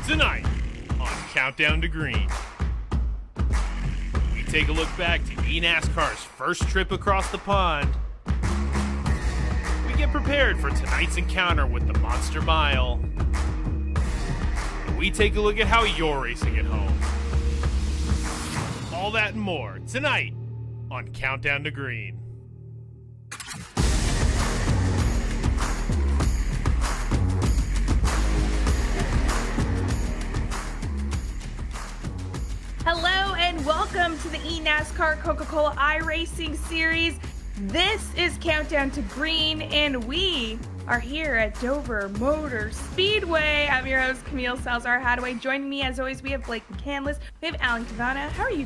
Tonight on Countdown to Green, we take a look back to eNASCAR's first trip across the pond. We get prepared for tonight's encounter with the Monster Mile. And we take a look at how you're racing at home. All that and more tonight on Countdown to Green. Hello and welcome to the eNASCAR Coca-Cola iRacing series. This is Countdown to Green and we are here at Dover Motor Speedway. I'm your host, Camille Salazar-Hadaway. Joining me as always, we have Blake McCandless, we have Alan Cavana. How are you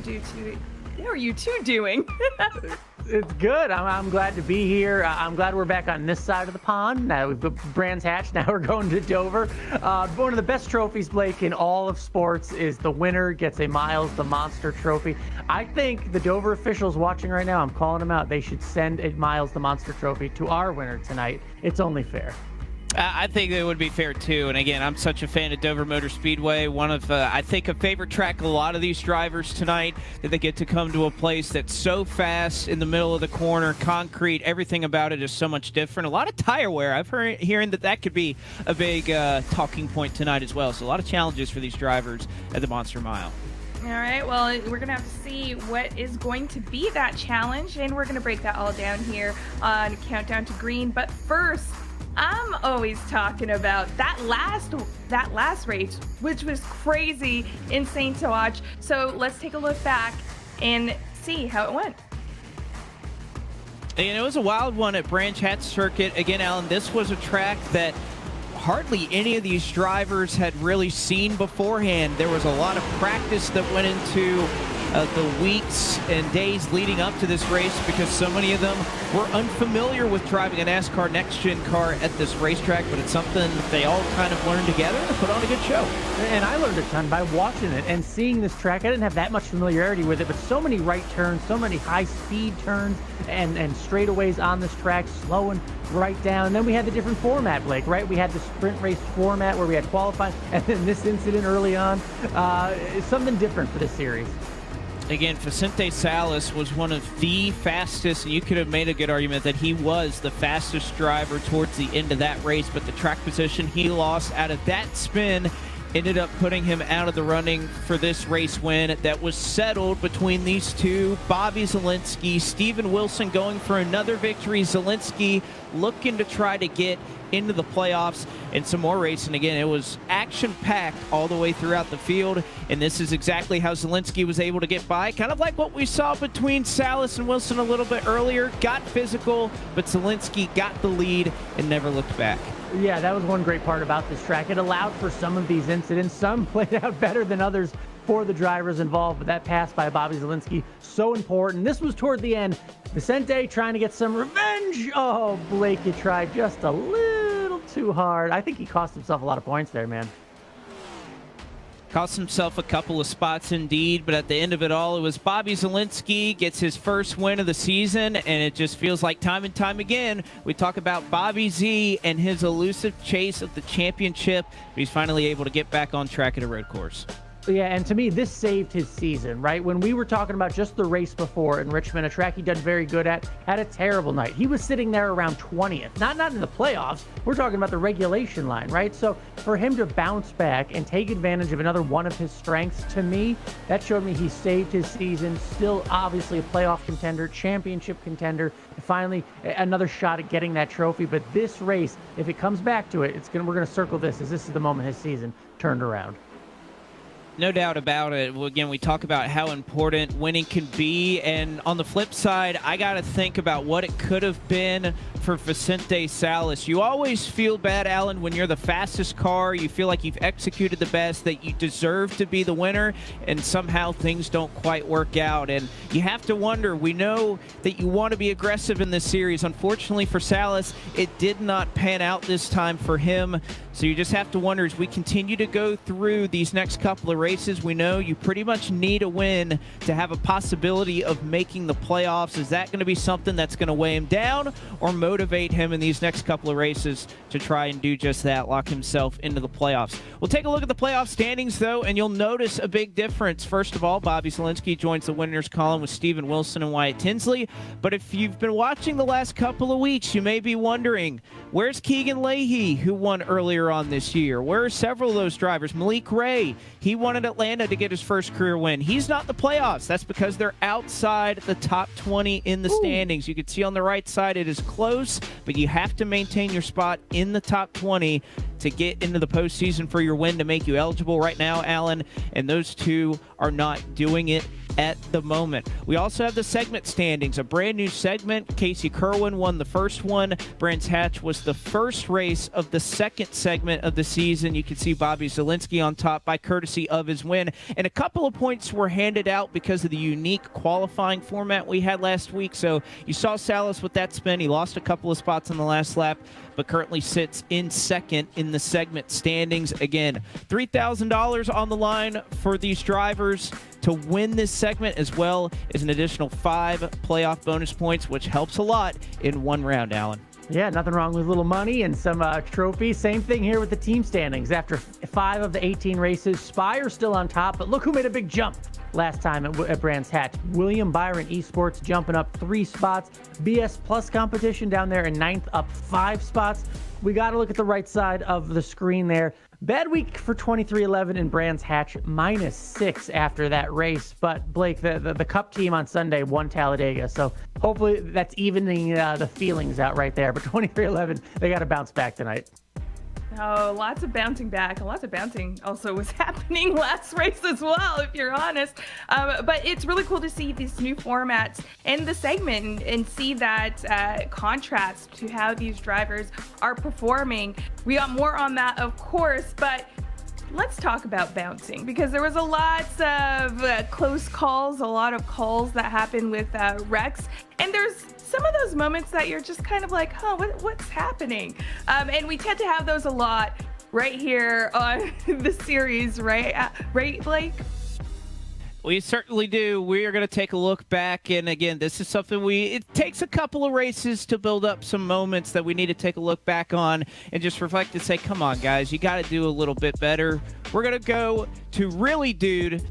two doing? It's good. I'm glad to be here. I'm glad we're back on this side of the pond. Now we've got Brands Hatch. Now we're going to Dover. One of the best trophies, Blake, in all of sports is the winner gets a Miles the Monster trophy. I think the Dover officials watching right now, I'm calling them out, they should send a Miles the Monster trophy to our winner tonight. It's only fair. I think it would be fair, too. And, again, I'm such a fan of Dover Motor Speedway. One of, I think, a favorite track of a lot of these drivers tonight, that they get to come to a place that's so fast in the middle of the corner, concrete, everything about it is so much different. A lot of tire wear. I've heard hearing that could be a big talking point tonight as well. So a lot of challenges for these drivers at the Monster Mile. All right, well, we're going to have to see what is going to be that challenge, and we're going to break that all down here on Countdown to Green. But first, I'm always talking about that last race, which was crazy, insane to watch. So let's take a look back and see how it went. And it was a wild one at Branch Hatch Circuit. Again, Alan, this was a track that hardly any of these drivers had really seen beforehand. There was a lot of practice that went into the weeks and days leading up to this race because so many of them were unfamiliar with driving a NASCAR next-gen car at this racetrack, but it's something that they all kind of learned together and put on a good show. And I learned a ton by watching it and seeing this track. I didn't have that much familiarity with it, but so many right turns, so many high-speed turns and straightaways on this track, slowing right down. And then we had the different format, Blake, right? We had the sprint race format where we had qualifying, and then this incident early on. It's something different for this series. Again, Vicente Salas was one of the fastest, and you could have made a good argument that he was the fastest driver towards the end of that race, but the track position he lost out of that spin ended up putting him out of the running for this race win that was settled between these two. Bobby Zalenski, Steven Wilson going for another victory. Zalenski looking to try to get into the playoffs and some more racing. Again, it was action-packed all the way throughout the field, and this is exactly how Zalenski was able to get by. Kind of like what we saw between Salas and Wilson a little bit earlier. Got physical, but Zalenski got the lead and never looked back. Yeah, that was one great part about this track. It allowed for some of these incidents. Some played out better than others for the drivers involved, but that pass by Bobby Zalenski, so important. This was toward the end. Vicente trying to get some revenge. Oh, Blake, you tried just a little too hard. I think he cost himself a lot of points there, man. Cost himself a couple of spots indeed, but at the end of it all, it was Bobby Zalenski gets his first win of the season, and it just feels like time and time again, we talk about Bobby Z and his elusive chase of the championship. He's finally able to get back on track at a road course. Yeah, and to me, this saved his season, right? When we were talking about just the race before in Richmond, a track he'd done very good at, had a terrible night. He was sitting there around 20th, not in the playoffs. We're talking about the regulation line, right? So for him to bounce back and take advantage of another one of his strengths, to me, that showed me he saved his season. Still, obviously, a playoff contender, championship contender, and finally another shot at getting that trophy. But this race, if it comes back to it, we're going to circle this as this is the moment his season turned around. No doubt about it. Well, again, we talk about how important winning can be, and on the flip side, I got to think about what it could have been for Vicente Salas. You always feel bad, Alan, when you're the fastest car. You feel like you've executed the best, that you deserve to be the winner, and somehow things don't quite work out. And you have to wonder, we know that you want to be aggressive in this series. Unfortunately for Salas, it did not pan out this time for him. So you just have to wonder, as we continue to go through these next couple of races, races, we know you pretty much need a win to have a possibility of making the playoffs. Is that going to be something that's going to weigh him down or motivate him in these next couple of races to try and do just that, lock himself into the playoffs? We'll take a look at the playoff standings, though, and you'll notice a big difference. First of all, Bobby Zielinski joins the winners column with Steven Wilson and Wyatt Tinsley. But if you've been watching the last couple of weeks, you may be wondering, where's Keegan Leahy, who won earlier on this year? Where are several of those drivers? Malik Ray, he won at Atlanta to get his first career win. He's not in the playoffs. That's because they're outside the top 20 in the standings. You can see on the right side it is close, but you have to maintain your spot in the top 20 to get into the postseason for your win to make you eligible right now, Alan, and those two are not doing it at the moment. We also have the segment standings, a brand new segment. Casey Kerwin won the first one. Brands Hatch was the first race of the second segment of the season. You can see Bobby Zielinski on top by courtesy of his win. And a couple of points were handed out because of the unique qualifying format we had last week. So you saw Salas with that spin. He lost a couple of spots on the last lap, but currently sits in second in the segment standings. Again, $3,000 on the line for these drivers to win this segment, as well as an additional 5 playoff bonus points, which helps a lot in one round, Alan. Yeah, nothing wrong with a little money and some trophies. Same thing here with the team standings. After 5 of the 18 races, Spire still on top, but look who made a big jump last time at Brands Hatch. William Byron Esports jumping up 3 spots. BS Plus competition down there in 9th, up 5 spots. We got to look at the right side of the screen there. Bad week for 2311 in Brands Hatch, -6 after that race. But Blake, the Cup team on Sunday won Talladega, so hopefully that's evening the feelings out right there. But 2311, they got to bounce back tonight. Oh, lots of bouncing back, and lots of bouncing also was happening last race as well, if you're honest. But it's really cool to see these new formats in the segment and see that contrast to how these drivers are performing. We got more on that, of course, but let's talk about bouncing, because there was a lot of close calls, a lot of calls that happened with wrecks, and there's some of those moments that you're just kind of like, huh, what's happening? And we tend to have those a lot right here on the series, right? Right, Blake? We certainly do. We are going to take a look back, and again, this is something it takes a couple of races to build up some moments that we need to take a look back on and just reflect and say, come on, guys, you got to do a little bit better. We're going to go to Really Dude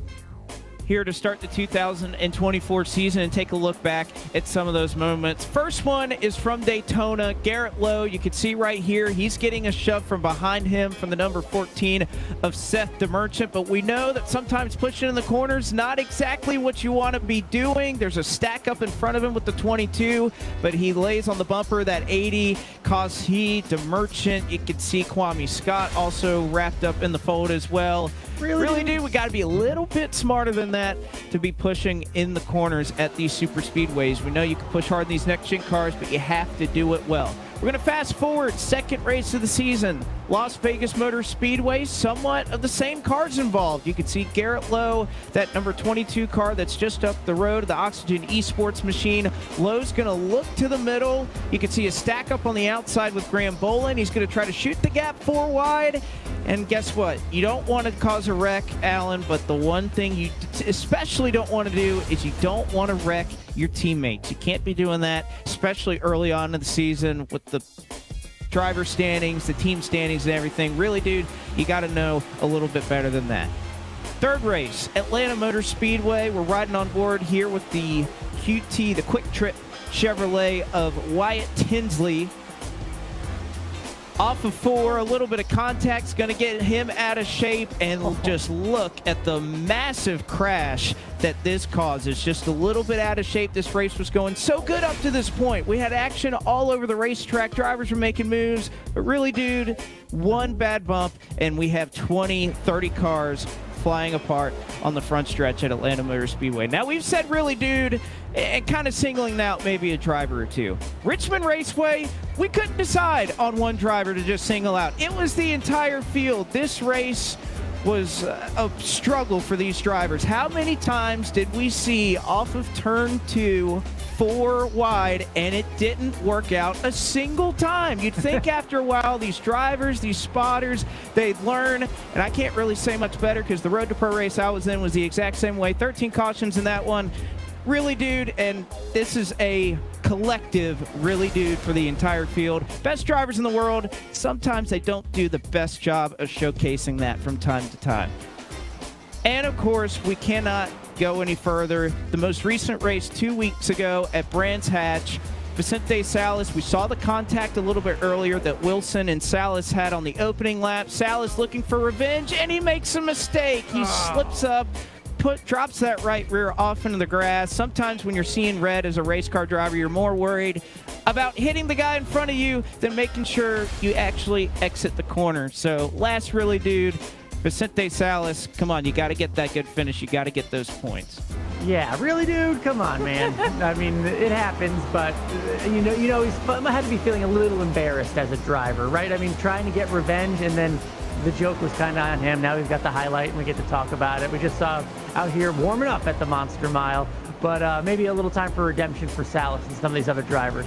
here to start the 2024 season and take a look back at some of those moments. First one is from Daytona. Garrett Lowe, you can see right here, he's getting a shove from behind him from the number 14 of Seth DeMerchant, but we know that sometimes pushing in the corners not exactly what you want to be doing. There's a stack up in front of him with the 22, but he lays on the bumper. That 80 costs DeMerchant. You can see Kwame Scott also wrapped up in the fold as well. Really, dude, we got to be a little bit smarter than that to be pushing in the corners at these super speedways. We know you can push hard in these next-gen cars, but you have to do it well. We're going to fast forward, second race of the season, Las Vegas Motor Speedway, somewhat of the same cars involved. You can see Garrett Lowe, that number 22 car that's just up the road, the Oxygen Esports machine. Lowe's going to look to the middle. You can see a stack up on the outside with Graham Bolin. He's going to try to shoot the gap 4 wide. And guess what? You don't want to cause a wreck, Alan, but the one thing you especially don't want to do is you don't want to wreck your teammates. You can't be doing that, especially early on in the season with the driver standings, the team standings, and everything. Really, dude, you got to know a little bit better than that. Third race, Atlanta Motor Speedway. We're riding on board here with the QT, the Quick Trip Chevrolet of Wyatt Tinsley. Off of 4, a little bit of contact's going to get him out of shape, and just look at the massive crash that this causes. Just a little bit out of shape. This race was going so good up to this point. We had action all over the racetrack. Drivers were making moves, but really, dude, one bad bump, and we have 20, 30 cars flying apart on the front stretch at Atlanta Motor Speedway. Now, we've said really, dude, and kind of singling out maybe a driver or two. Richmond Raceway, we couldn't decide on one driver to just single out. It was the entire field. This race was a struggle for these drivers. How many times did we see off of turn 2, 4 wide, and it didn't work out a single time? You'd think after a while, these drivers, these spotters, they'd learn, and I can't really say much better because the Road to Pro race I was in was the exact same way. 13 cautions in that one. Really, dude, and this is a collective really, dude, for the entire field. Best drivers in the world, sometimes they don't do the best job of showcasing that from time to time. And of course, we cannot go any further. The most recent race 2 weeks ago at Brands Hatch, Vicente Salas, we saw the contact a little bit earlier that Wilson and Salas had on the opening lap. Salas looking for revenge, and he makes a mistake. He slips up, drops that right rear off into the grass. Sometimes when you're seeing red as a race car driver, you're more worried about hitting the guy in front of you than making sure you actually exit the corner. So last really, dude, Vicente Salas, come on, you got to get that good finish. You got to get those points. Yeah, really, dude? Come on, man. I mean, it happens, but you know, he's had to be feeling a little embarrassed as a driver, right? I mean, trying to get revenge, and then the joke was kind of on him. Now he's got the highlight, and we get to talk about it. We just saw out here warming up at the Monster Mile, but maybe a little time for redemption for Salas and some of these other drivers.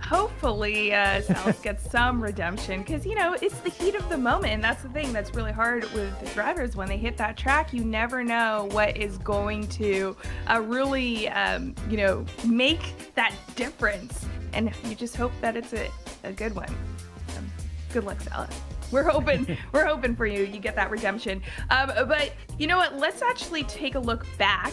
Hopefully, Salas gets some redemption because, you know, it's the heat of the moment. And that's the thing that's really hard with the drivers. When they hit that track, you never know what is going to really, make that difference. And you just hope that it's a good one. Good luck, Salas. We're hoping for you. You get that redemption. But you know what? Let's actually take a look back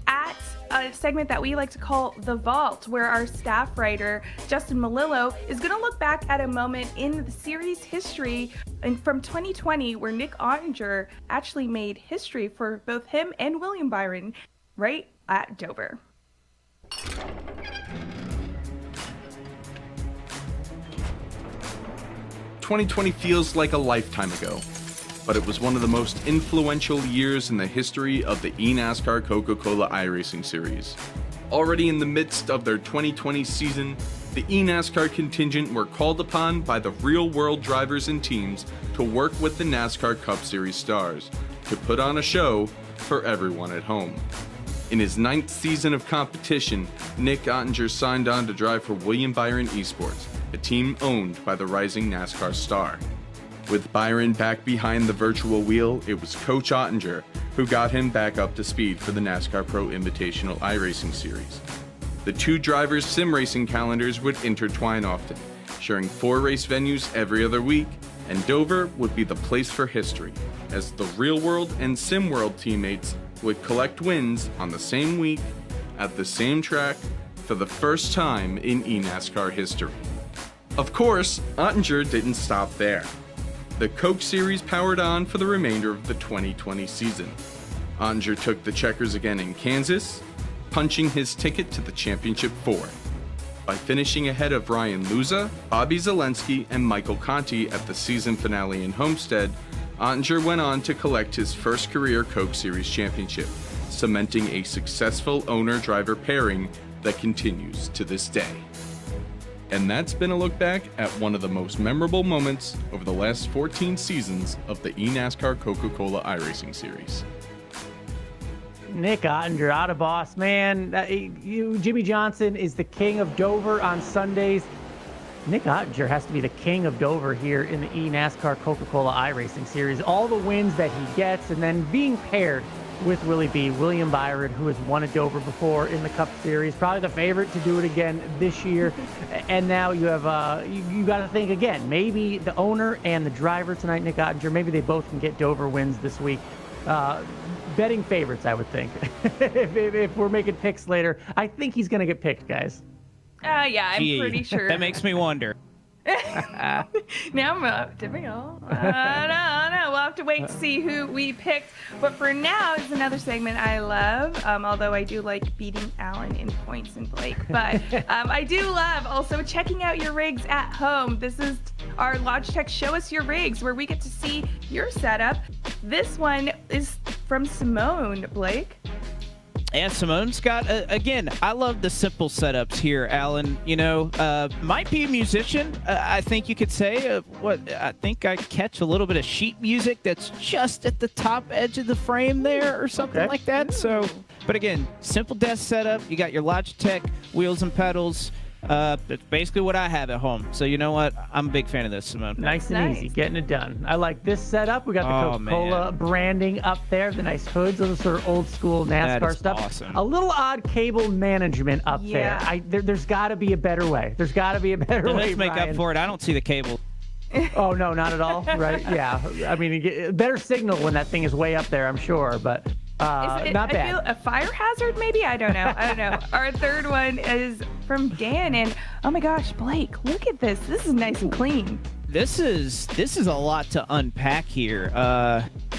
at a segment that we like to call The Vault, where our staff writer, Justin Melillo, is going to look back at a moment in the series history and from 2020 where Nick Ottinger actually made history for both him and William Byron right at Dover. 2020 feels like a lifetime ago, but it was one of the most influential years in the history of the eNASCAR Coca-Cola iRacing series. Already in the midst of their 2020 season, the eNASCAR contingent were called upon by the real-world drivers and teams to work with the NASCAR Cup Series stars to put on a show for everyone at home. In his 9th season of competition, Nick Ottinger signed on to drive for William Byron Esports, a team owned by the rising NASCAR star. With Byron back behind the virtual wheel, it was Coach Ottinger who got him back up to speed for the NASCAR Pro Invitational iRacing Series. The two drivers' sim racing calendars would intertwine often, sharing 4 race venues every other week, and Dover would be the place for history, as the real world and sim world teammates would collect wins on the same week, at the same track, for the first time in eNASCAR history. Of course, Ottinger didn't stop there. The Coke Series powered on for the remainder of the 2020 season. Ottinger took the checkers again in Kansas, punching his ticket to the championship 4. By finishing ahead of Ryan Luza, Bobby Zelensky, and Michael Conti at the season finale in Homestead, Ottinger went on to collect his first career Coke Series championship, cementing a successful owner-driver pairing that continues to this day. And that's been a look back at one of the most memorable moments over the last 14 seasons of the eNASCAR Coca-Cola iRacing Series. Nick Ottinger, out of boss, man. Jimmy Johnson is the king of Dover on Sundays. Nick Ottinger has to be the king of Dover here in the eNASCAR Coca-Cola iRacing Series. All the wins that he gets, and then being paired with William Byron, who has won at Dover before in the Cup Series, probably the favorite to do it again this year. And now you have you got to think again. Maybe the owner and the driver tonight, Nick Ottinger, maybe they both can get Dover wins this week. Betting favorites, I would think. if we're making picks later, I think he's going to get picked, guys. Yeah, I'm pretty sure. That makes me wonder. Now I'm dipping off. No. We'll have to wait to see who we picked. But for now, it's another segment I love. Although I do like beating Alan in points and Blake. But I do love also checking out your rigs at home. This is our Logitech Show Us Your Rigs, where we get to see your setup. This one is from Simone, Blake. Yeah, Simone's got, again, I love the simple setups here, Alan. Might be a musician, I think you could say. I think I catch a little bit of sheet music that's just at the top edge of the frame there or something like that. So, but again, simple desk setup. You got your Logitech wheels and pedals. That's basically what I have at home. So you know what? I'm a big fan of this, Simone. Nice and easy, getting it done. I like this setup. We got the Coca-Cola branding up there, the nice hoods, those are sort of old school NASCAR stuff. Awesome. A little odd cable management up there. There's got to be a better way. There's got to be a better way. Let's make up for it. I don't see the cable. Oh, no, not at all, right? Yeah. I mean, you get better signal when that thing is way up there, I'm sure, but not bad. I feel a fire hazard, maybe? I don't know. Our third one is from Dan, and oh my gosh, Blake, look at this. This is nice and clean. This is a lot to unpack here.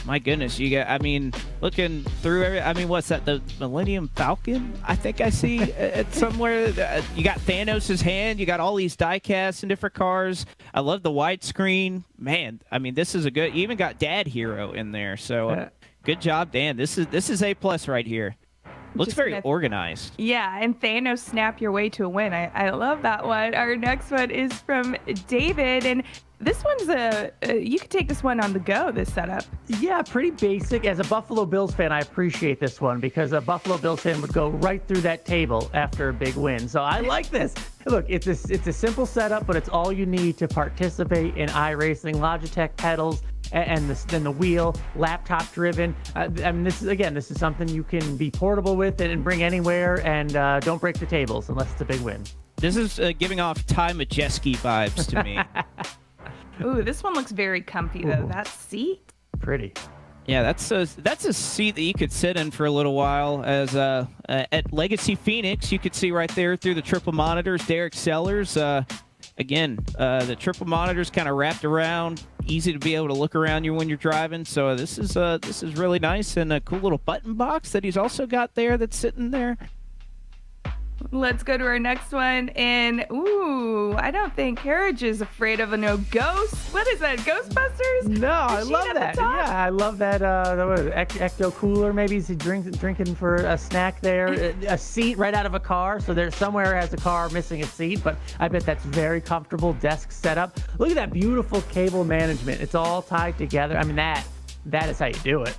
My goodness, looking through what's that? The Millennium Falcon? I think I see it somewhere. You got Thanos' hand. You got all these die casts in different cars. I love the widescreen. Man, this is you even got Dad Hero in there. So good job, Dan. This is A+ right here. Looks very organized. Yeah, and Thanos snap your way to a win. I love that one. Our next one is from David, and this one's you could take this one on the go, this setup. Yeah, pretty basic. As a Buffalo Bills fan, I appreciate this one because a Buffalo Bills fan would go right through that table after a big win. So I like this. Look, it's a simple setup, but it's all you need to participate in iRacing. Logitech pedals, and then the wheel, laptop driven. This is something you can be portable with and bring anywhere, and don't break the tables unless it's a big win. This is giving off Ty Majeski vibes to me. Ooh, this one looks very comfy though. That seat, pretty. Yeah, that's a seat that you could sit in for a little while. As at Legacy Phoenix, you could see right there through the triple monitors, Derek Sellers. Again, the triple monitors kind of wrapped around, easy to be able to look around you when you're driving. So this is really nice, and a cool little button box that he's also got there that's sitting there. Let's go to our next one, and ooh, I don't think Carriage is afraid of no ghost. What is that, Ghostbusters? No, I love that. Yeah, I love that. Ecto Cooler, maybe he's drinking for a snack there. A seat right out of a car, so there's somewhere has a car missing a seat, but I bet that's very comfortable desk setup. Look at that beautiful cable management. It's all tied together. That is how you do it.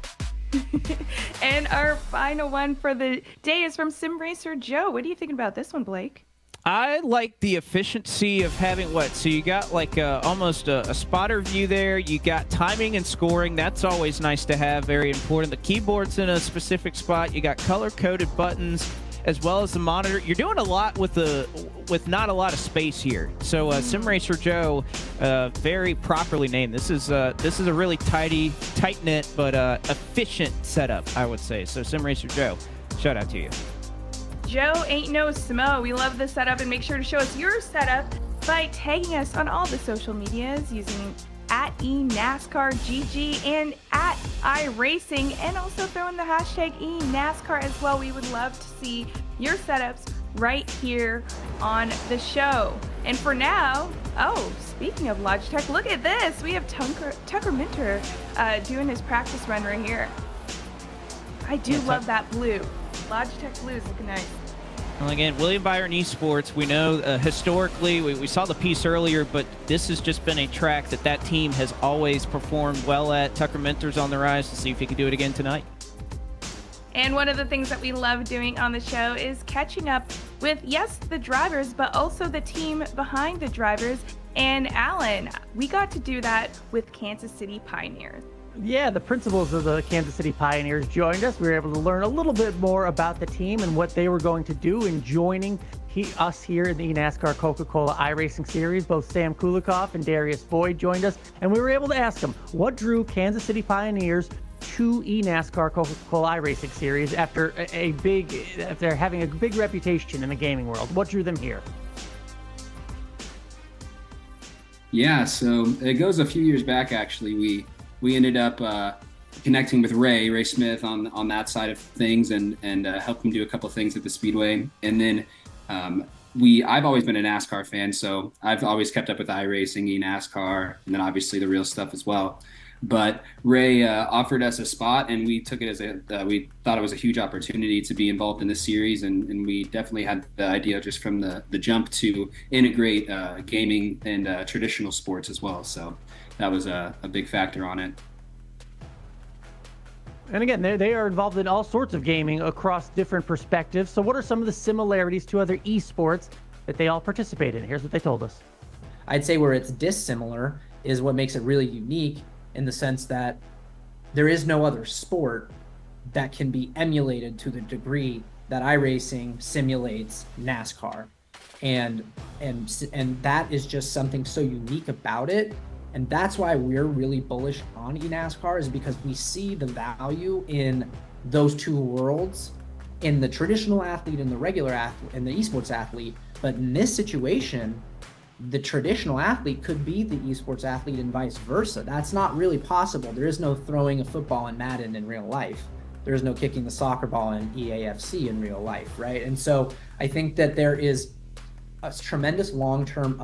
And our final one for the day is from Sim Racer Joe. What are you thinking about this one, Blake? I like the efficiency of having so you got like almost a spotter view there. You got timing and scoring. That's always nice to have, very important. The keyboard's in a specific spot. You got color-coded buttons as well as the monitor. You're doing a lot with not a lot of space here. So Sim Racer Joe, very properly named. This is a really tight-knit, but efficient setup, I would say. So Sim Racer Joe, shout out to you. Joe ain't no Smo. We love this setup, and make sure to show us your setup by tagging us on all the social medias using at eNASCARGG and at iRacing, and also throw in the hashtag eNASCAR as well. We would love to see your setups right here on the show. And for now, speaking of Logitech, look at this. We have Tucker Minter doing his practice run right here. I do love that blue. Logitech blue is looking nice. Well, again, William Byron Esports, we know historically, we saw the piece earlier, but this has just been a track that team has always performed well at. Tucker Minter's on the rise to see if he can do it again tonight. And one of the things that we love doing on the show is catching up with, yes, the drivers, but also the team behind the drivers. And Alan, we got to do that with Kansas City Pioneers. Yeah, the principals of the Kansas City Pioneers joined us. We were able to learn a little bit more about the team and what they were going to do in joining us here in the eNASCAR Coca-Cola iRacing Series. Both Sam Kulikoff and Darius Boyd joined us, and we were able to ask them what drew Kansas City Pioneers to eNASCAR Coca-Cola iRacing Series after having a big reputation in the gaming world. What drew them here? Yeah, so it goes a few years back, actually. We ended up connecting with Ray Smith on that side of things and helped him do a couple of things at the Speedway. And then I've always been a NASCAR fan, so I've always kept up with iRacing, eNASCAR, and then obviously the real stuff as well. But Ray offered us a spot, and we took it as we thought it was a huge opportunity to be involved in this series, and we definitely had the idea just from the jump to integrate gaming and traditional sports as well. So that was a big factor on it. And again, they are involved in all sorts of gaming across different perspectives. So what are some of the similarities to other esports that they all participate in? Here's what they told us. I'd say where it's dissimilar is what makes it really unique, in the sense that there is no other sport that can be emulated to the degree that iRacing simulates NASCAR. And that is just something so unique about it. And that's why we're really bullish on eNASCAR, is because we see the value in those two worlds, in the traditional athlete and the regular athlete and the esports athlete. But in this situation, the traditional athlete could be the esports athlete and vice versa. That's not really possible. There is no throwing a football in Madden in real life. There is no kicking the soccer ball in EAFC in real life, right? And so I think that there is a tremendous long-term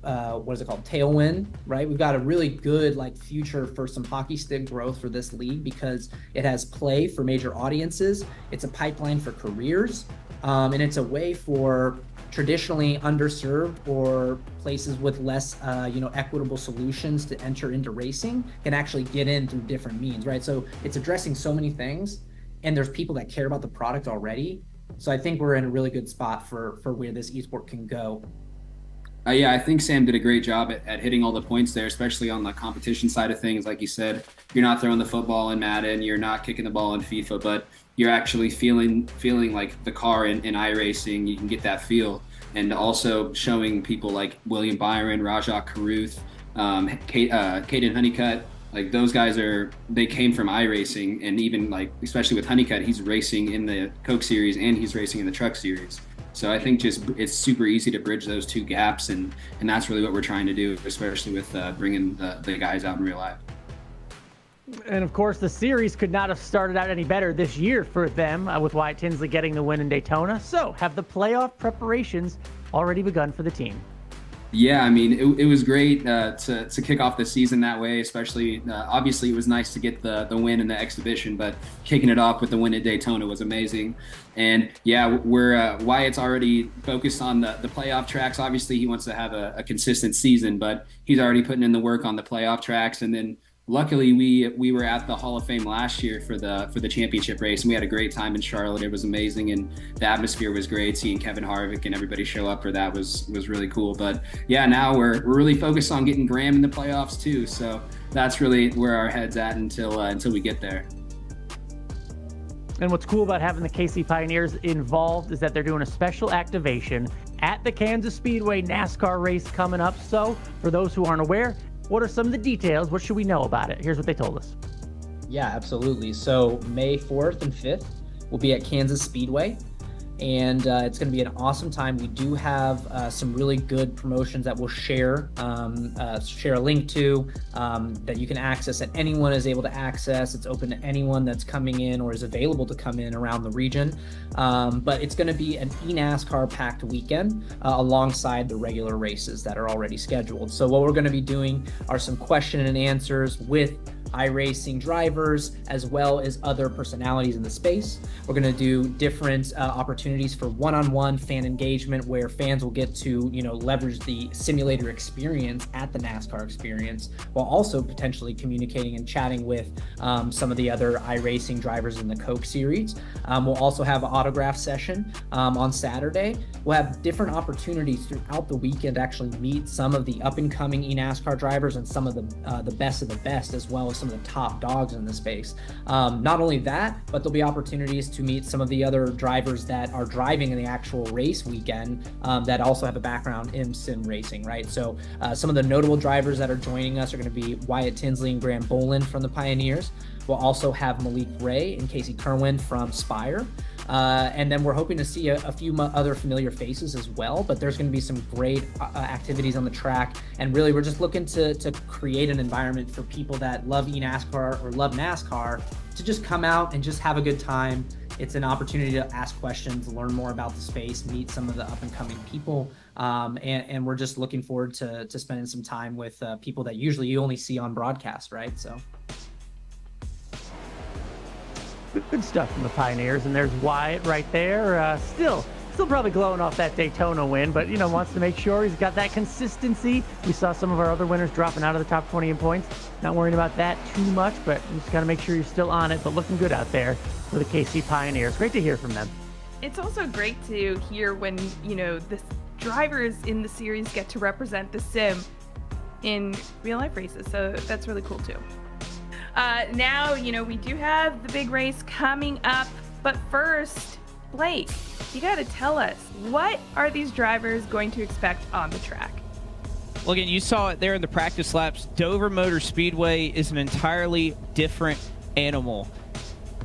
tailwind, right? We've got a really good future for some hockey stick growth for this league, because it has play for major audiences. It's a pipeline for careers, and it's a way for traditionally underserved or places with less equitable solutions to enter into racing can actually get in through different means, right? So it's addressing so many things, and there's people that care about the product already. So I think we're in a really good spot for where this esport can go. Yeah, I think Sam did a great job at hitting all the points there, especially on the competition side of things. Like you said, you're not throwing the football in Madden, you're not kicking the ball in FIFA, but you're actually feeling like the car in iRacing. You can get that feel. And also showing people like William Byron, Rajah Caruth, Caden Honeycutt, those guys they came from iRacing, and even especially with Honeycutt, he's racing in the Coke series and he's racing in the Truck series. So I think just it's super easy to bridge those two gaps, and that's really what we're trying to do, especially with bringing the guys out in real life. And of course, the series could not have started out any better this year for them, with Wyatt Tinsley getting the win in Daytona. So have the playoff preparations already begun for the team? Yeah, I mean, it was great to kick off the season that way, especially obviously it was nice to get the win in the exhibition, but kicking it off with the win at Daytona was amazing. And yeah, Wyatt's already focused on the playoff tracks. Obviously he wants to have a consistent season, but he's already putting in the work on the playoff tracks. And then luckily we were at the Hall of Fame last year for the championship race, and we had a great time in Charlotte. It was amazing, and the atmosphere was great. Seeing Kevin Harvick and everybody show up for that was really cool. But yeah, now we're really focused on getting Graham in the playoffs too. So that's really where our head's at until we get there. And what's cool about having the KC Pioneers involved is that they're doing a special activation at the Kansas Speedway NASCAR race coming up. So for those who aren't aware, what are some of the details? What should we know about it? Here's what they told us. Yeah, absolutely. So May 4th and 5th, we'll be at Kansas Speedway, and it's going to be an awesome time. We do have some really good promotions that we'll share a link to that you can access, that anyone is able to access. It's open to anyone that's coming in or is available to come in around the region. But it's going to be an eNASCAR packed weekend alongside the regular races that are already scheduled. So what we're going to be doing are some question and answers with iRacing drivers, as well as other personalities in the space. We're going to do different opportunities for one-on-one fan engagement, where fans will get to, leverage the simulator experience at the NASCAR experience, while also potentially communicating and chatting with some of the other iRacing drivers in the Coke series. We'll also have an autograph session on Saturday. We'll have different opportunities throughout the weekend to actually meet some of the up-and-coming eNASCAR drivers and some of the best of the best, as well as some of the top dogs in the space. Not only that, but there'll be opportunities to meet some of the other drivers that are driving in the actual race weekend that also have a background in sim racing, right? So some of the notable drivers that are joining us are going to be Wyatt Tinsley and Graham Boland from the Pioneers. We'll also have Malik Ray and Casey Kerwin from Spire. And then we're hoping to see a few other familiar faces as well, but there's going to be some great activities on the track. And really, we're just looking to create an environment for people that love eNASCAR or love NASCAR to just come out and just have a good time it's an opportunity to ask questions, learn more about the space, meet some of the up and coming people. And we're just looking forward to spending some time with people that usually you only see on broadcast, right? So. Good stuff from the Pioneers, and there's Wyatt right there. Still probably glowing off that Daytona win, but wants to make sure he's got that consistency. We saw some of our other winners dropping out of the top 20 in points. Not worrying about that too much, but you just got to make sure you're still on it. But looking good out there for the KC Pioneers. Great to hear from them. It's also great to hear when the drivers in the series get to represent the sim in real life races. So that's really cool too. Now, we do have the big race coming up, but first, Blake, you got to tell us, what are these drivers going to expect on the track? Well, again, you saw it there in the practice laps. Dover Motor Speedway is an entirely different animal.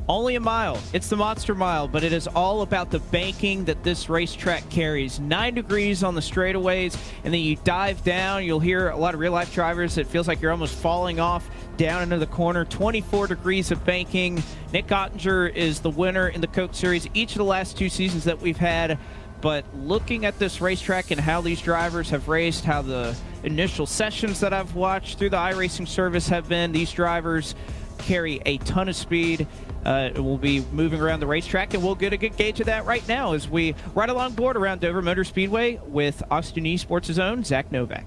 Only a mile. It's the Monster Mile, but it is all about the banking that this racetrack carries. 9 degrees on the straightaways, and then you dive down. You'll hear a lot of real-life drivers. It feels like you're almost falling off down into the corner. 24 degrees of banking. Nick Ottinger is the winner in the Coke Series each of the last 2 seasons that we've had. But looking at this racetrack and how these drivers have raced, how the initial sessions that I've watched through the iRacing service have been, these drivers carry a ton of speed. We'll be moving around the racetrack, and we'll get a good gauge of that right now as we ride along board around Dover Motor Speedway with Austin Esports' own Zach Novak.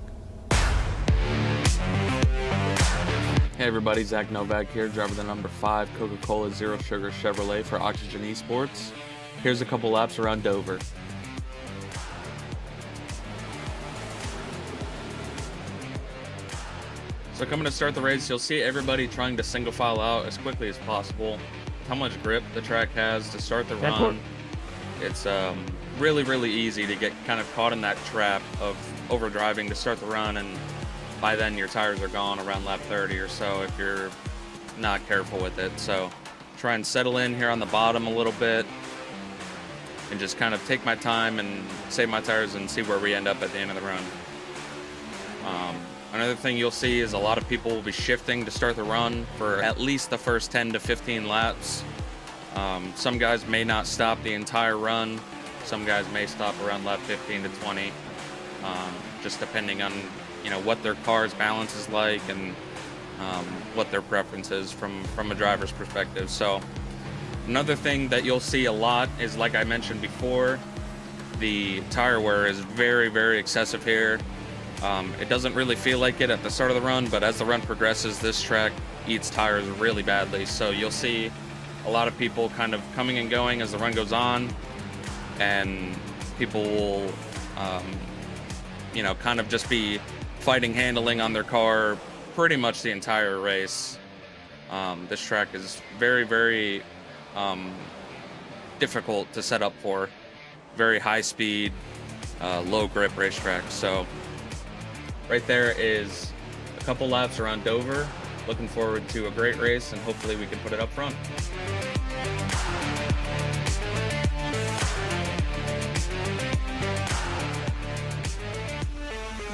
Hey everybody, Zach Novak here, driver the number 5 Coca-Cola Zero Sugar Chevrolet for Oxygen Esports. Here's a couple laps around Dover. So coming to start the race, you'll see everybody trying to single file out as quickly as possible. With how much grip the track has to start the run, it's really easy to get kind of caught in that trap of overdriving to start the run, and by then your tires are gone around lap 30 or so if you're not careful with it. So try and settle in here on the bottom a little bit and just kind of take my time and save my tires and see where we end up at the end of the run. Another thing you'll see is a lot of people will be shifting to start the run for at least the first 10 to 15 laps. Some guys may not stop the entire run. Some guys may stop around lap 15 to 20, just depending on what their car's balance is like and what their preference is from a driver's perspective. So another thing that you'll see a lot is, like I mentioned before, the tire wear is very excessive here. It doesn't really feel like it at the start of the run, but as the run progresses, this track eats tires really badly. So you'll see a lot of people kind of coming and going as the run goes on, and people will, kind of just be fighting handling on their car pretty much the entire race. This track is very difficult to set up for. Very high speed, low grip racetrack. So right there is a couple laps around Dover. Looking forward to a great race, and hopefully we can put it up front.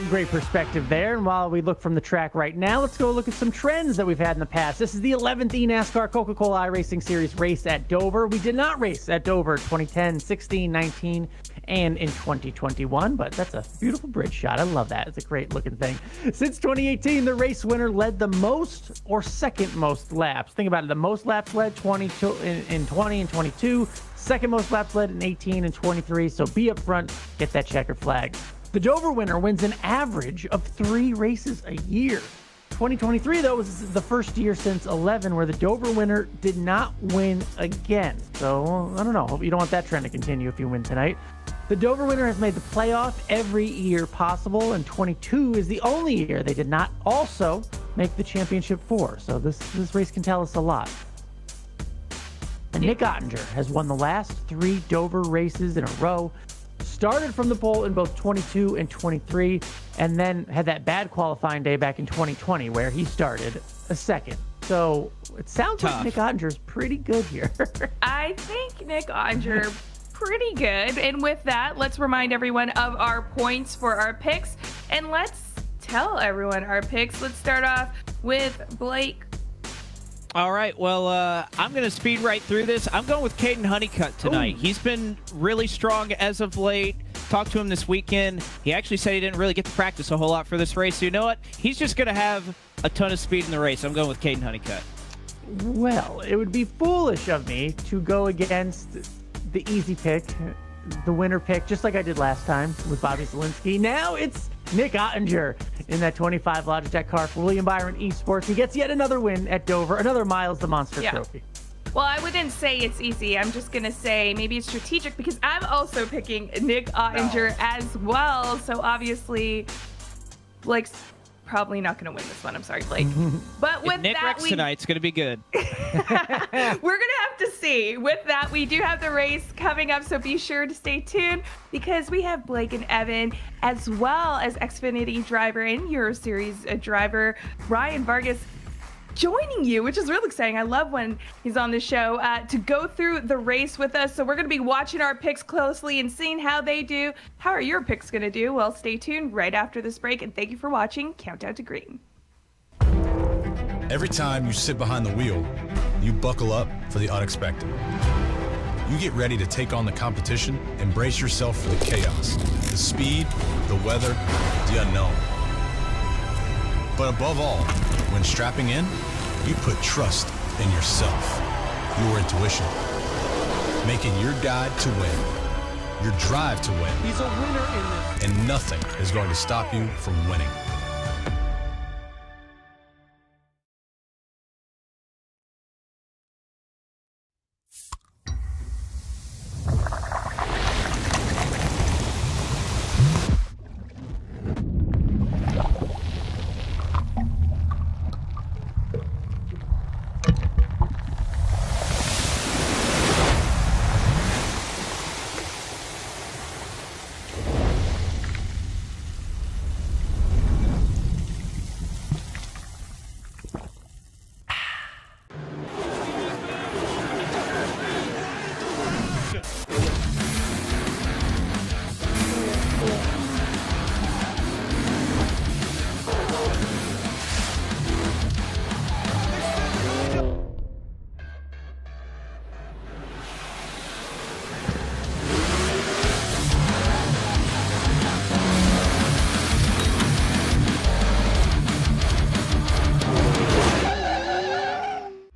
Great perspective there. And while we look from the track right now, let's go look at some trends that we've had in the past. This is the 11th eNASCAR Coca-Cola iRacing Series race at Dover. We did not race at Dover 2010, 16, 19, and in 2021, but that's a beautiful bridge shot. I love that. It's a great looking thing. Since 2018, the race winner led the most or second most laps. Think about it. The most laps led in 20 and 22. Second most laps led in 18 and 23. So be up front, get that checkered flag. The Dover winner wins an average of 3 races a year. 2023, though, was the first year since 11 where the Dover winner did not win again. So, I don't know. Hope you don't want that trend to continue if you win tonight. The Dover winner has made the playoff every year possible, and 22 is the only year they did not also make the championship 4. So this race can tell us a lot. And Nick Ottinger has won the last 3 Dover races in a row. Started from the pole in both 22 and 23, and then had that bad qualifying day back in 2020 where he started a second. So it sounds like Nick Ottinger's pretty good here. I think Nick Ottinger pretty good. And with that, let's remind everyone of our points for our picks, and let's tell everyone our picks. Let's start off with Blake. All right, well, I'm going to speed right through this. I'm going with Caden Honeycutt tonight. Ooh. He's been really strong as of late. Talked to him this weekend. He actually said he didn't really get to practice a whole lot for this race. So you know what? He's just going to have a ton of speed in the race. I'm going with Caden Honeycutt. Well, it would be foolish of me to go against the easy pick, the winner pick, just like I did last time with Bobby Zielinski. Now it's Nick Ottinger in that 25 Logitech car for William Byron Esports. He gets yet another win at Dover, another Miles the Monster trophy. Well, I wouldn't say it's easy. I'm just going to say maybe it's strategic because I'm also picking Nick Ottinger as well. So obviously, Blake's probably not going to win this one. I'm sorry, Blake. But with Nick that, wrecks tonight, it's going to be good. we're going to have to see. With that, we do have the race coming up, so be sure to stay tuned because we have Blake and Evan, as well as Xfinity driver and Euro Series driver Ryan Vargas, joining you, which is really exciting. I love when he's on the show to go through the race with us. So we're going to be watching our picks closely and seeing how they do. How are your picks going to do? Well, stay tuned right after this break, and thank you for watching Countdown to Green. Every time you sit behind the wheel, you buckle up for the unexpected. You get ready to take on the competition and brace yourself for the chaos, the speed, the weather, the unknown. But above all, when strapping in, you put trust in yourself, your intuition. Make it your guide to win, your drive to win. He's a winner in this. And nothing is going to stop you from winning.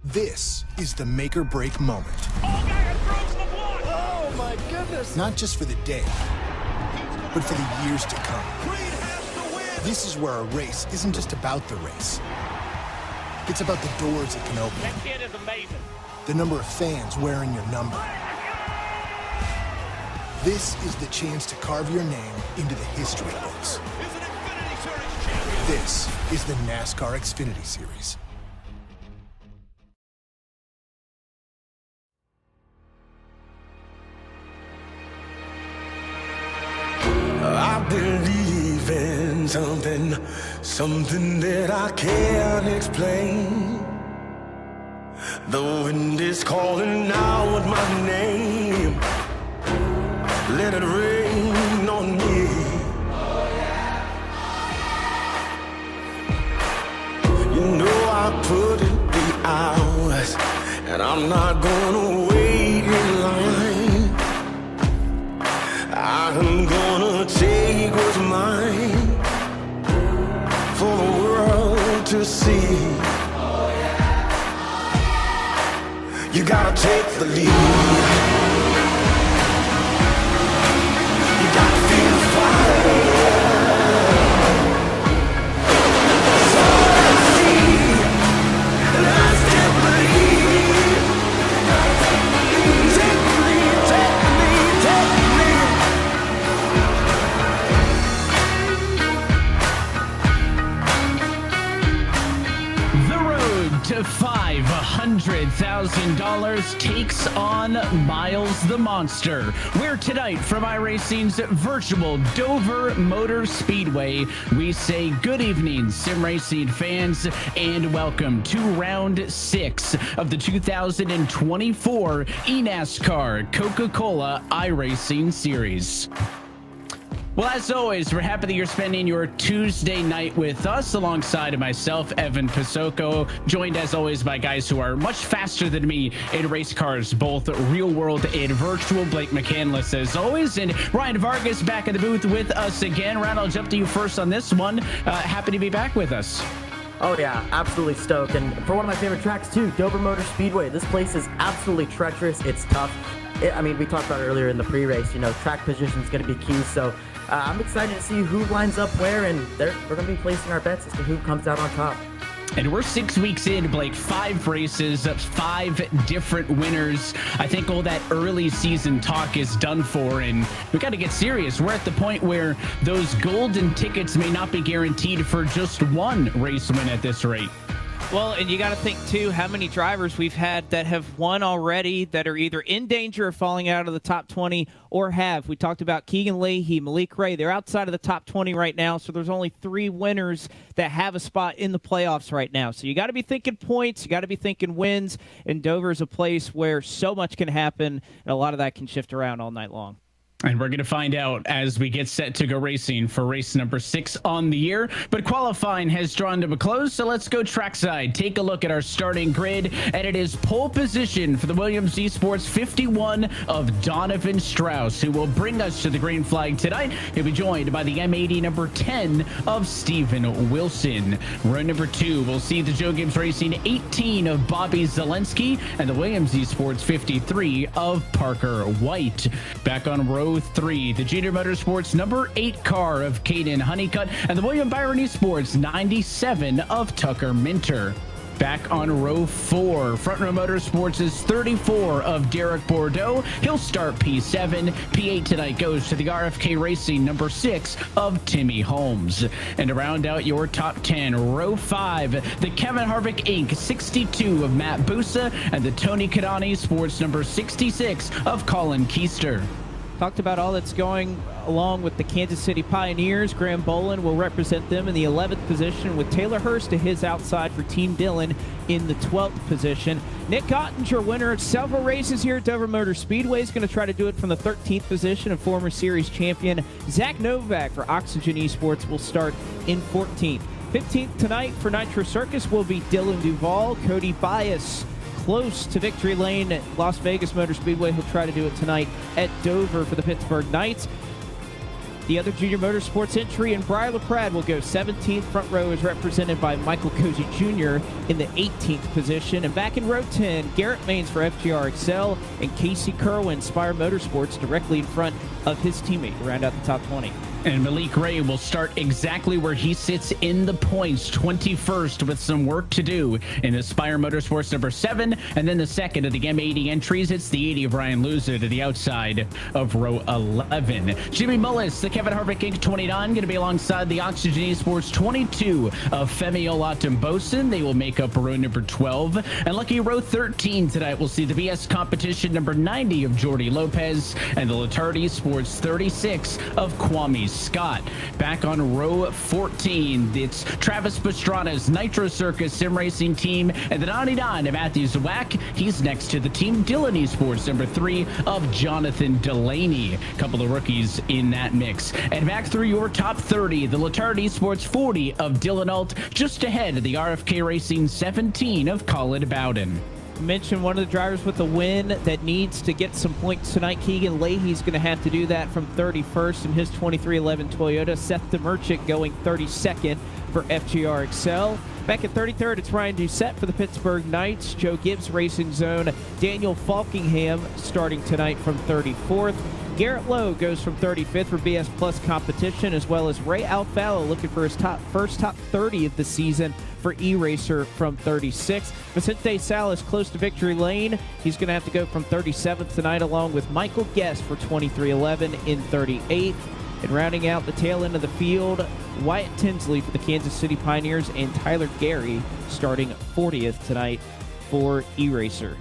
This is the make or break moment. Oh my goodness! Not just for the day, but for the years to come. This is where a race isn't just about the race. It's about the doors it can open. That kid is amazing. The number of fans wearing your number. This is the chance to carve your name into the history books. This is the NASCAR Xfinity Series. I believe in something that I can't explain. The wind is calling out my name. Let it rain on me. You know I put in the hours, and I'm not gonna wait in line. I'm gonna take what's mine for the world to see. You gotta take the lead. You gotta feel the fire. So let's see, and I still believe. Take the lead, take the lead, take the lead. The road to $500,000 takes on Miles the Monster, where tonight from iRacing's virtual Dover Motor Speedway, we say good evening, sim racing fans, and welcome to round 6 of the 2024 eNASCAR Coca-Cola iRacing Series. Well, as always, we're happy that you're spending your Tuesday night with us alongside of myself, Evan Pisoko, joined as always by guys who are much faster than me in race cars, both real world and virtual. Blake McCandless as always, and Ryan Vargas back in the booth with us again. Ryan, I'll jump to you first on this one. Happy to be back with us. Oh yeah, absolutely stoked. And for one of my favorite tracks too, Dover Motor Speedway. This place is absolutely treacherous. It's tough. We talked about it earlier in the pre-race, track position is going to be key. So I'm excited to see who lines up where, and we're going to be placing our bets as to who comes out on top. And we're 6 weeks in, Blake. 5 races, 5 different winners. I think all that early season talk is done for, and we got to get serious. We're at the point where those golden tickets may not be guaranteed for just one race win at this rate. Well, and you got to think, too, how many drivers we've had that have won already that are either in danger of falling out of the top 20 or have. We talked about Keegan Leahy, Malik Ray. They're outside of the top 20 right now, so there's only 3 winners that have a spot in the playoffs right now. So you got to be thinking points. You got to be thinking wins. And Dover is a place where so much can happen, and a lot of that can shift around all night long. And we're going to find out as we get set to go racing for race number 6 on the year. But qualifying has drawn to a close, so let's go trackside. Take a look at our starting grid, and it is pole position for the Williams Esports 51 of Donovan Strauss, who will bring us to the green flag tonight. He'll be joined by the M80 number 10 of Steven Wilson. Row number 2, we'll see the Joe Gibbs Racing 18 of Bobby Zelensky and the Williams Esports 53 of Parker White. Back on row 3, the Junior Motorsports number 8 car of Caden Honeycutt and the William Byron Esports 97 of Tucker Minter. Back on row 4, Front Row Motorsports is 34 of Derek Bordeaux. He'll start P7. P8 tonight goes to the RFK Racing number 6 of Timmy Holmes. And to round out your top 10, row 5, the Kevin Harvick Inc. 62 of Matt Busa and the Tony Kadani Sports number 66 of Colin Keister. Talked about all that's going along with the Kansas City Pioneers. Graham Bolin will represent them in the 11th position, with Taylor Hurst to his outside for Team Dillon in the 12th position. Nick Ottinger, winner of several races here at Dover Motor Speedway, is going to try to do it from the 13th position, and former series champion Zach Novak for Oxygen Esports will start in 14th. 15th tonight for Nitro Circus will be Dylan Duvall. Cody Bias close to victory lane at Las Vegas Motor Speedway. He'll try to do it tonight at Dover for the Pittsburgh Knights. The other Junior Motorsports entry, and Briar LaPrade will go 17th. Front row is represented by Michael Cozy Jr. in the 18th position. And back in row 10, Garrett Maines for FGR Excel and Casey Kerwin, Spire Motorsports, directly in front of his teammate to round out the top 20. And Malik Ray will start exactly where he sits in the points, 21st, with some work to do in the Spire Motorsports number 7, and then the second of the M80 entries. It's the 80 of Ryan Luzer to the outside of row 11. Jimmy Mullis, the Kevin Harvick Inc. 29, going to be alongside the Oxygen Esports 22 of Femi Olatunbosin. They will make up row number 12. And lucky row 13 tonight, we'll see the BS Competition number 90 of Jordy Lopez and the Letard Esports 36 of Kwame Scott. Back on row 14, it's Travis Pastrana's Nitro Circus Sim Racing team and the 99 of Matthew Zawak. He's next to the Team Dillon Esports number 3 of Jonathan Delaney. A couple of rookies in that mix. And back through your top 30, the Letard Esports 40 of Dylan Alt, just ahead of the RFK Racing 17 of Colin Bowden. Mentioned one of the drivers with a win that needs to get some points tonight. Keegan Leahy's going to have to do that from 31st in his 2311 Toyota. Seth DeMerchant going 32nd for FGR Excel. Back at 33rd, it's Ryan Doucette for the Pittsburgh Knights. Joe Gibbs Racing Zone. Daniel Falkingham starting tonight from 34th. Garrett Lowe goes from 35th for BS Plus competition, as well as Ray Alfalo looking for his first top 30 of the season for eRacer from 36th. Vicente Salas close to victory lane. He's going to have to go from 37th tonight, along with Michael Guest for 2311 in 38th. And rounding out the tail end of the field, Wyatt Tinsley for the Kansas City Pioneers and Tyler Gary starting 40th tonight for eRacer.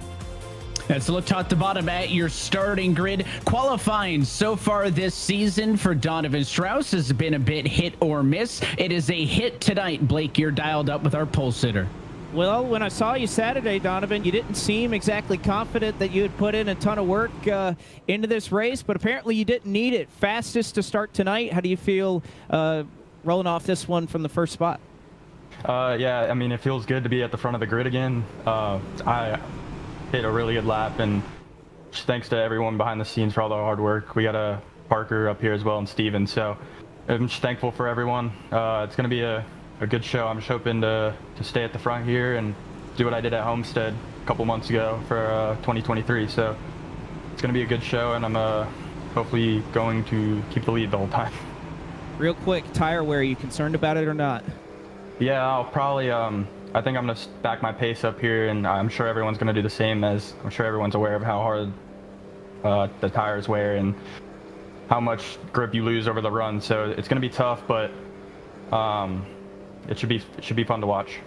Let's look top to bottom at your starting grid. Qualifying so far this season for Donovan Strauss has been a bit hit or miss. It is a hit tonight. Blake, you're dialed up with our pole sitter. Well, when I saw you Saturday, Donovan, you didn't seem exactly confident that you had put in a ton of work into this race, but apparently you didn't need it. Fastest to start tonight. How do you feel rolling off this one from the first spot? Yeah, I mean, it feels good to be at the front of the grid again. I hit a really good lap, and just thanks to everyone behind the scenes for all the hard work. We got Parker up here as well and Steven, so I'm just thankful for everyone. It's going to be a good show. I'm just hoping to stay at the front here and do what I did at Homestead a couple months ago for 2023. So it's going to be a good show, and I'm hopefully going to keep the lead the whole time. Real quick, tire wear, are you concerned about it or not? Yeah, I'll probably, I think I'm going to back my pace up here, and I'm sure everyone's going to do the same, as I'm sure everyone's aware of how hard the tires wear and how much grip you lose over the run. So it's going to be tough, but it should be fun to watch.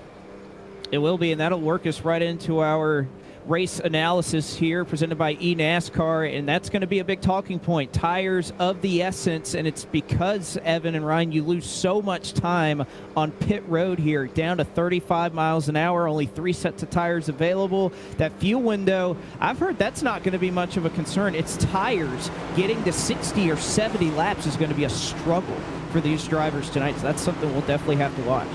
It will be, and that'll work us right into our race analysis here presented by eNASCAR, and that's going to be a big talking point. Tires of the essence, and it's because, Evan and Ryan, you lose so much time on pit road here, down to 35 miles an hour, only 3 sets of tires available. That fuel window, I've heard that's not going to be much of a concern. It's tires. Getting to 60 or 70 laps is going to be a struggle for these drivers tonight, so that's something we'll definitely have to watch.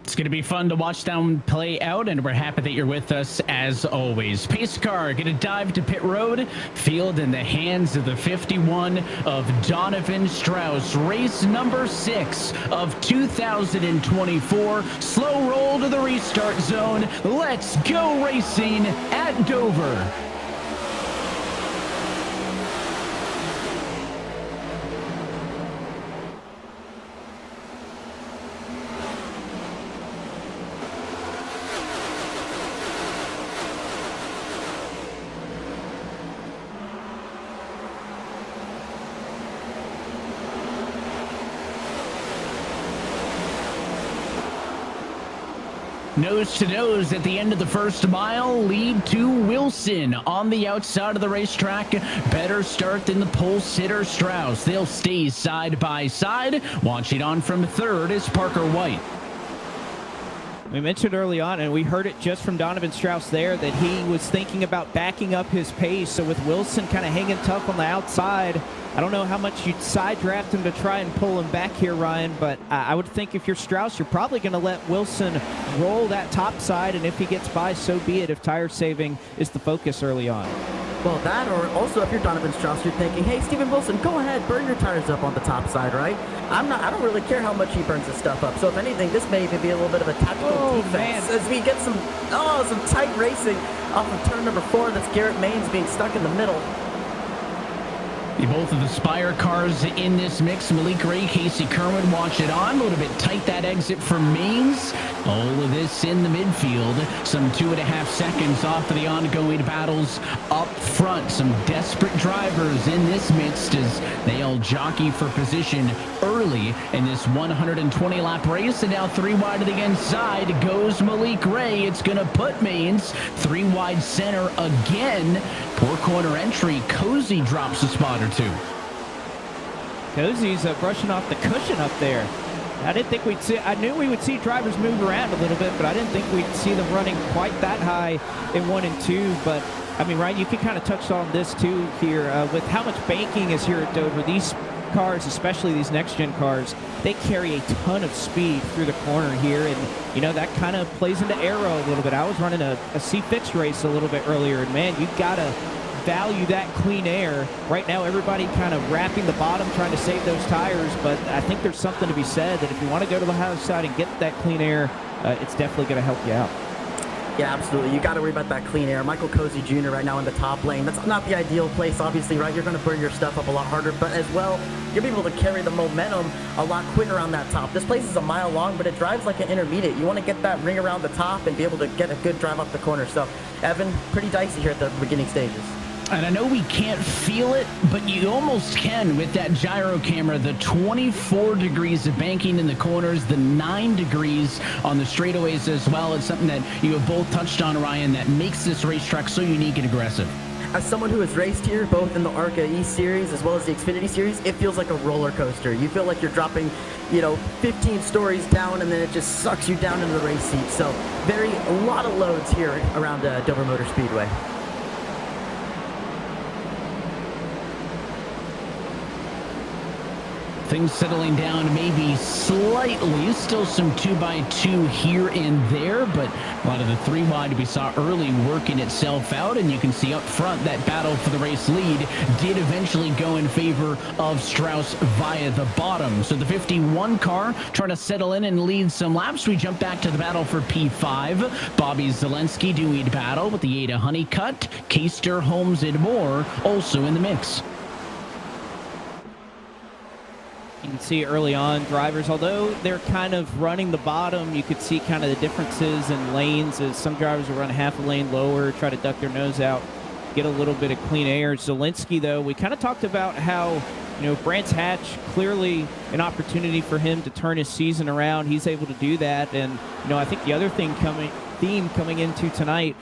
It's going to be fun to watch them play out, and we're happy that you're with us as always. Pace car going to dive to pit road. Field in the hands of the 51 of Donovan Strauss. Race number 6 of 2024. Slow roll to the restart zone. Let's go racing at Dover. Nose to nose at the end of the first mile, lead to Wilson on the outside of the racetrack. Better start than the pole sitter Strauss. They'll stay side by side. Watching on from third is Parker White. We mentioned early on, and we heard it just from Donovan Strauss there, that he was thinking about backing up his pace. So with Wilson kind of hanging tough on the outside, I don't know how much you'd side draft him to try and pull him back here, Ryan, but I would think if you're Strauss, you're probably going to let Wilson roll that top side, and if he gets by, so be it, if tire saving is the focus early on. Well, that, or also if you're Donovan Strauss, you're thinking, hey, Steven Wilson, go ahead, burn your tires up on the top side, right? I don't really care how much he burns his stuff up. So if anything, this may even be a little bit of a tactical defense as we get some tight racing off of turn number 4. That's Garrett Maines being stuck in the middle. Both of the Spire cars in this mix. Malik Ray, Casey Kerwin watch it on. A little bit tight that exit for Maines. All of this in the midfield. Some 2.5 seconds off of the ongoing battles up front. Some desperate drivers in this midst as they all jockey for position early in this 120 lap race. And now 3 wide to the inside goes Malik Ray. It's going to put Maines 3 wide center again. Poor corner entry. Cozy drops a spot or 2. Cozy's brushing off the cushion up there. I didn't think we'd see. I knew we would see drivers move around a little bit, but I didn't think we'd see them running quite that high in 1 and 2. But I mean, Ryan, you can kind of touch on this too here with how much banking is here at Dover. These cars, especially these next-gen cars, they carry a ton of speed through the corner here, and you know that kind of plays into aero a little bit. I was running a C-Fix race a little bit earlier, and man, you gotta value that clean air. Right now, everybody kind of wrapping the bottom, trying to save those tires, but I think there's something to be said that if you want to go to the high side and get that clean air, it's definitely going to help you out. Yeah, absolutely. You got to worry about that clean air. Michael Cozy Jr. right now in the top lane. That's not the ideal place, obviously, right? You're going to burn your stuff up a lot harder, but as well, you'll be able to carry the momentum a lot quicker on that top. This place is a mile long, but it drives like an intermediate. You want to get that ring around the top and be able to get a good drive off the corner. So, Evan, pretty dicey here at the beginning stages. And I know we can't feel it, but you almost can with that gyro camera. The 24 degrees of banking in the corners, the 9 degrees on the straightaways as well. It's something that you have both touched on, Ryan, that makes this racetrack so unique and aggressive. As someone who has raced here, both in the ARCA E Series as well as the Xfinity Series, it feels like a roller coaster. You feel like you're dropping 15 stories down, and then it just sucks you down into the race seat. So a lot of loads here around Dover Motor Speedway. Things settling down maybe slightly. Still some 2x2 here and there, but a lot of the 3 wide we saw early working itself out, and you can see up front that battle for the race lead did eventually go in favor of Strauss via the bottom. So the 51 car trying to settle in and lead some laps. We jump back to the battle for P5. Bobby Zelensky doing battle with the Ada Honeycutt, Keister, Holmes, and Moore also in the mix. You can see early on drivers, although they're kind of running the bottom, you could see kind of the differences in lanes as some drivers will run half a lane lower, try to duck their nose out, get a little bit of clean air. Zelensky, though, we kind of talked about how, Brands Hatch, clearly an opportunity for him to turn his season around. He's able to do that. And, I think the other theme coming into tonight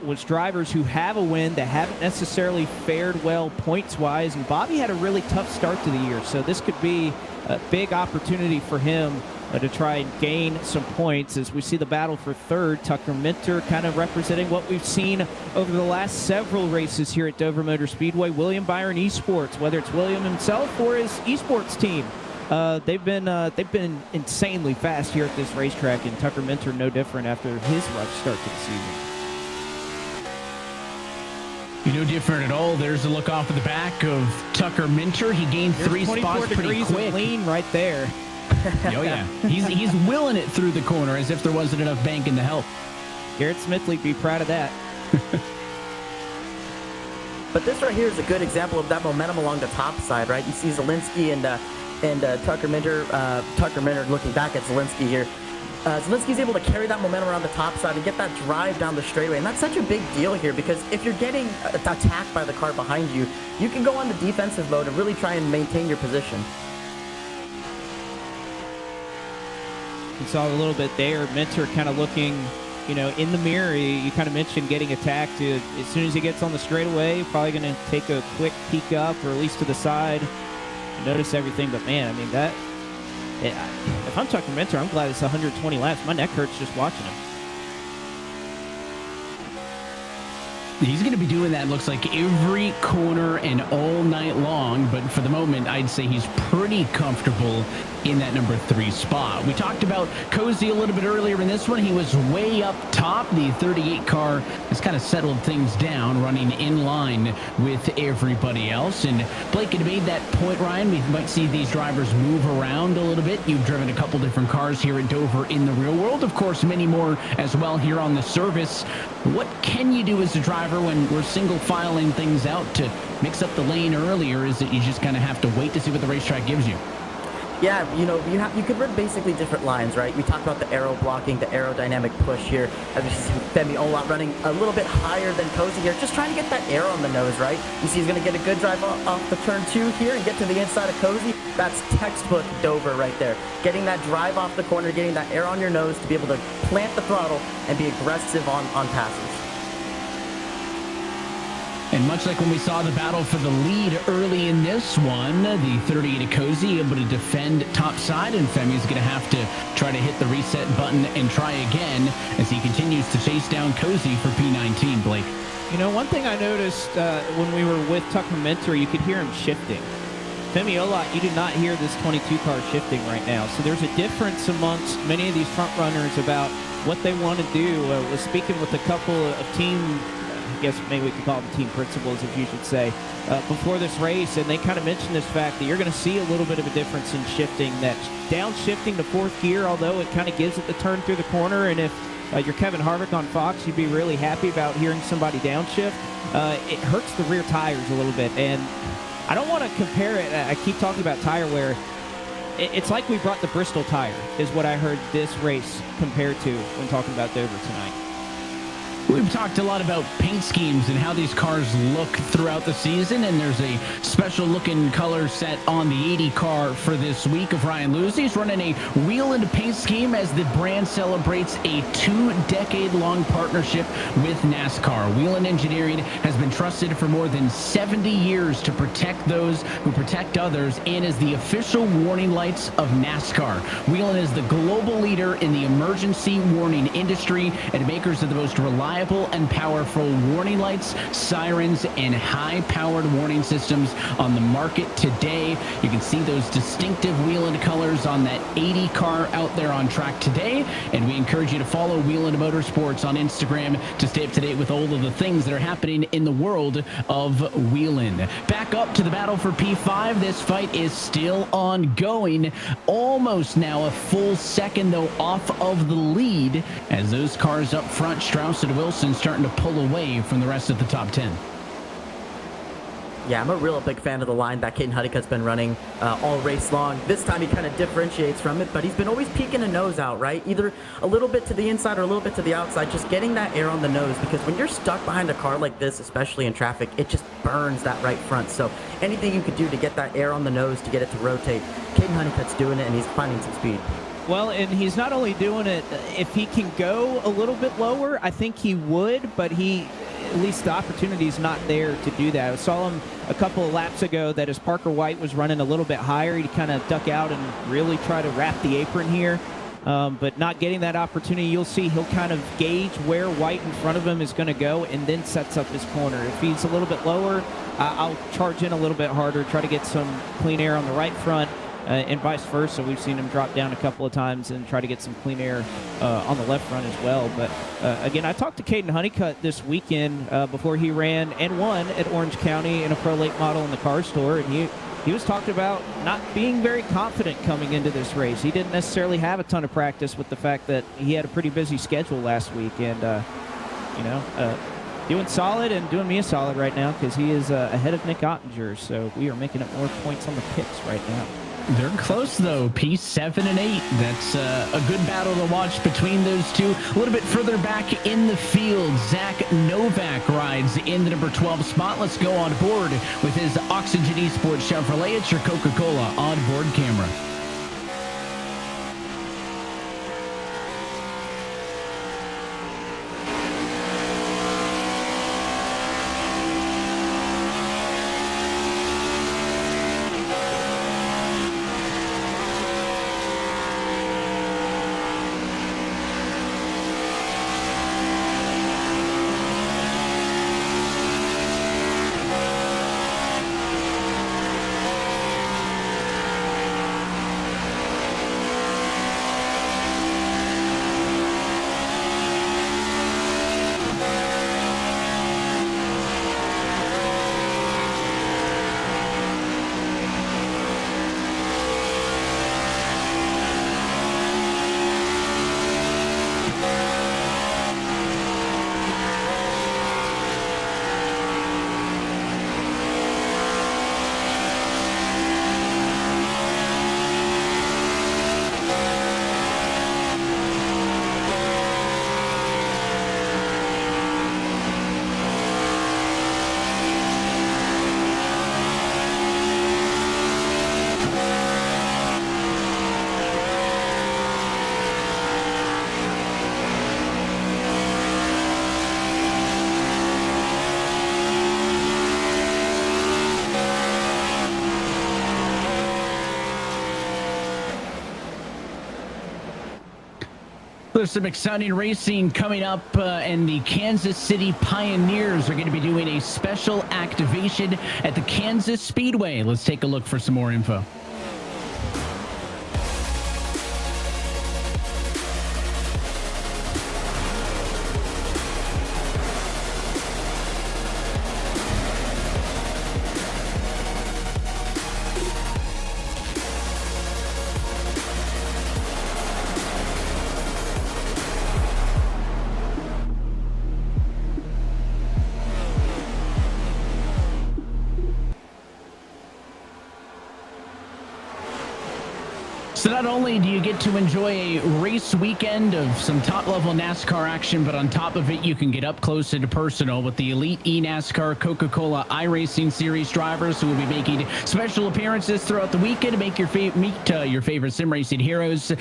was drivers who have a win that haven't necessarily fared well points-wise, and Bobby had a really tough start to the year, so this could be a big opportunity for him to try and gain some points as we see the battle for third. Tucker Minter kind of representing what we've seen over the last several races here at Dover Motor Speedway. William Byron Esports, whether it's William himself or his esports team, they've been insanely fast here at this racetrack, and Tucker Minter no different after his rough start to the season. No different at all. There's a look off of the back of Tucker Minter. He gained 3 spots pretty quick. Of lean right there. Oh yeah, he's willing it through the corner as if there wasn't enough banking to help. Garrett Smithley'd be proud of that. But this right here is a good example of that momentum along the top side, right? You see Zelensky and Tucker Minter. Tucker Minter looking back at Zelensky here. Zelensky's able to carry that momentum around the top side and get that drive down the straightaway. And that's such a big deal here because if you're getting attacked by the car behind you, you can go on the defensive mode and really try and maintain your position. You saw a little bit there, Minter kind of looking, in the mirror. You kind of mentioned getting attacked. As soon as he gets on the straightaway, probably going to take a quick peek up or at least to the side and notice everything. But man, I mean, if I'm Tucker Minter, I'm glad it's 120 laps. My neck hurts just watching him. He's going to be doing that, looks like, every corner and all night long. But for the moment, I'd say he's pretty comfortable in that number 3 spot. We talked about Cozy a little bit earlier in this one. He was way up top. The 38 car has kind of settled things down, running in line with everybody else. And Blake had made that point, Ryan. We might see these drivers move around a little bit. You've driven a couple different cars here at Dover in the real world. Of course, many more as well here on the service. What can you do as a driver when we're single filing things out to mix up the lane earlier? Is that you just kind of have to wait to see what the racetrack gives you? Yeah, you could run basically different lines, right? We talked about the aero blocking, the aerodynamic push here. As you see Femi Ola running a little bit higher than Cozy here, just trying to get that air on the nose, right? You see he's going to get a good drive off the turn 2 here and get to the inside of Cozy. That's textbook Dover right there. Getting that drive off the corner, getting that air on your nose to be able to plant the throttle and be aggressive on passes. And much like when we saw the battle for the lead early in this one, the 38 Cozy able to defend top side, and Femi's going to have to try to hit the reset button and try again as he continues to chase down Cozy for P19, Blake. One thing I noticed when we were with Tucker Minter, you could hear him shifting. Femi Olot, you do not hear this 22 car shifting right now. So there's a difference amongst many of these front runners about what they want to do. Was speaking with a couple of team, I guess maybe we could call them team principals, if you should say, before this race, and they kind of mentioned this fact that you're going to see a little bit of a difference in shifting. That downshifting to 4th gear, although it kind of gives it the turn through the corner, and if you're Kevin Harvick on Fox, you'd be really happy about hearing somebody downshift. It hurts the rear tires a little bit, and I don't want to compare it. I keep talking about tire wear. It's like we brought the Bristol tire, is what I heard this race compared to when talking about Dover tonight. We've talked a lot about paint schemes and how these cars look throughout the season, and there's a special looking color set on the 80 car for this week of Ryan Lewis. He's running a wheel and paint scheme as the brand celebrates a 2-decade-long partnership with NASCAR. Whelen Engineering has been trusted for more than 70 years to protect those who protect others and is the official warning lights of NASCAR. Whelen is the global leader in the emergency warning industry and makers of the most reliable and powerful warning lights, sirens, and high-powered warning systems on the market today. You can see those distinctive Whelen colors on that 80 car out there on track today, and we encourage you to follow Whelen Motorsports on Instagram to stay up to date with all of the things that are happening in the world of Whelen. Back up to the battle for P5. This fight is still ongoing. Almost now a full second, though, off of the lead as those cars up front, Strauss and Wilson, starting to pull away from the rest of the top 10. Yeah, I'm a real big fan of the line that Caden Honeycutt's been running all race long. This time he kind of differentiates from it, but he's been always peeking a nose out, right? Either a little bit to the inside or a little bit to the outside, just getting that air on the nose, because when you're stuck behind a car like this, especially in traffic, it just burns that right front. So anything you could do to get that air on the nose to get it to rotate, Caden Honeycutt's doing it, and he's finding some speed. Well, and he's not only doing it, if he can go a little bit lower, I think he would, but at least the opportunity is not there to do that. I saw him a couple of laps ago that as Parker White was running a little bit higher, he'd kind of duck out and really try to wrap the apron here. But not getting that opportunity, you'll see he'll kind of gauge where White in front of him is going to go and then sets up his corner. If he's a little bit lower, I'll charge in a little bit harder, try to get some clean air on the right front. And vice versa. We've seen him drop down a couple of times and try to get some clean air on the left front as well. But again, I talked to Caden Honeycutt this weekend before he ran and won at Orange County in a Pro Late Model in the car store, and he was talking about not being very confident coming into this race. He didn't necessarily have a ton of practice with the fact that he had a pretty busy schedule last week, and doing solid and doing me a solid right now because he is ahead of Nick Ottinger. So we are making up more points on the picks right now. They're close, though. P7 and 8. That's a good battle to watch between those two. A little bit further back in the field, Zach Novak rides in the number 12 spot. Let's go on board with his Oxygen Esports Chevrolet. It's your Coca-Cola onboard camera. There's some exciting racing coming up, and the Kansas City Pioneers are going to be doing a special activation at the Kansas Speedway. Let's take a look for some more info. So not only do you get to enjoy a race weekend of some top-level NASCAR action, but on top of it, you can get up close and personal with the elite eNASCAR Coca-Cola iRacing Series drivers who will be making special appearances throughout the weekend to make meet your favorite sim racing heroes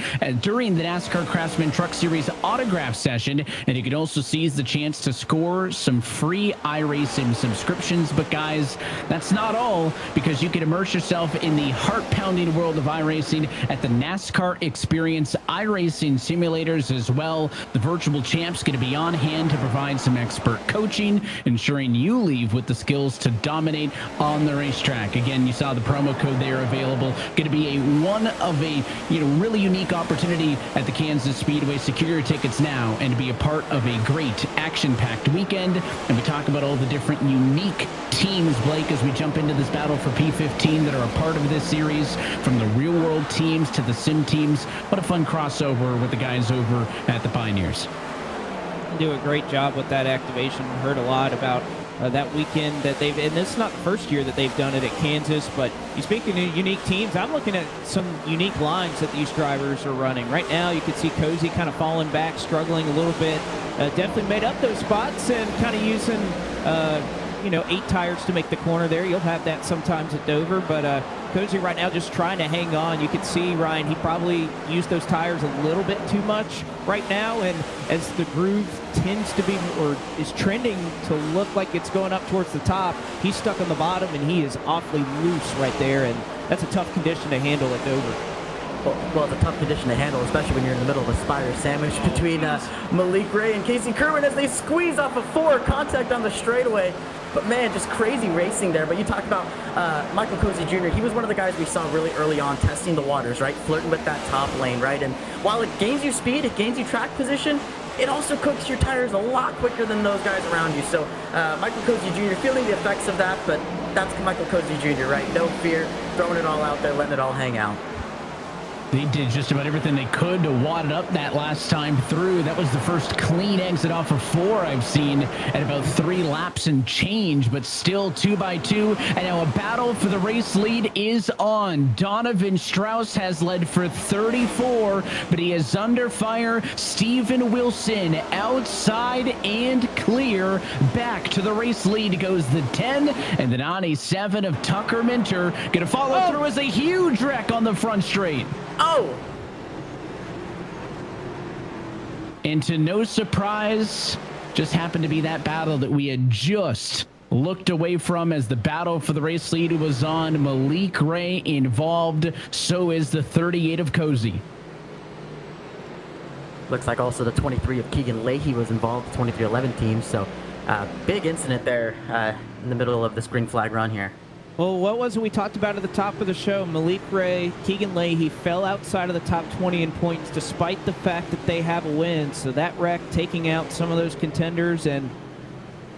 during the NASCAR Craftsman Truck Series autograph session. And you can also seize the chance to score some free iRacing subscriptions. But guys, that's not all, because you can immerse yourself in the heart-pounding world of iRacing at the NASCAR Experience iRacing simulators as well. The virtual champ's going to be on hand to provide some expert coaching, ensuring you leave with the skills to dominate on the racetrack. Again, you saw the promo code there available. Going to be a really unique opportunity at the Kansas Speedway. Secure your tickets now and be a part of a great action-packed weekend. And we talk about all the different unique teams, Blake, as we jump into this battle for P15 that are a part of this series, from the real-world teams to the sim teams. What a fun crossover with the guys over at the Pioneers. Do a great job with that activation. Heard a lot about that weekend that they've, and this is not the first year that they've done it at Kansas, but you speaking of unique teams, I'm looking at some unique lines that these drivers are running. Right now, you can see Cozy kind of falling back, struggling a little bit. Definitely made up those spots and kind of using 8 tires to make the corner there. You'll have that sometimes at Dover, but Cozy right now just trying to hang on. You can see, Ryan, he probably used those tires a little bit too much right now, and as the groove tends to be, or is trending to look like it's going up towards the top, he's stuck on the bottom, and he is awfully loose right there, and that's a tough condition to handle at Dover. Well, it's a tough condition to handle, especially when you're in the middle of a spider sandwich between Malik Ray and Casey Kerwin as they squeeze off of 4, contact on the straightaway. But man, just crazy racing there. But you talk about Michael Cozy Jr. He was one of the guys we saw really early on testing the waters, right? Flirting with that top lane, right? And while it gains you speed, it gains you track position, it also cooks your tires a lot quicker than those guys around you. So Michael Cozy Jr. feeling the effects of that, but that's Michael Cozy Jr., right? No fear, throwing it all out there, letting it all hang out. They did just about everything they could to wad it up that last time through. That was the first clean exit off of 4 I've seen at about 3 laps and change, but still 2 by 2. And now a battle for the race lead is on. Donovan Strauss has led for 34, but he is under fire. Steven Wilson outside and clear. Back to the race lead goes the 10, and then on a 7 of Tucker Minter. Gonna follow through as a huge wreck on the front straight. Oh! And to no surprise, just happened to be that battle that we had just looked away from as the battle for the race lead was on. Malik Ray involved, so is the 38 of Cozy. Looks like also the 23 of Keegan Leahy was involved, the 2311 team. So big incident there in the middle of this green flag run here. Well, what was it we talked about at the top of the show? Malik Ray, Keegan Leahy fell outside of the top 20 in points despite the fact that they have a win. So that wreck taking out some of those contenders and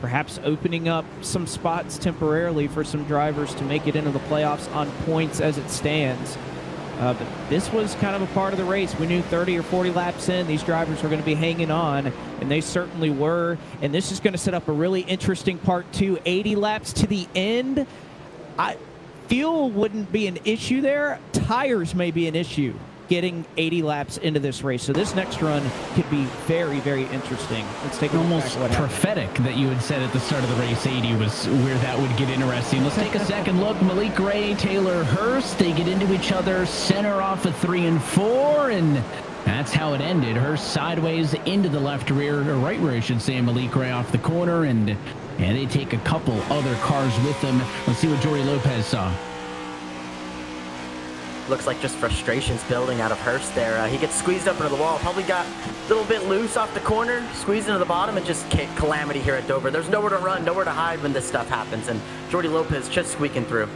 perhaps opening up some spots temporarily for some drivers to make it into the playoffs on points as it stands. But this was kind of a part of the race. We knew 30 or 40 laps in, these drivers were going to be hanging on, and they certainly were. And this is going to set up a really interesting part 2. 80 laps to the end. Fuel wouldn't be an issue there. Tires may be an issue getting 80 laps into this race. So this next run could be very, very interesting. Let's take a look almost back at what prophetic happened. that you had said at the start of the race 80 was where that would get interesting. Let's take a second look. Malik Ray, Taylor Hurst, they get into each other, center off of 3 and 4, and that's how it ended. Hurst sideways into the left rear, or right rear, I should say. Malik Ray off the corner, and they take a couple other cars with them. Let's see what Jory Lopez saw. Looks like just frustrations building out of Hurst there. He gets squeezed up into the wall, probably got a little bit loose off the corner, squeezed into the bottom, and just calamity here at Dover. There's nowhere to run, nowhere to hide when this stuff happens, and Jordy Lopez just squeaking through.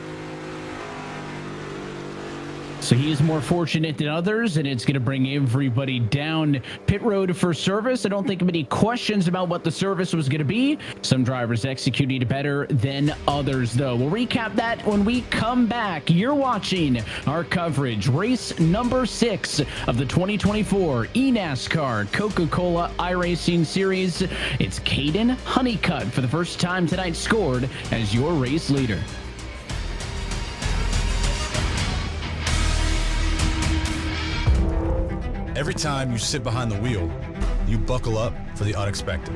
So he is more fortunate than others, and it's going to bring everybody down pit road for service. I don't think of any questions about what the service was going to be. Some drivers executed better than others, though. We'll recap that when we come back. You're watching our coverage, race number 6 of the 2024 eNASCAR Coca-Cola iRacing Series. It's Caden Honeycutt for the first time tonight scored as your race leader. Every time you sit behind the wheel, you buckle up for the unexpected.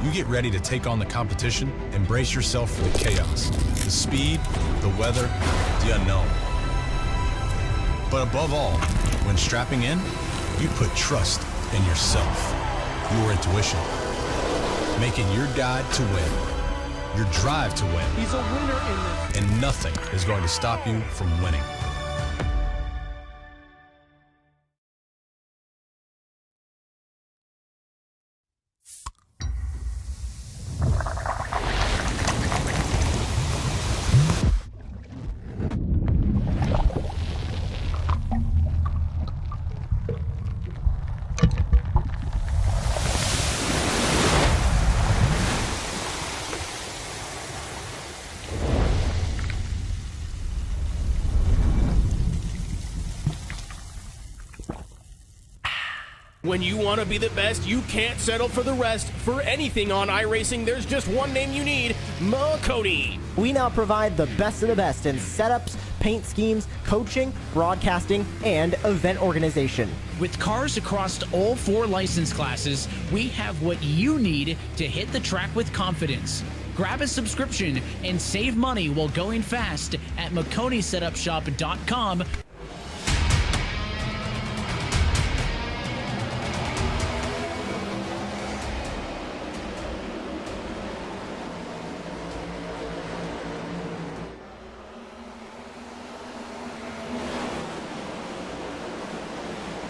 You get ready to take on the competition and brace yourself for the chaos, the speed, the weather, the unknown. But above all, when strapping in, you put trust in yourself, your intuition, making your guide to win, your drive to win. He's a winner in this. And nothing is going to stop you from winning. When you want to be the best, you can't settle for the rest. For anything on iRacing, there's just one name you need, Makoni. We now provide the best of the best in setups, paint schemes, coaching, broadcasting, and event organization. With cars across all 4 license classes, we have what you need to hit the track with confidence. Grab a subscription and save money while going fast at MakoniSetupShop.com.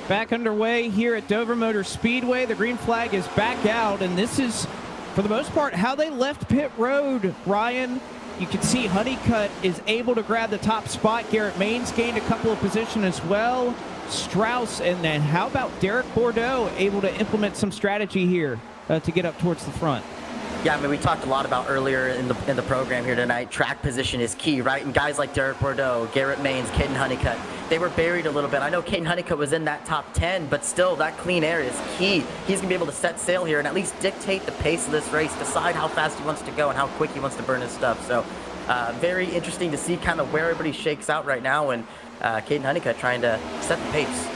Back underway here at Dover Motor Speedway. The green flag is back out, and this is, for the most part, how they left pit road. Ryan, you can see Honeycutt is able to grab the top spot. Garrett Maines gained a couple of positions as well. Strauss, and then how about Derek Bordeaux able to implement some strategy here to get up towards the front? Yeah, I mean, we talked a lot about earlier in the program here tonight. Track position is key, right? And guys like Derek Bordeaux, Garrett Maines, Caden Honeycutt, they were buried a little bit. I know Caden Honeycutt was in that top 10, but still, that clean air is key. He's going to be able to set sail here and at least dictate the pace of this race, decide how fast he wants to go and how quick he wants to burn his stuff. So, very interesting to see kind of where everybody shakes out right now, and Caden Honeycutt trying to set the pace.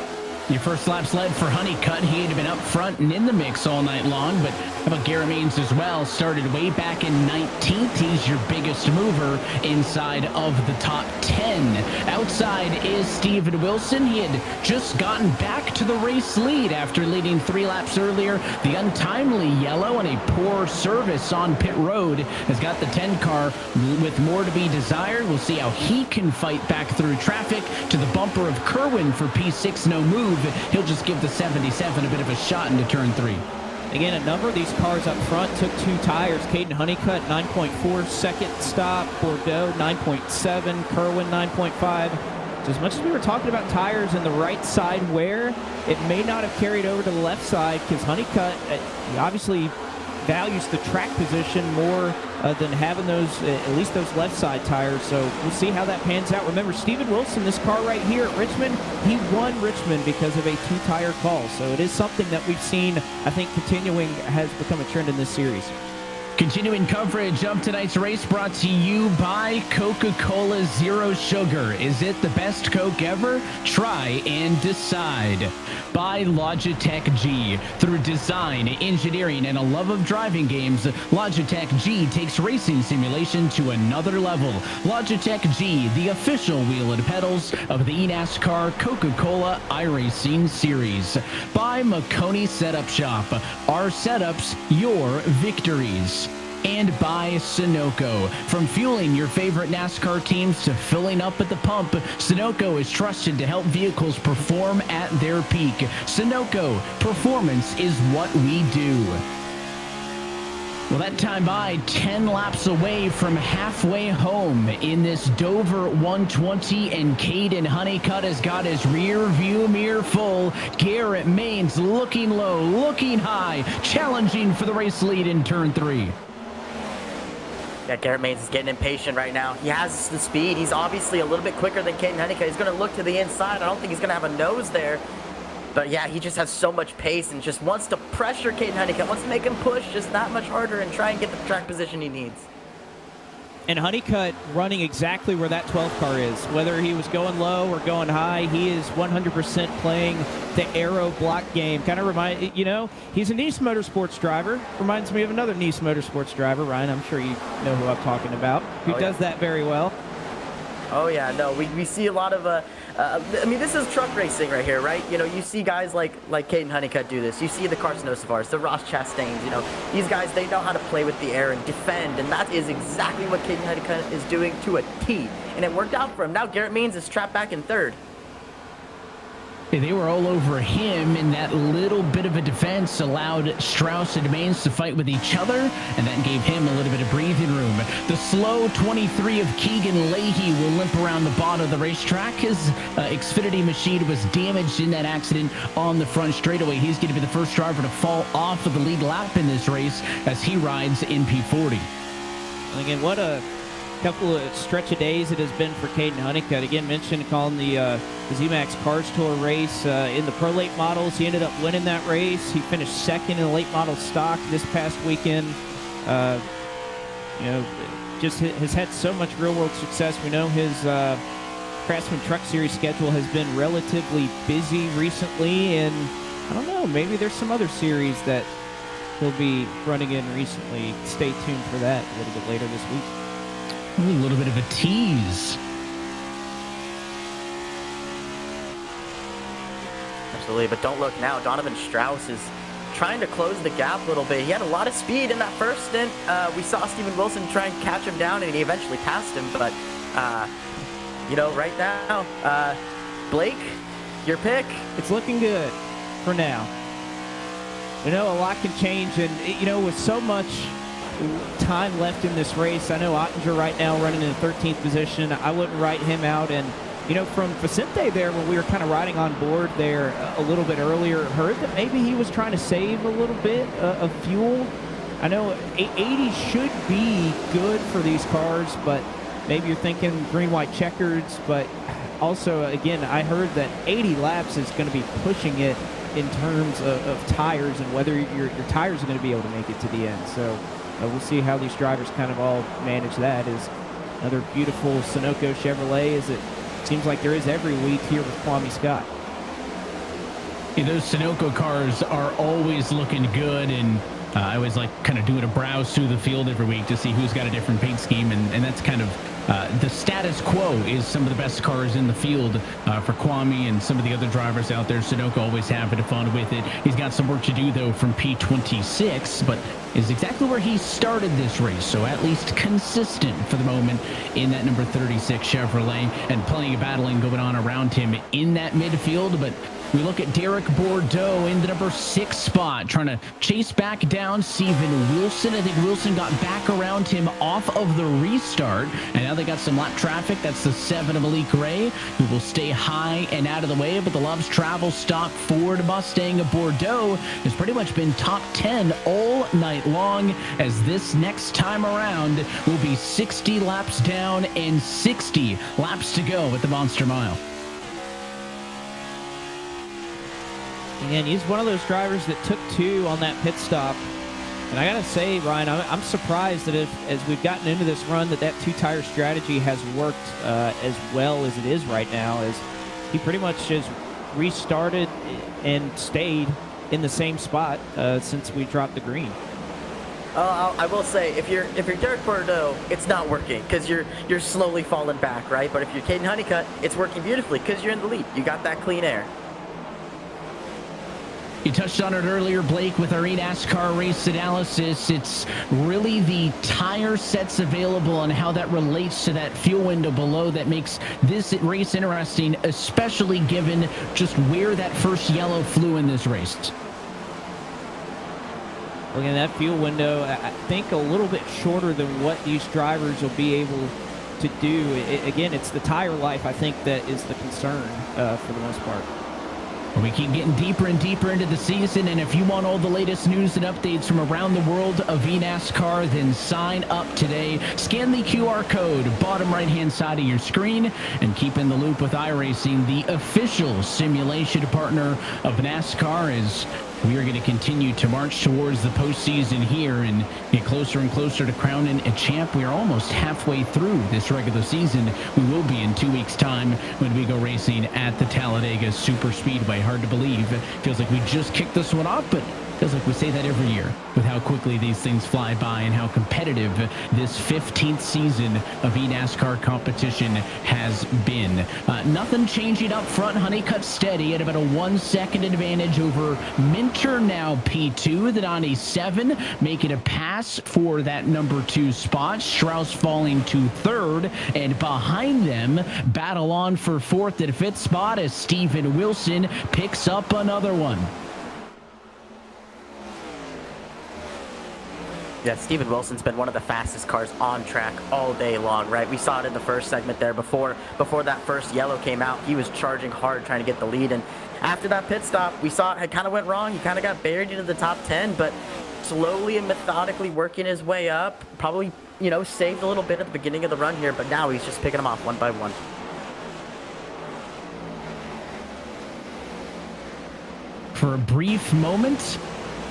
Your first lap's led for Honeycutt. He had been up front and in the mix all night long, but how about Garrett Maines as well? Started way back in 19th. He's your biggest mover inside of the top 10. Outside is Steven Wilson. He had just gotten back to the race lead after leading 3 laps earlier. The untimely yellow and a poor service on pit road has got the 10 car with more to be desired. We'll see how he can fight back through traffic to the bumper of Kerwin for P6, no move. He'll just give the 77 a bit of a shot into turn 3. Again, a number of these cars up front took 2 tires. Caden Honeycutt, 9.4 second stop. Bordeaux, 9.7. Kerwin, 9.5. So as much as we were talking about tires in the right side wear, it may not have carried over to the left side because Honeycutt obviously values the track position more than having those, at least those left side tires. So we'll see how that pans out. Remember, Steven Wilson, this car right here at Richmond, he won Richmond because of a 2-tire call. So it is something that we've seen, I think, continuing has become a trend in this series. Continuing coverage of tonight's race brought to you by Coca-Cola Zero Sugar. Is it the best Coke ever? Try and decide. By Logitech G. Through design, engineering, and a love of driving games, Logitech G takes racing simulation to another level. Logitech G, the official wheel and pedals of the eNASCAR Coca-Cola iRacing Series. By Makoni Setup Shop. Our setups, your victories. And by Sunoco. From fueling your favorite NASCAR teams to filling up at the pump, Sunoco is trusted to help vehicles perform at their peak. Sunoco, performance is what we do. Well, that time by 10 laps away from halfway home in this Dover 120, and Caden Honeycutt has got his rear view mirror full. Garrett Maines looking low, looking high, challenging for the race lead in turn 3. Yeah, Garrett Maines is getting impatient right now. He has the speed. He's obviously a little bit quicker than Caden Honeycutt. He's going to look to the inside. I don't think he's going to have a nose there. But yeah, he just has so much pace and just wants to pressure Caden Honeycutt, wants to make him push just that much harder and try and get the track position he needs. And Honeycutt running exactly where that 12 car is. Whether he was going low or going high, he is 100% playing the aero block game. Kind of he's a Nice Motorsports driver. Reminds me of another Nice Motorsports driver, Ryan. I'm sure you know who I'm talking about, who does that very well. Oh yeah, no, we see a lot of I mean, this is truck racing right here, right? You know, you see guys like Caden Honeycutt do this. You see the Carson Osavars, the Ross Chastains, you know. These guys, they know how to play with the air and defend, and that is exactly what Caden Honeycutt is doing to a T. And it worked out for him. Now Garrett Means is trapped back in third. They were all over him, and that little bit of a defense allowed Strauss and Mains to fight with each other, and that gave him a little bit of breathing room. The slow 23 of Keegan Leahy will limp around the bottom of the racetrack. His Xfinity machine was damaged in that accident on the front straightaway. He's going to be the first driver to fall off of the lead lap in this race as he rides in P40. And again, what a couple of stretch of days it has been for Caden Honeycutt. Again, mentioned calling the Z-Max Cars Tour race in the Pro Late Models. He ended up winning that race. He finished second in the Late Model stock this past weekend. Just has had so much real-world success. We know his Craftsman Truck Series schedule has been relatively busy recently, and I don't know, maybe there's some other series that he'll be running in recently. Stay tuned for that a little bit later this week. A little bit of a tease. Absolutely, but don't look now. Donovan Strauss is trying to close the gap a little bit. He had a lot of speed in that first stint. We saw Steven Wilson try and catch him down, and he eventually passed him. But, right now, Blake, your pick. It's looking good for now. A lot can change, and, with so much time left in this race, I know Ottinger right now running in the 13th position. I wouldn't write him out. And, from Vicente there, when we were kind of riding on board there a little bit earlier, heard that maybe he was trying to save a little bit of fuel. I know 80 should be good for these cars, but maybe you're thinking green, white checkers. But also, again, I heard that 80 laps is going to be pushing it in terms of tires and whether your tires are going to be able to make it to the end. So we'll see how these drivers kind of all manage that. Is another beautiful Sunoco Chevrolet, as it seems like there is every week here with Kwame Scott. Yeah, those Sunoco cars are always looking good, and I always like kind of doing a browse through the field every week to see who's got a different paint scheme, and that's kind of the status quo is some of the best cars in the field for Kwame and some of the other drivers out there. Sunoco always having fun with it. He's got some work to do, though, from P26, but is exactly where he started this race, so at least consistent for the moment in that number 36 Chevrolet, and plenty of battling going on around him in that midfield. But we look at Derek Bordeaux in the number 6 spot, trying to chase back down Steven Wilson. I think Wilson got back around him off of the restart, and now they got some lap traffic. That's the 7 of Malik Ray, who will stay high and out of the way, but the Love's Travel stock Ford Mustang of Bordeaux has pretty much been top 10 all night long, as this next time around will be 60 laps down and 60 laps to go at the Monster Mile. And he's one of those drivers that took 2 on that pit stop. And I got to say, Ryan, I'm surprised that as we've gotten into this run, that 2-tire strategy has worked as well as it is right now, as he pretty much just restarted and stayed in the same spot since we dropped the green. I will say, if you're Derek Bordeaux, it's not working because you're slowly falling back, right? But if you're Caden Honeycutt, it's working beautifully because you're in the lead. You got that clean air. You touched on it earlier, Blake, with our eNASCAR race analysis. It's really the tire sets available and how that relates to that fuel window below that makes this race interesting, especially given just where that first yellow flew in this race. Well, again, that fuel window, I think a little bit shorter than what these drivers will be able to do. Again, it's the tire life, I think, that is the concern for the most part. We keep getting deeper and deeper into the season, and if you want all the latest news and updates from around the world of eNASCAR, then sign up today. Scan the QR code, bottom right-hand side of your screen, and keep in the loop with iRacing, the official simulation partner of NASCAR, as we are going to continue to march towards the postseason here and get closer and closer to crowning a champ. We are almost halfway through this regular season. We will be in 2 weeks' time when we go racing at the Talladega Super Speedway. Hard to believe. It feels like we just kicked this one off, but feels like we say that every year with how quickly these things fly by and how competitive this 15th season of eNASCAR competition has been. Nothing changing up front. Honeycutt steady at about a 1 second advantage over Minter, now P2. The 97 making a pass for that number 2 spot. Strauss falling to 3rd, and behind them battle on for 4th and 5th spot as Steven Wilson picks up another one. Yeah, Steven Wilson's been one of the fastest cars on track all day long, right? We saw it in the first segment there before that first yellow came out. He was charging hard trying to get the lead, and after that pit stop, we saw it kind of went wrong. He kind of got buried into the top 10, but slowly and methodically working his way up. Probably, saved a little bit at the beginning of the run here, but now he's just picking them off one by one. For a brief moment,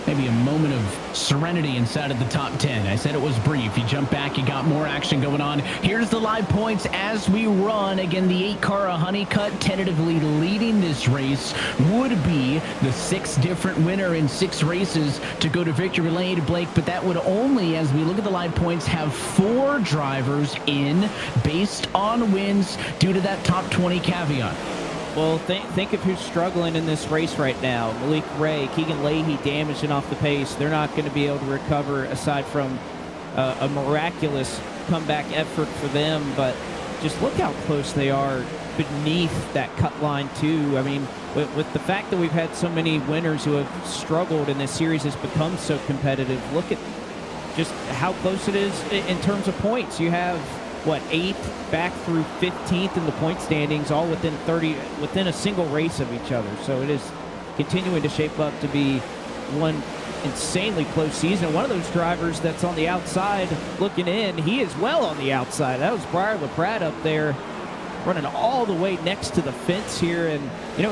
maybe a moment of serenity inside of the top 10. I said it was brief. You jump back, you got more action going on. Here's the live points as we run. Again, the 8 car of Honeycutt tentatively leading this race would be the 6th different winner in 6 races to go to victory lane, Blake, but that would only, as we look at the live points, have 4 drivers in based on wins due to that top 20 caveat. Well, think of who's struggling in this race right now. Malik Ray, Keegan Leahy damaging off the pace. They're not going to be able to recover aside from a miraculous comeback effort for them. But just look how close they are beneath that cut line, too. I mean, with the fact that we've had so many winners who have struggled and this series has become so competitive, look at just how close it is in terms of points. You have 8th back through 15th in the point standings, all within a single race of each other. So it is continuing to shape up to be one insanely close season. One of those drivers that's on the outside looking in, he is well on the outside. That was Briar LaPrat up there running all the way next to the fence here. And,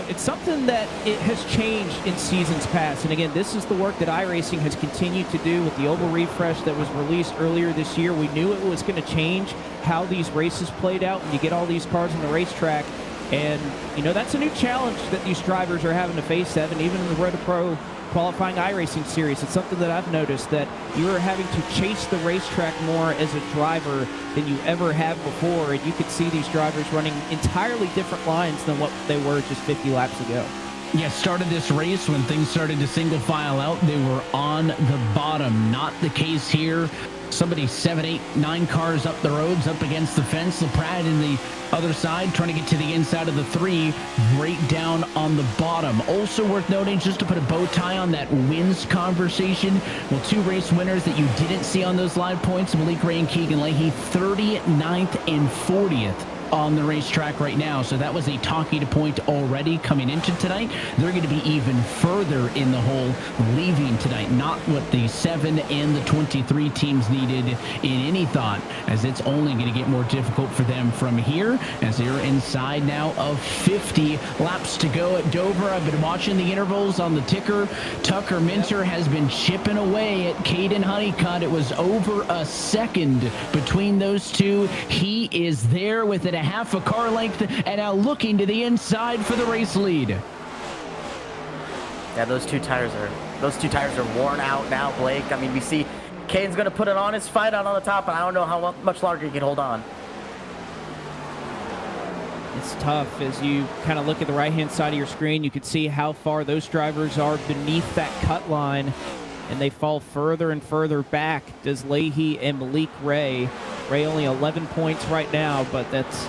it's something that it has changed in seasons past. And again, this is the work that iRacing has continued to do with the Oval Refresh that was released earlier this year. We knew it was going to change how these races played out when you get all these cars on the racetrack. And, that's a new challenge that these drivers are having to face, Evan, even in the Road to Pro qualifying iRacing series. It's something that I've noticed, that you are having to chase the racetrack more as a driver than you ever have before, and you could see these drivers running entirely different lines than what they were just 50 laps ago. Yeah, started this race when things started to single file out. They were on the bottom. Not the case here. Somebody 7, 8, 9 cars up the roads, up against the fence. LaPrat in the other side, trying to get to the inside of the 3, right down on the bottom. Also worth noting, just to put a bow tie on that wins conversation, 2 race winners that you didn't see on those live points, Malik Ray and Keegan Leahy, 39th and 40th on the racetrack right now. So that was a talking point already coming into tonight. They're going to be even further in the hole leaving tonight. Not what the 7 and the 23 teams needed in any thought, as it's only going to get more difficult for them from here as they're inside now of 50 laps to go at Dover. I've been watching the intervals on the ticker. Tucker Minter has been chipping away at Caden Honeycutt. It was over a second between those two. He is there within a half a car length and now looking to the inside for the race lead. Yeah, those two tires are worn out now, Blake. I mean, we see Caden's going to put an honest fight out on the top, and I don't know how much longer he can hold on. It's tough. As you kind of look at the right-hand side of your screen, you can see how far those drivers are beneath that cut line, and they fall further and further back. Does Leahy and Malik Ray. Ray only 11 points right now, but that's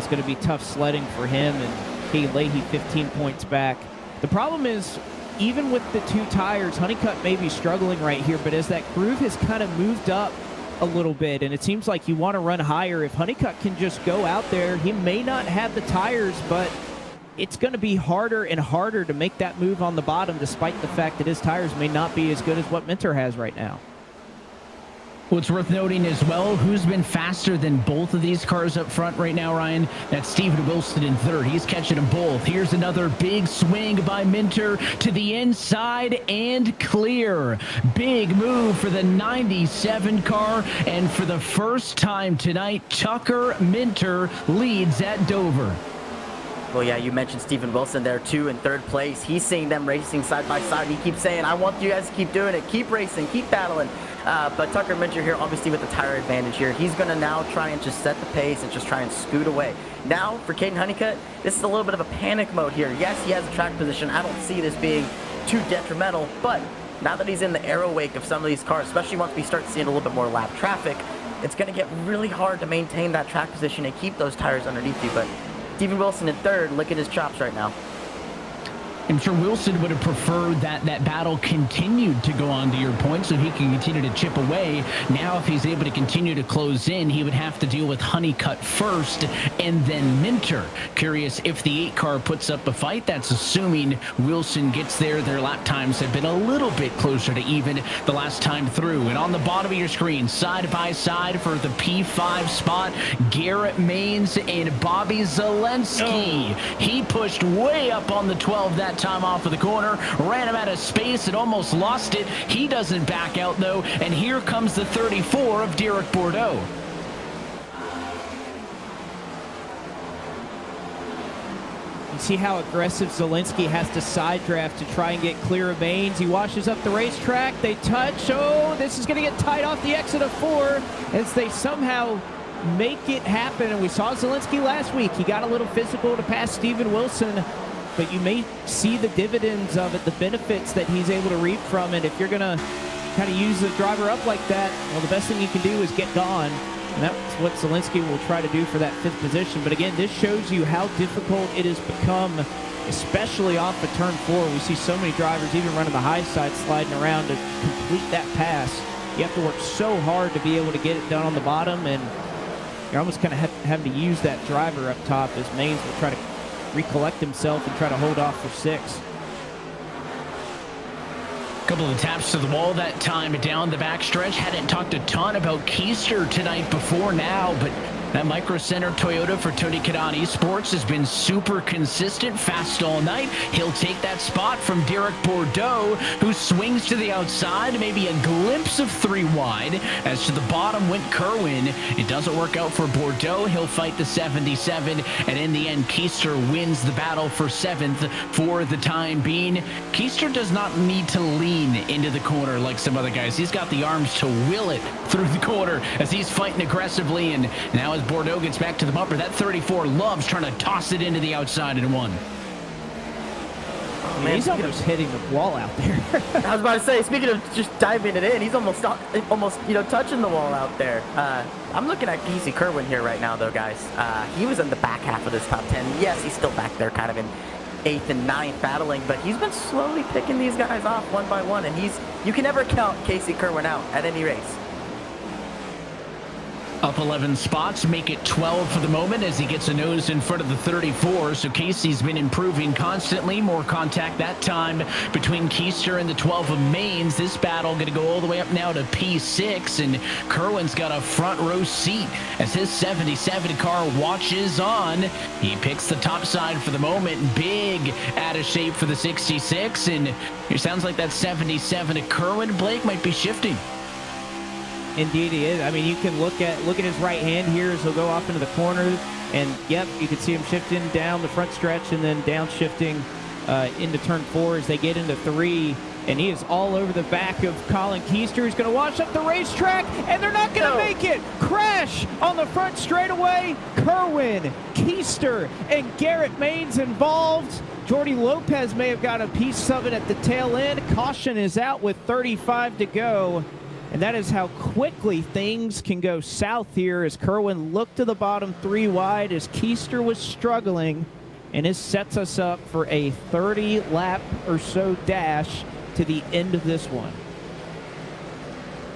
going to be tough sledding for him, and Keegan Leahy 15 points back. The problem is, even with the 2 tires, Honeycutt may be struggling right here, but as that groove has kind of moved up a little bit, and it seems like you want to run higher, if Honeycutt can just go out there, he may not have the tires, but it's going to be harder and harder to make that move on the bottom, despite the fact that his tires may not be as good as what Minter has right now. What's worth noting as well, who's been faster than both of these cars up front right now, Ryan? That's Steven Wilson in third. He's catching them both. Here's another big swing by Minter to the inside and clear. Big move for the 97 car. And for the first time tonight, Tucker Minter leads at Dover. Well, yeah, you mentioned Steven Wilson there, too, in third place. He's seeing them racing side by side. He keeps saying, I want you guys to keep doing it. Keep racing. Keep battling. But Tucker Minter here, obviously with the tire advantage here, he's going to now try and just set the pace and just try and scoot away. Now, for Caden Honeycutt, this is a little bit of a panic mode here. Yes, he has a track position. I don't see this being too detrimental, but now that he's in the arrow wake of some of these cars, especially once we start seeing a little bit more lap traffic, it's going to get really hard to maintain that track position and keep those tires underneath you. But Steven Wilson in third, look at his chops right now. I'm sure Wilson would have preferred that battle continued to go on, to your point, so he can continue to chip away. Now, if he's able to continue to close in, he would have to deal with Honeycutt first and then Minter. Curious if the 8 car puts up a fight. That's assuming Wilson gets there. Their lap times have been a little bit closer to even the last time through. And on the bottom of your screen, side by side for the P5 spot, Garrett Maines and Bobby Zelensky. He pushed way up on the 12 that time off of the corner, ran him out of space and almost lost it. He doesn't back out though, and here comes the 34 of Derek Bordeaux. You see how aggressive Zelensky has to side draft to try and get clear of Maines. He washes up the racetrack. They touch. Oh, this is going to get tight off the exit of 4 as they somehow make it happen. And we saw Zelensky last week. He got a little physical to pass Steven Wilson. But you may see the dividends of it, the benefits that he's able to reap from it. If you're going to kind of use the driver up like that, well, the best thing you can do is get gone. And that's what Zelensky will try to do for that 5th position. But again, this shows you how difficult it has become, especially off of turn 4. We see so many drivers even running the high side, sliding around to complete that pass. You have to work so hard to be able to get it done on the bottom. And you're almost kind of having to use that driver up top as Maines will try to recollect himself and try to hold off for 6. Couple of taps to the wall that time down the backstretch. Hadn't talked a ton about Keister tonight before now, but that Micro Center Toyota for Tony Kanaan Esports has been super consistent, fast all night. He'll take that spot from Derek Bordeaux, who swings to the outside, maybe a glimpse of 3 wide. As to the bottom went Kerwin. It doesn't work out for Bordeaux. He'll fight the 77, and in the end, Keister wins the battle for 7th for the time being. Keister does not need to lean into the corner like some other guys. He's got the arms to will it through the corner as he's fighting aggressively, and now as Bordeaux gets back to the bumper, that 34 loves trying to toss it into the outside and 1. Oh, man, he's almost hitting the wall out there. I was about to say, speaking of just diving it in, he's almost touching the wall out there. I'm looking at Casey Kerwin here right now, though, guys. He was in the back half of this top 10. Yes, he's still back there kind of in 8th and 9th battling, but he's been slowly picking these guys off one by one, and you can never count Casey Kerwin out at any race. Up 11 spots, make it 12 for the moment as he gets a nose in front of the 34. So Casey's been improving constantly. More contact that time between Keister and the 12 of Maines. This battle going to go all the way up now to P6, and Kerwin's got a front row seat as his 77 car watches on. He picks the top side for the moment. Big out of shape for the 66, and it sounds like that 77 of Kerwin. Blake might be shifting. Indeed he is. I mean, you can look at his right hand here as he'll go off into the corner, and yep, you can see him shifting down the front stretch and then downshifting into turn 4 as they get into 3, and he is all over the back of Colin Keister. He's going to wash up the racetrack, and they're not going to make it. Crash on the front straightaway. Kerwin, Keister, and Garrett Maines involved. Jordy Lopez may have got a piece of it at the tail end. Caution is out with 35 to go. And that is how quickly things can go south here as Kerwin looked to the bottom 3 wide as Keister was struggling. And this sets us up for a 30-lap or so dash to the end of this one.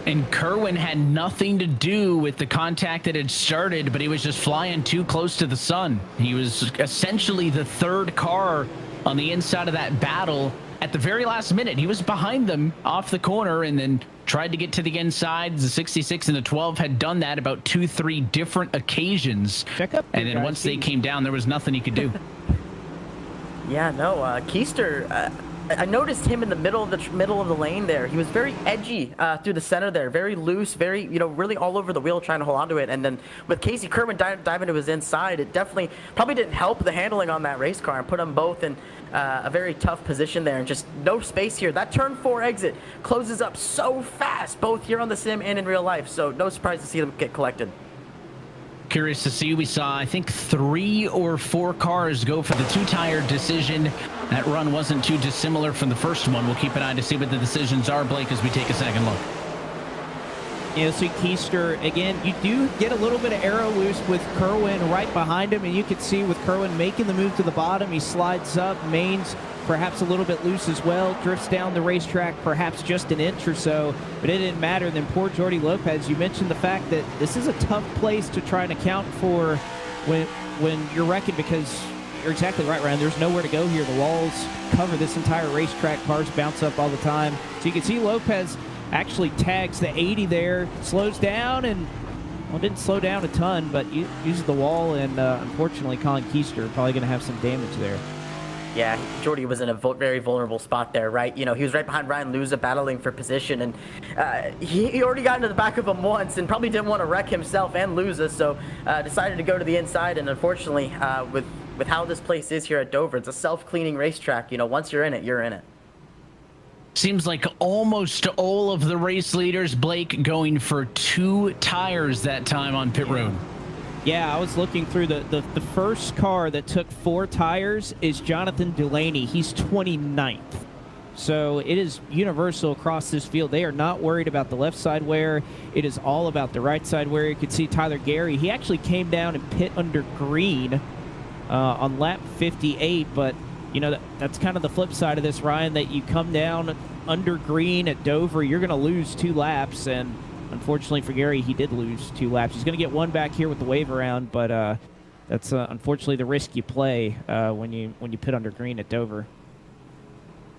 And Kerwin had nothing to do with the contact that had started, but he was just flying too close to the sun. He was essentially the 3rd car on the inside of that battle at the very last minute, he was behind them off the corner and then tried to get to the inside. The 66 and the 12 had done that about 2-3 different occasions. And then once they came down, there was nothing he could do. Yeah, no, Keister, I noticed him in the middle of the lane there. He was very edgy through the center there, very loose, very, really all over the wheel trying to hold onto it. And then with Casey Kerwin diving to his inside, it definitely probably didn't help the handling on that race car and put them both in a very tough position there, and just no space here. That turn 4 exit closes up so fast, both here on the sim and in real life. So no surprise to see them get collected. Curious to see. We saw, I think, 3 or 4 cars go for the 2-tire decision. That run wasn't too dissimilar from the first one. We'll keep an eye to see what the decisions are, Blake, as we take a second look. So Keister, again, you do get a little bit of arrow loose with Kerwin right behind him, and you can see with Kerwin making the move to the bottom, he slides up, mains perhaps a little bit loose as well, drifts down the racetrack perhaps just an inch or so, but it didn't matter. And then poor Jordy Lopez, you mentioned the fact that this is a tough place to try and account for when you're wrecking, because you're exactly right, Ryan. There's nowhere to go here. The walls cover this entire racetrack. Cars bounce up all the time. So you can see Lopez actually tags the 80 there, slows down, and, well, didn't slow down a ton, but uses the wall, and unfortunately Colin Keister probably going to have some damage there. Yeah, Jordy was in a very vulnerable spot there, right? He was right behind Ryan Luza battling for position, and he already got into the back of him once and probably didn't want to wreck himself and Luza, so decided to go to the inside. And unfortunately, with how this place is here at Dover, it's a self-cleaning racetrack. Once you're in it, you're in it. Seems like almost all of the race leaders, Blake, going for 2 tires that time on pit road. Yeah, I was looking through the first car that took 4 tires is Jonathan Delaney. He's 29th. So it is universal across this field. They are not worried about the left side wear. It is all about the right side wear. You can see Tyler Gary. He actually came down and pit under green on lap 58, but that's kind of the flip side of this, Ryan, that you come down under green at Dover, you're going to lose 2 laps, and unfortunately for Gary, he did lose 2 laps. He's going to get 1 back here with the wave around, but that's unfortunately the risk you play when you pit under green at Dover.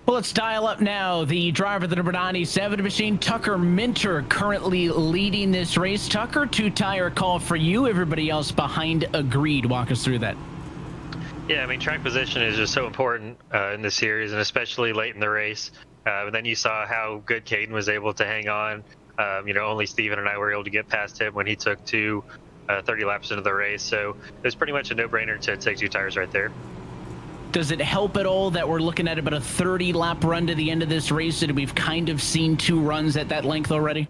Well, let's dial up now the driver of the number 97 machine, Tucker Minter, currently leading this race. Tucker, 2-tire call for you. Everybody else behind agreed. Walk us through that. Yeah, I mean, track position is just so important in this series, and especially late in the race. And then you saw how good Caden was able to hang on. Only Steven and I were able to get past him when he took 30 laps into the race. So it was pretty much a no-brainer to take 2 tires right there. Does it help at all that we're looking at about a 30-lap run to the end of this race, and we've kind of seen 2 runs at that length already?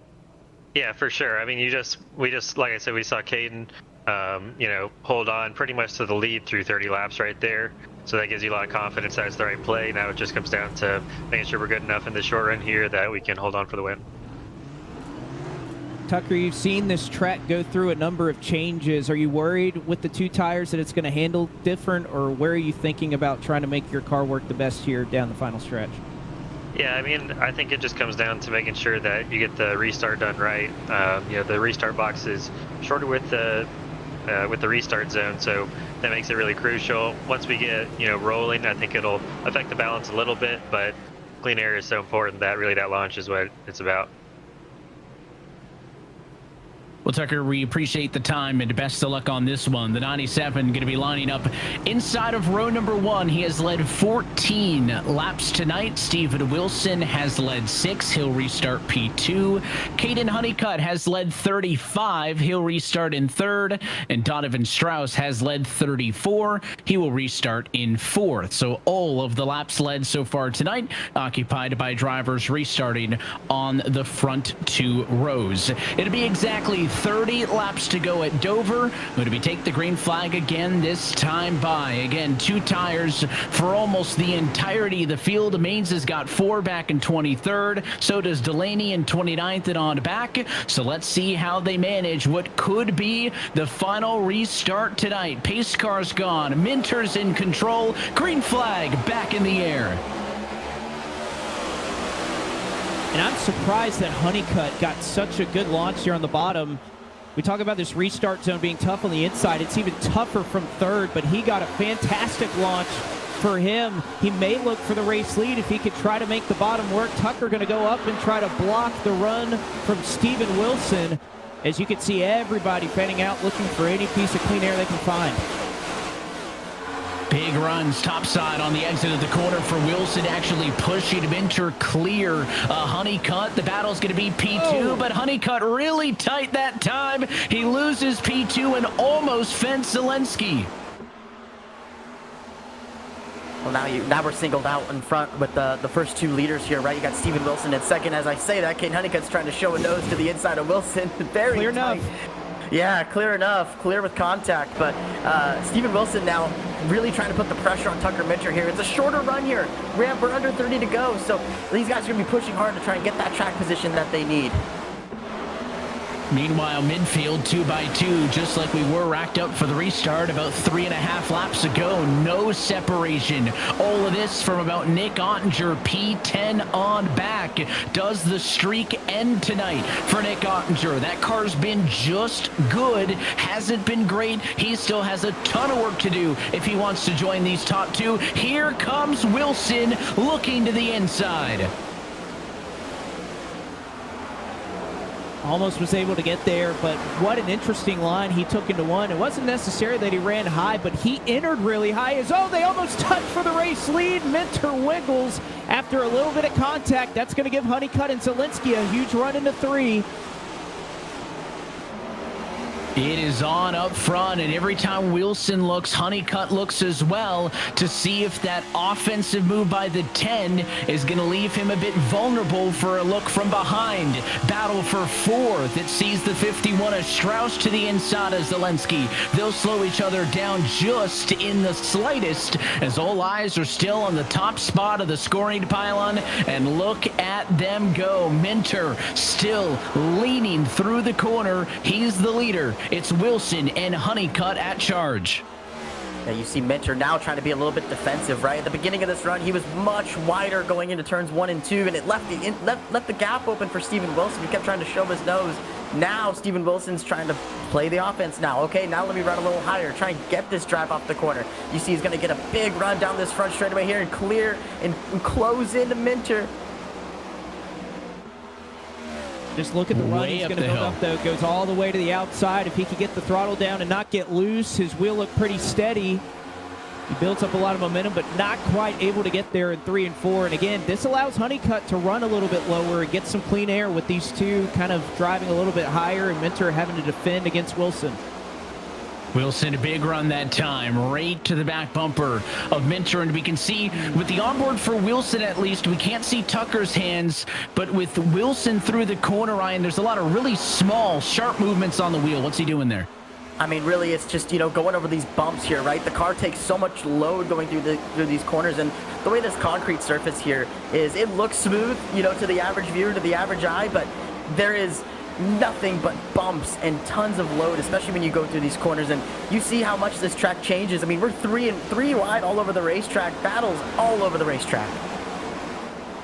Yeah, for sure. I mean, we just like I said, we saw Caden, hold on pretty much to the lead through 30 laps right there. So that gives you a lot of confidence that it's the right play. Now it just comes down to making sure we're good enough in the short run here that we can hold on for the win. Tucker, you've seen this track go through a number of changes. Are you worried with the 2 tires that it's going to handle different, or where are you thinking about trying to make your car work the best here down the final stretch? Yeah, I mean, I think it just comes down to making sure that you get the restart done right. The restart box is shorter with the restart zone, so that makes it really crucial. Once we get rolling, I think it'll affect the balance a little bit, but clean air is so important that really that launch is what it's about. Well, Tucker, we appreciate the time and best of luck on this one. The 97 going to be lining up inside of row number 1. He has led 14 laps tonight. Steven Wilson has led 6. He'll restart P2. Caden Honeycutt has led 35. He'll restart in 3rd. And Donovan Strauss has led 34. He will restart in 4th. So all of the laps led so far tonight occupied by drivers restarting on the front 2 rows. It'll be exactly 30 laps to go at Dover. Going to be take the green flag again, this time by, again, 2 tires for almost the entirety of the field. Maines has got 4 back in 23rd. So does Delaney in 29th and on back. So let's see how they manage what could be the final restart tonight. Pace car's gone. Minter's in control. Green flag back in the air. And I'm surprised that Honeycutt got such a good launch here on the bottom. We talk about this restart zone being tough on the inside. It's even tougher from 3rd, but he got a fantastic launch for him. He may look for the race lead if he could try to make the bottom work. Tucker going to go up and try to block the run from Steven Wilson. As you can see, everybody fanning out looking for any piece of clean air they can find. Big runs topside on the exit of the corner for Wilson, actually pushing Minter clear. Honeycutt, the battle's going to be P2, but Honeycutt really tight that time. He loses P2 and almost fends Zelensky. Well, now we're singled out in front with the first two leaders here, right? You got Steven Wilson in second. As I say that, Kate Honeycutt's trying to show a nose to the inside of Wilson. Very clear tight. enough. Yeah, clear enough. Clear with contact. But Steven Wilson now really trying to put the pressure on Tucker Minter here. It's a shorter run here. We're under 30 to go. So these guys are going to be pushing hard to try and get that track position that they need. Meanwhile, midfield 2x2, just like we were racked up for the restart about 3.5 laps ago. No separation. All of this from about Nick Ottinger, P10 on back. Does the streak end tonight for Nick Ottinger? That car's been just good. Hasn't been great. He still has a ton of work to do if he wants to join these top two. Here comes Wilson looking to the inside. Almost was able to get there, but what an interesting line he took into one. It wasn't necessary that he ran high, but he entered really high. They almost touched for the race lead. Minter wiggles after a little bit of contact. That's going to give Honeycutt and Zelensky a huge run into 3. It is on up front, and every time Wilson looks, Honeycutt looks as well to see if that offensive move by the 10 is going to leave him a bit vulnerable for a look from behind. Battle for 4th. It sees the 51 of Strauss to the inside of Zelensky. They'll slow each other down just in the slightest as all eyes are still on the top spot of the scoring pylon, and look at them go. Minter still leaning through the corner. He's the leader. It's Wilson and Honeycutt at charge. Yeah, you see Minter now trying to be a little bit defensive, right? At the beginning of this run, he was much wider going into turns 1 and 2, and it left the gap open for Steven Wilson. He kept trying to show his nose. Now Steven Wilson's trying to play the offense now. Okay, now let me run a little higher, try and get this drive off the corner. You see he's going to get a big run down this front straightaway here and clear and close into Minter. Just look at the run he's going to build up, though. Goes all the way to the outside. If he could get the throttle down and not get loose, his wheel looked pretty steady. He builds up a lot of momentum, but not quite able to get there in 3 and 4. And again, this allows Honeycutt to run a little bit lower and get some clean air with these two kind of driving a little bit higher and Minter having to defend against Wilson. Wilson, a big run that time, right to the back bumper of Minter. And we can see with the onboard for Wilson, at least, we can't see Tucker's hands, but with Wilson through the corner, Ryan, there's a lot of really small, sharp movements on the wheel. What's he doing there? I mean, really, it's just, going over these bumps here, right? The car takes so much load going through these corners, and the way this concrete surface here is, it looks smooth, to the average viewer, to the average eye, but there is nothing but bumps and tons of load, especially when you go through these corners, and you see how much this track changes. I mean, we're 3 and 3 wide all over the racetrack, battles all over the racetrack.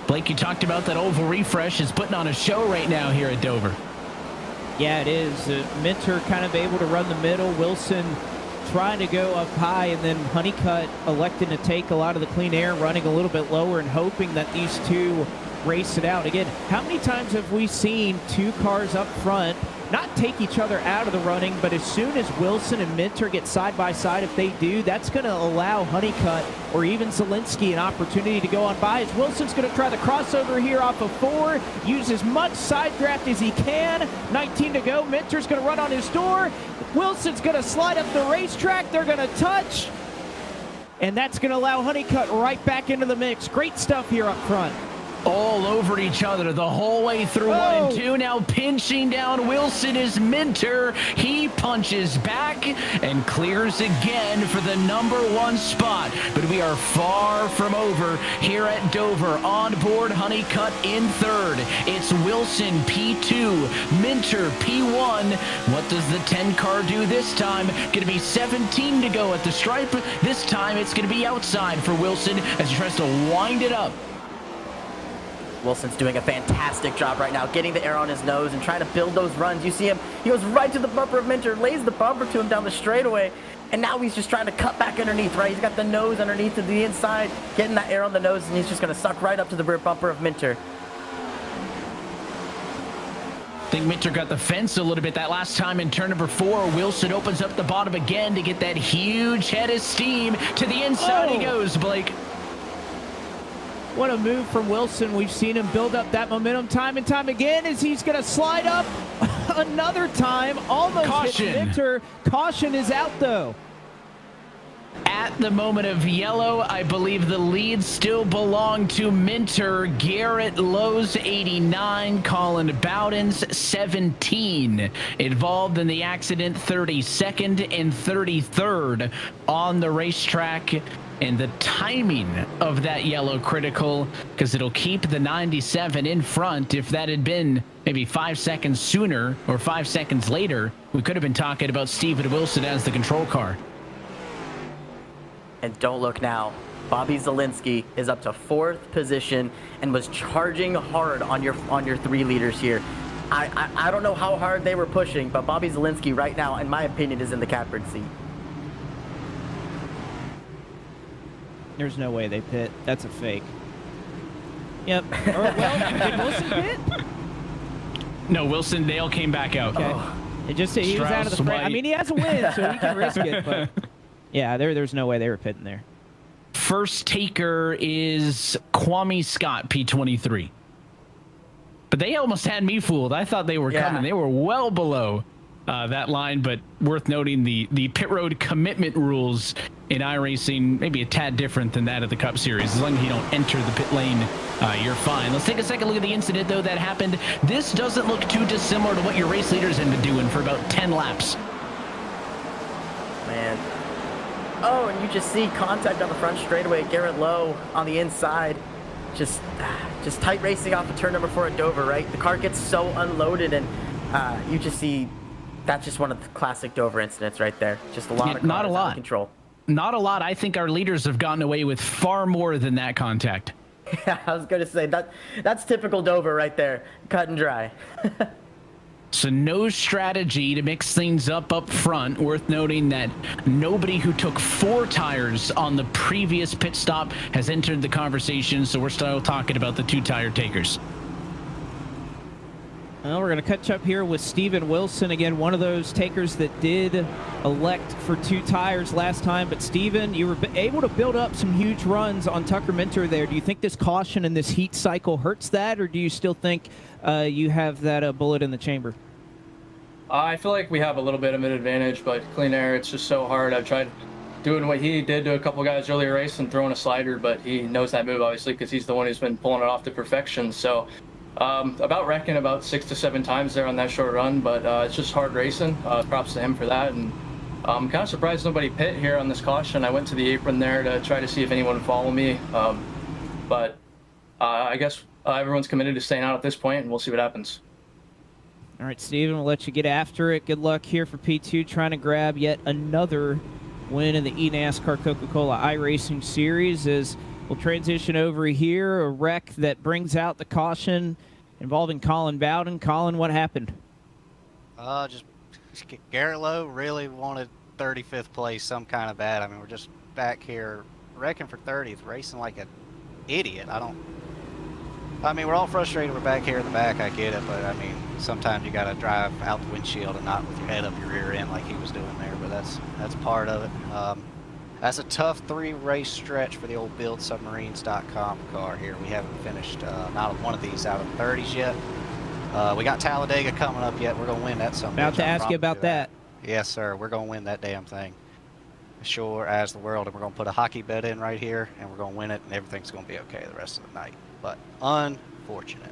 Blake, you talked about that oval refresh is putting on a show right now here at Dover. Yeah, it is. Minter kind of able to run the middle. Wilson trying to go up high, and then Honeycutt electing to take a lot of the clean air, running a little bit lower and hoping that these two race it out. Again, how many times have we seen two cars up front not take each other out of the running, but as soon as Wilson and Minter get side by side, if they do, that's going to allow Honeycutt or even Zelensky an opportunity to go on by. As Wilson's going to try the crossover here off of 4, use as much side draft as he can. 19 to go. Minter's going to run on his door. Wilson's going to slide up the racetrack. They're going to touch, and that's going to allow Honeycutt right back into the mix. Great stuff here up front. All over each other the whole way through 1 and 2. Now pinching down Wilson is Minter. He punches back and clears again for the #1 spot. But we are far from over here at Dover. On board Honeycutt in 3rd. It's Wilson P2, Minter P1. What does the 10 car do this time? Going to be 17 to go at the stripe. This time it's going to be outside for Wilson as he tries to wind it up. Wilson's doing a fantastic job right now, getting the air on his nose and trying to build those runs. You see him, he goes right to the bumper of Minter, lays the bumper to him down the straightaway, And now he's just trying to cut back underneath, right? He's got the nose underneath to the inside, getting that air on the nose, and he's just going to suck right up to the rear bumper of Minter. I think Minter got the fence a little bit that last time in turn number 4. Wilson opens up the bottom again to get that huge head of steam. To the inside he goes, Blake. What a move from Wilson. We've seen him build up that momentum time and time again as he's going to slide up another time. Almost hit Minter. Caution is out, though. At the moment of yellow, I believe the lead still belonged to Minter. Garrett Lowe's 89, Colin Bowden's 17. Involved in the accident, 32nd and 33rd on the racetrack. And the timing of that yellow critical, because it'll keep the 97 in front. If that had been maybe 5 seconds sooner or 5 seconds later, we could have been talking about Steven Wilson as the control car. And don't look now. Bobby Zielinski is up to 4th position and was charging hard on your 3 leaders here. I don't know how hard they were pushing, but Bobby Zielinski right now, in my opinion, is in the catbird seat. There's no way they pit. That's a fake. Yep. Well, did Wilson pit? No, Wilson, Dale came back out. Okay. He was out of the frame. I mean, he has a win, so he can risk it, but... Yeah, there's no way they were pitting there. First taker is Kwame Scott, P23. But they almost had me fooled. I thought they were coming. They were well below that line, but worth noting the pit road commitment rules in iRacing maybe a tad different than that of the Cup Series. As long as you don't enter the pit lane, you're fine. Let's take a second look at the incident, though, that happened. This doesn't look too dissimilar to what your race leaders have been doing for about 10 laps. Man. Oh, and you just see contact on the front straightaway. Garrett Lowe on the inside. Just tight racing off of turn number 4 at Dover, right? The car gets so unloaded, and you just see that's just one of the classic Dover incidents right there. Just a lot of not a lot out of control. Not a lot. I think our leaders have gotten away with far more than that contact. Yeah, I was going to say that's typical Dover right there. Cut and dry. So no strategy to mix things up front. Worth noting that nobody who took 4 tires on the previous pit stop has entered the conversation, so we're still talking about the 2-tire takers. Well, we're going to catch up here with Steven Wilson. Again, one of those takers that did elect for 2 tires last time. But Steven, you were able to build up some huge runs on Tucker Minter there. Do you think this caution and this heat cycle hurts that, or do you still think you have that bullet in the chamber? I feel like we have a little bit of an advantage, but clean air, it's just so hard. I've tried doing what he did to a couple guys earlier race and throwing a slider, but he knows that move, obviously, because he's the one who's been pulling it off to perfection. So about wrecking about 6 to 7 times there on that short run, but it's just hard racing. Props to him for that. And I'm kind of surprised nobody pit here on this caution. I went to the apron there to try to see if anyone would follow me. But I guess everyone's committed to staying out at this point, and we'll see what happens. All right, Steven, we'll let you get after it. Good luck here for P2, trying to grab yet another win in the eNASCAR Coca-Cola iRacing Series. As we'll transition over here, a wreck that brings out the caution involving Colin Bowden. Colin, what happened? Just Garrett Lowe really wanted 35th place some kind of bad. I mean, we're just back here wrecking for 30th, racing like an idiot. I mean, we're all frustrated. We're back here in the back. I get it, but I mean, sometimes you got to drive out the windshield and not with your head up your rear end like he was doing there. But that's part of it. That's a tough 3-race stretch for the old BuildSubmarines.com car here. We haven't finished not one of these out of 30s yet. We got Talladega coming up yet. We're gonna win that. About to ask you about that. Yes, sir. We're gonna win that damn thing. Sure as the world, and we're gonna put a hockey bet in right here, and we're gonna win it, and everything's gonna be okay the rest of the night. But unfortunate.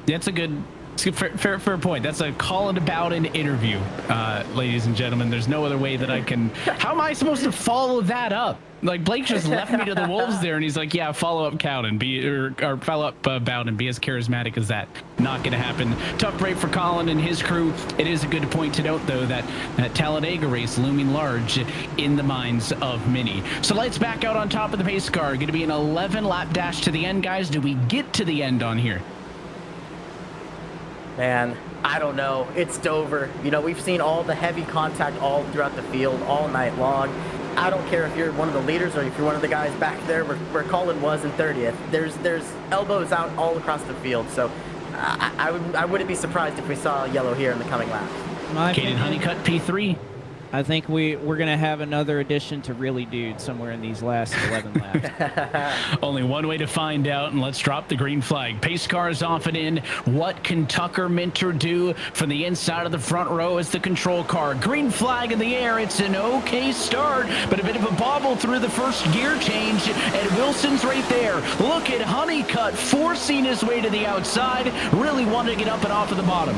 That's a good, fair point. That's a Colin Bowden interview, ladies and gentlemen. There's no other way that I can. How am I supposed to follow that up? Like, Blake just left me to the wolves there, and he's like, "Yeah, follow up Cowden, or follow up Bowden, be as charismatic as that." Not going to happen. Tough break for Colin and his crew. It is a good point to note, though, that Talladega race looming large in the minds of many. So lights back out on top of the pace car. Going to be an 11-lap dash to the end, guys. Do we get to the end on here? Man, I don't know. It's Dover. You know, we've seen all the heavy contact all throughout the field all night long. I don't care if you're one of the leaders or if you're one of the guys back there where Colin was in 30th. There's elbows out all across the field. So I wouldn't be surprised if we saw yellow here in the coming laps. Caden Honeycutt, P3. I think we're going to have another addition to Really Dude somewhere in these last 11 laps. Only one way to find out, and let's drop the green flag. Pace car is off and in. What can Tucker Minter do from the inside of the front row as the control car? Green flag in the air. It's an okay start, but a bit of a bobble through the first gear change, and Wilson's right there. Look at Honeycutt forcing his way to the outside. Really wanted to get up and off of the bottom.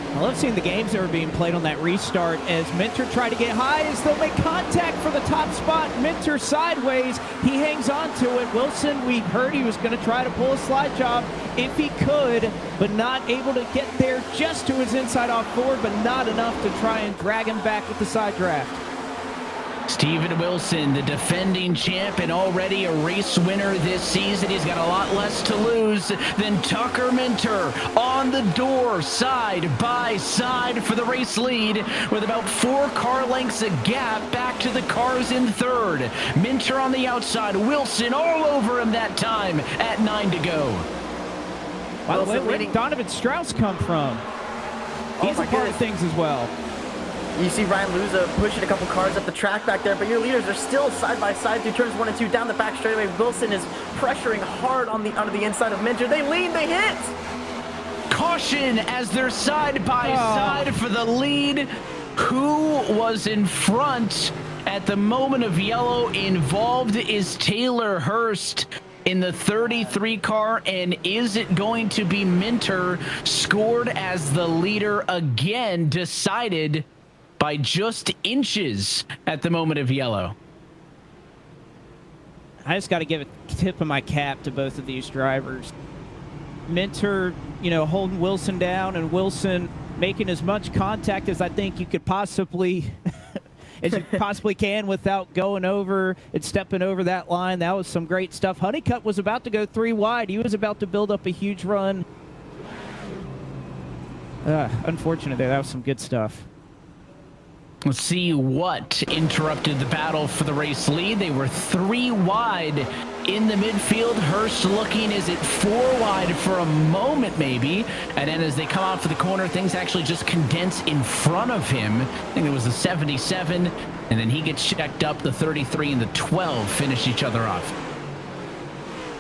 I love seeing the games that were being played on that restart as Minter tried to get high as they'll make contact for the top spot. Minter sideways. He hangs on to it. Wilson, we heard he was going to try to pull a slide job if he could, but not able to get there just to his inside off forward, but not enough to try and drag him back with the side draft. Steven Wilson, the defending champ and already a race winner this season. He's got a lot less to lose than Tucker Minter on the door, side by side for the race lead with about 4 car lengths a gap back to the cars in third. Minter on the outside, Wilson all over him that time at 9 to go. By the way, where did Donovan Strauss come from? He's a part of things as well. You see Ryan Luza pushing a couple cars up the track back there, but your leaders are still side by side through turns 1 and 2 down the back straightaway. Wilson is pressuring hard onto the inside of Minter. They lead, they hit! Caution as they're side by side for the lead. Who was in front at the moment of yellow? Involved is Taylor Hurst in the 33 car, and is it going to be Minter scored as the leader again, decided by just inches at the moment of yellow? I just got to give a tip of my cap to both of these drivers. Minter, holding Wilson down, and Wilson making as much contact as I think you could possibly as you possibly can without going over and stepping over that line. That was some great stuff. Honeycutt was about to go 3 wide. He was about to build up a huge run. Unfortunate there. That was some good stuff. Let's see what interrupted the battle for the race lead. They were 3 wide in the midfield. Hurst looking, is it 4 wide for a moment maybe? And then as they come out for the corner, things actually just condense in front of him. I think it was the 77, and then he gets checked up. The 33 and the 12 finish each other off.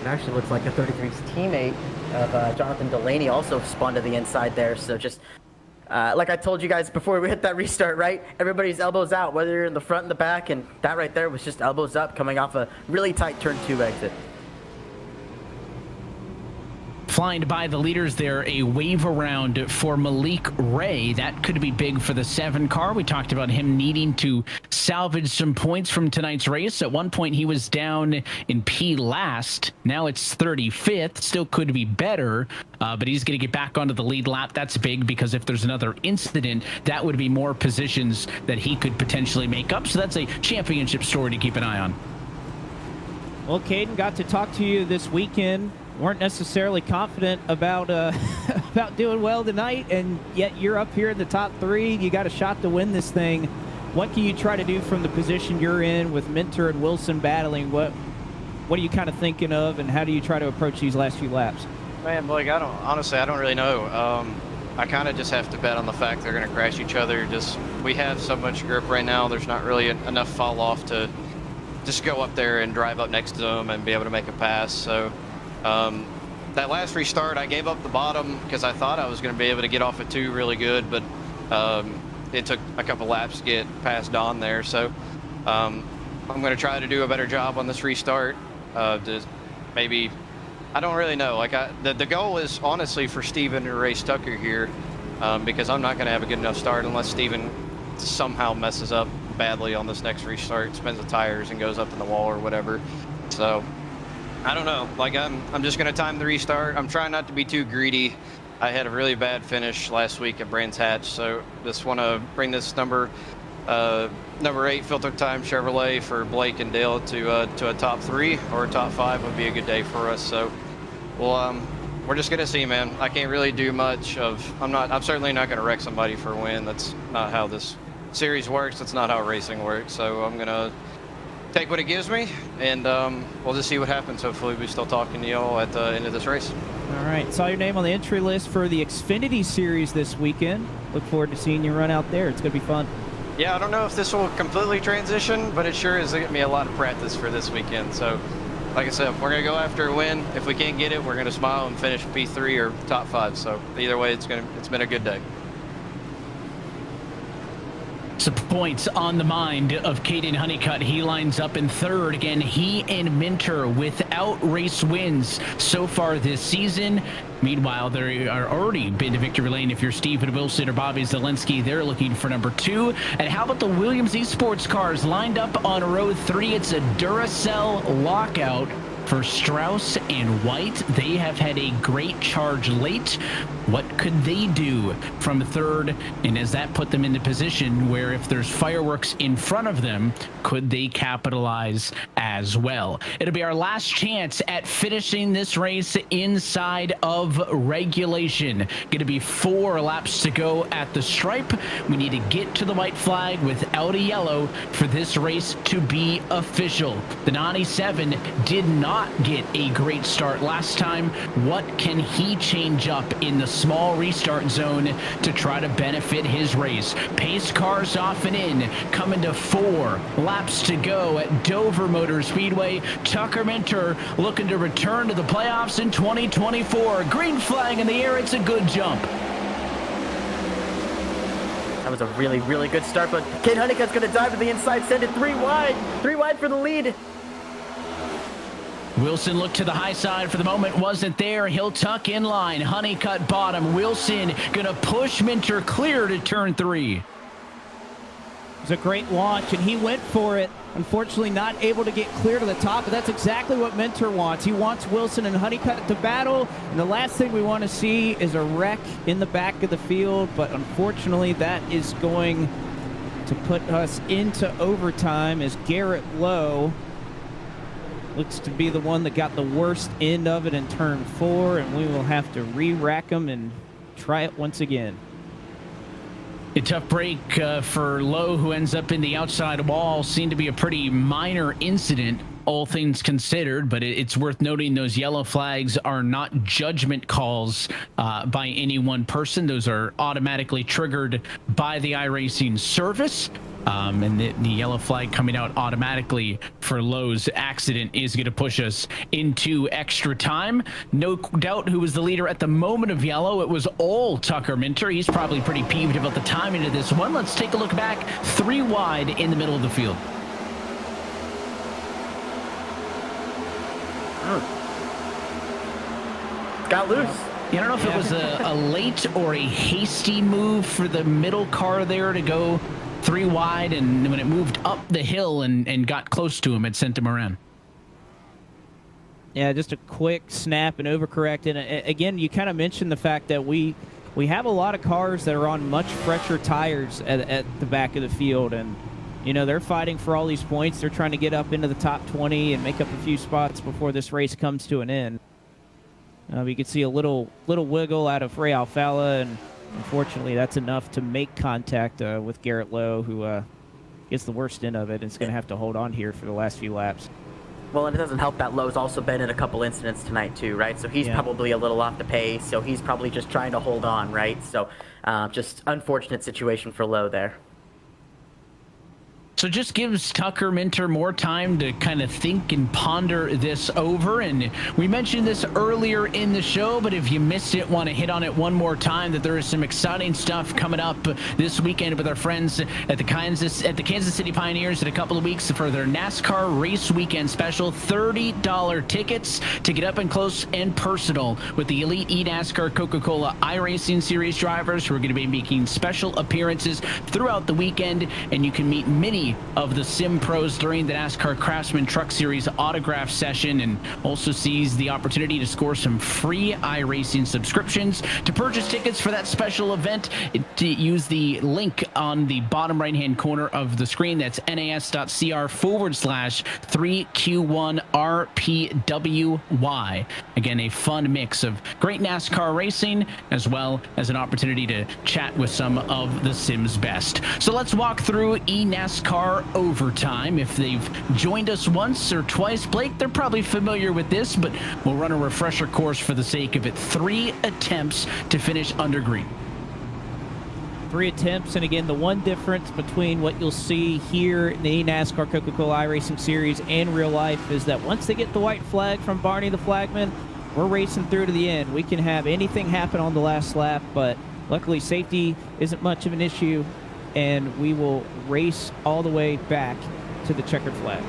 It actually looks like the 33's teammate of Jonathan Delaney also spun to the inside there. So just like I told you guys before we hit that restart, right? Everybody's elbows out, whether you're in the front and the back, and that right there was just elbows up coming off a really tight turn 2 exit. Flying by the leaders there, a wave around for Malik Ray. That could be big for the 7 car. We talked about him needing to salvage some points from tonight's race. At one point, he was down in P last. Now it's 35th. Still could be better, but he's going to get back onto the lead lap. That's big because if there's another incident, that would be more positions that he could potentially make up. So that's a championship story to keep an eye on. Well, Caden, got to talk to you this weekend. Weren't necessarily confident about about doing well tonight, and yet you're up here in the top 3. You got a shot to win this thing. What can you try to do from the position you're in with Minter and Wilson battling? What are you kind of thinking of, and how do you try to approach these last few laps? Man, Blake, I don't really know. I kind of just have to bet on the fact they're going to crash each other. We have so much grip right now. There's not really enough fall off to just go up there and drive up next to them and be able to make a pass. So. That last restart, I gave up the bottom because I thought I was going to be able to get off at 2 really good, but it took a couple laps to get past Don there. So I'm going to try to do a better job on this restart. Maybe, I don't really know. The goal is honestly for Steven to race Tucker here because I'm not going to have a good enough start unless Steven somehow messes up badly on this next restart, spins the tires and goes up in the wall or whatever. So. I don't know. I'm just going to time the restart. I'm trying not to be too greedy. I had a really bad finish last week at Brands Hatch, so just want to bring this number 8 filter time Chevrolet for Blake and Dale to a top 3 or a top 5 would be a good day for us. So we'll we're just gonna see, man. I can't really do much I'm certainly not gonna wreck somebody for a win. That's not how this series works. That's not how racing works. So I'm gonna take what it gives me, and we'll just see what happens. Hopefully we'll be still talking to y'all at the end of this race. All right, saw your name on the entry list for the Xfinity Series this weekend. Look forward to seeing you run out there. It's going to be fun. Yeah, I don't know if this will completely transition, but it sure is getting me a lot of practice for this weekend. So, like I said, we're going to go after a win. If we can't get it, we're going to smile and finish P3 or top 5. So either way, it's been a good day. Some points on the mind of Caden Honeycutt. He lines up in third. Again, he and Minter without race wins so far this season. Meanwhile, there are already been to victory lane. If you're Steven Wilson or Bobby Zelensky, they're looking for number 2. And how about the Williams eSports cars lined up on row 3? It's a Duracell lockout for Strauss and White. They have had a great charge late. What could they do from third? And does that put them in the position where if there's fireworks in front of them, could they capitalize as well? It'll be our last chance at finishing this race inside of regulation. Going to be 4 laps to go at the stripe. We need to get to the white flag without a yellow for this race to be official. The 97 did not get a great start last time. What can he change up in the small restart zone to try to benefit his race? Pace cars off and in, coming to 4 laps to go at Dover Motor Speedway. Tucker Minter looking to return to the playoffs in 2024. Green flag in the air. It's a good jump. That was a really, really good start, but Caden Honeycutt's going to dive to the inside, send it 3 wide. 3 wide for the lead. Wilson looked to the high side for the moment, wasn't there. He'll tuck in line. Honeycutt bottom. Wilson gonna push Minter clear to turn 3. It was a great launch, and he went for it. Unfortunately, not able to get clear to the top, but that's exactly what Minter wants. He wants Wilson and Honeycutt to battle, and the last thing we want to see is a wreck in the back of the field, but unfortunately, that is going to put us into overtime as Garrett Lowe looks to be the one that got the worst end of it in turn 4, and we will have to re-rack him and try it once again. A tough break for Lowe, who ends up in the outside wall. Seemed to be a pretty minor incident, all things considered, but it's worth noting those yellow flags are not judgment calls by any one person. Those are automatically triggered by the iRacing service. And the yellow flag coming out automatically for Lowe's accident is going to push us into extra time. No doubt who was the leader at the moment of yellow. It was all Tucker Minter. He's probably pretty peeved about the timing of this one. Let's take a look back. 3 wide in the middle of the field. Got loose. Yeah, I don't know if it was a late or a hasty move for the middle car there to go 3 wide, and when it moved up the hill and got close to him, it sent him around. Yeah, just a quick snap and overcorrect. And again, you kind of mentioned the fact that we have a lot of cars that are on much fresher tires at the back of the field, and you know they're fighting for all these points. They're trying to get up into the top 20 and make up a few spots before this race comes to an end. You can see a little wiggle out of Ray Alfala, and unfortunately, that's enough to make contact with Garrett Lowe, who gets the worst end of it and is going to have to hold on here for the last few laps. Well, and it doesn't help that Lowe's also been in a couple incidents tonight too, right? So he's probably a little off the pace, so he's probably just trying to hold on, right? So just unfortunate situation for Lowe there. So just gives Tucker Minter more time to kind of think and ponder this over. And we mentioned this earlier in the show, but if you missed it, want to hit on it one more time, that there is some exciting stuff coming up this weekend with our friends at the Kansas City Pioneers in a couple of weeks for their NASCAR race weekend special. $30 tickets to get up and close and personal with the elite eNASCAR Coca-Cola iRacing Series drivers who are going to be making special appearances throughout the weekend, and you can meet many many of the Sim Pros during the NASCAR Craftsman Truck Series autograph session, and also sees the opportunity to score some free iRacing subscriptions. To purchase tickets for that special event, use the link on the bottom right-hand corner of the screen. That's nas.cr/3Q1RPWY. Again, a fun mix of great NASCAR racing as well as an opportunity to chat with some of the Sims best. So let's walk through eNASCAR Overtime. If they've joined us once or twice, Blake, they're probably familiar with this, but we'll run a refresher course for the sake of it. 3 attempts to finish under green. 3 attempts, and again, the one difference between what you'll see here in the NASCAR Coca-Cola iRacing Series and real life is that once they get the white flag from Barney the Flagman, we're racing through to the end. We can have anything happen on the last lap, but luckily safety isn't much of an issue, and we will race all the way back to the checkered flag.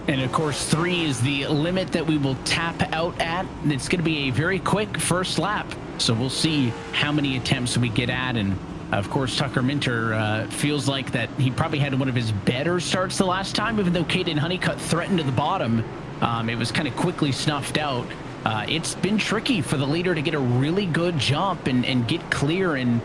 And of course, 3 is the limit that we will tap out at. It's going to be a very quick first lap. So we'll see how many attempts we get at. And of course, Tucker Minter feels like that he probably had one of his better starts the last time, even though Caden Honeycutt threatened to the bottom. It was kind of quickly snuffed out. It's been tricky for the leader to get a really good jump and get clear and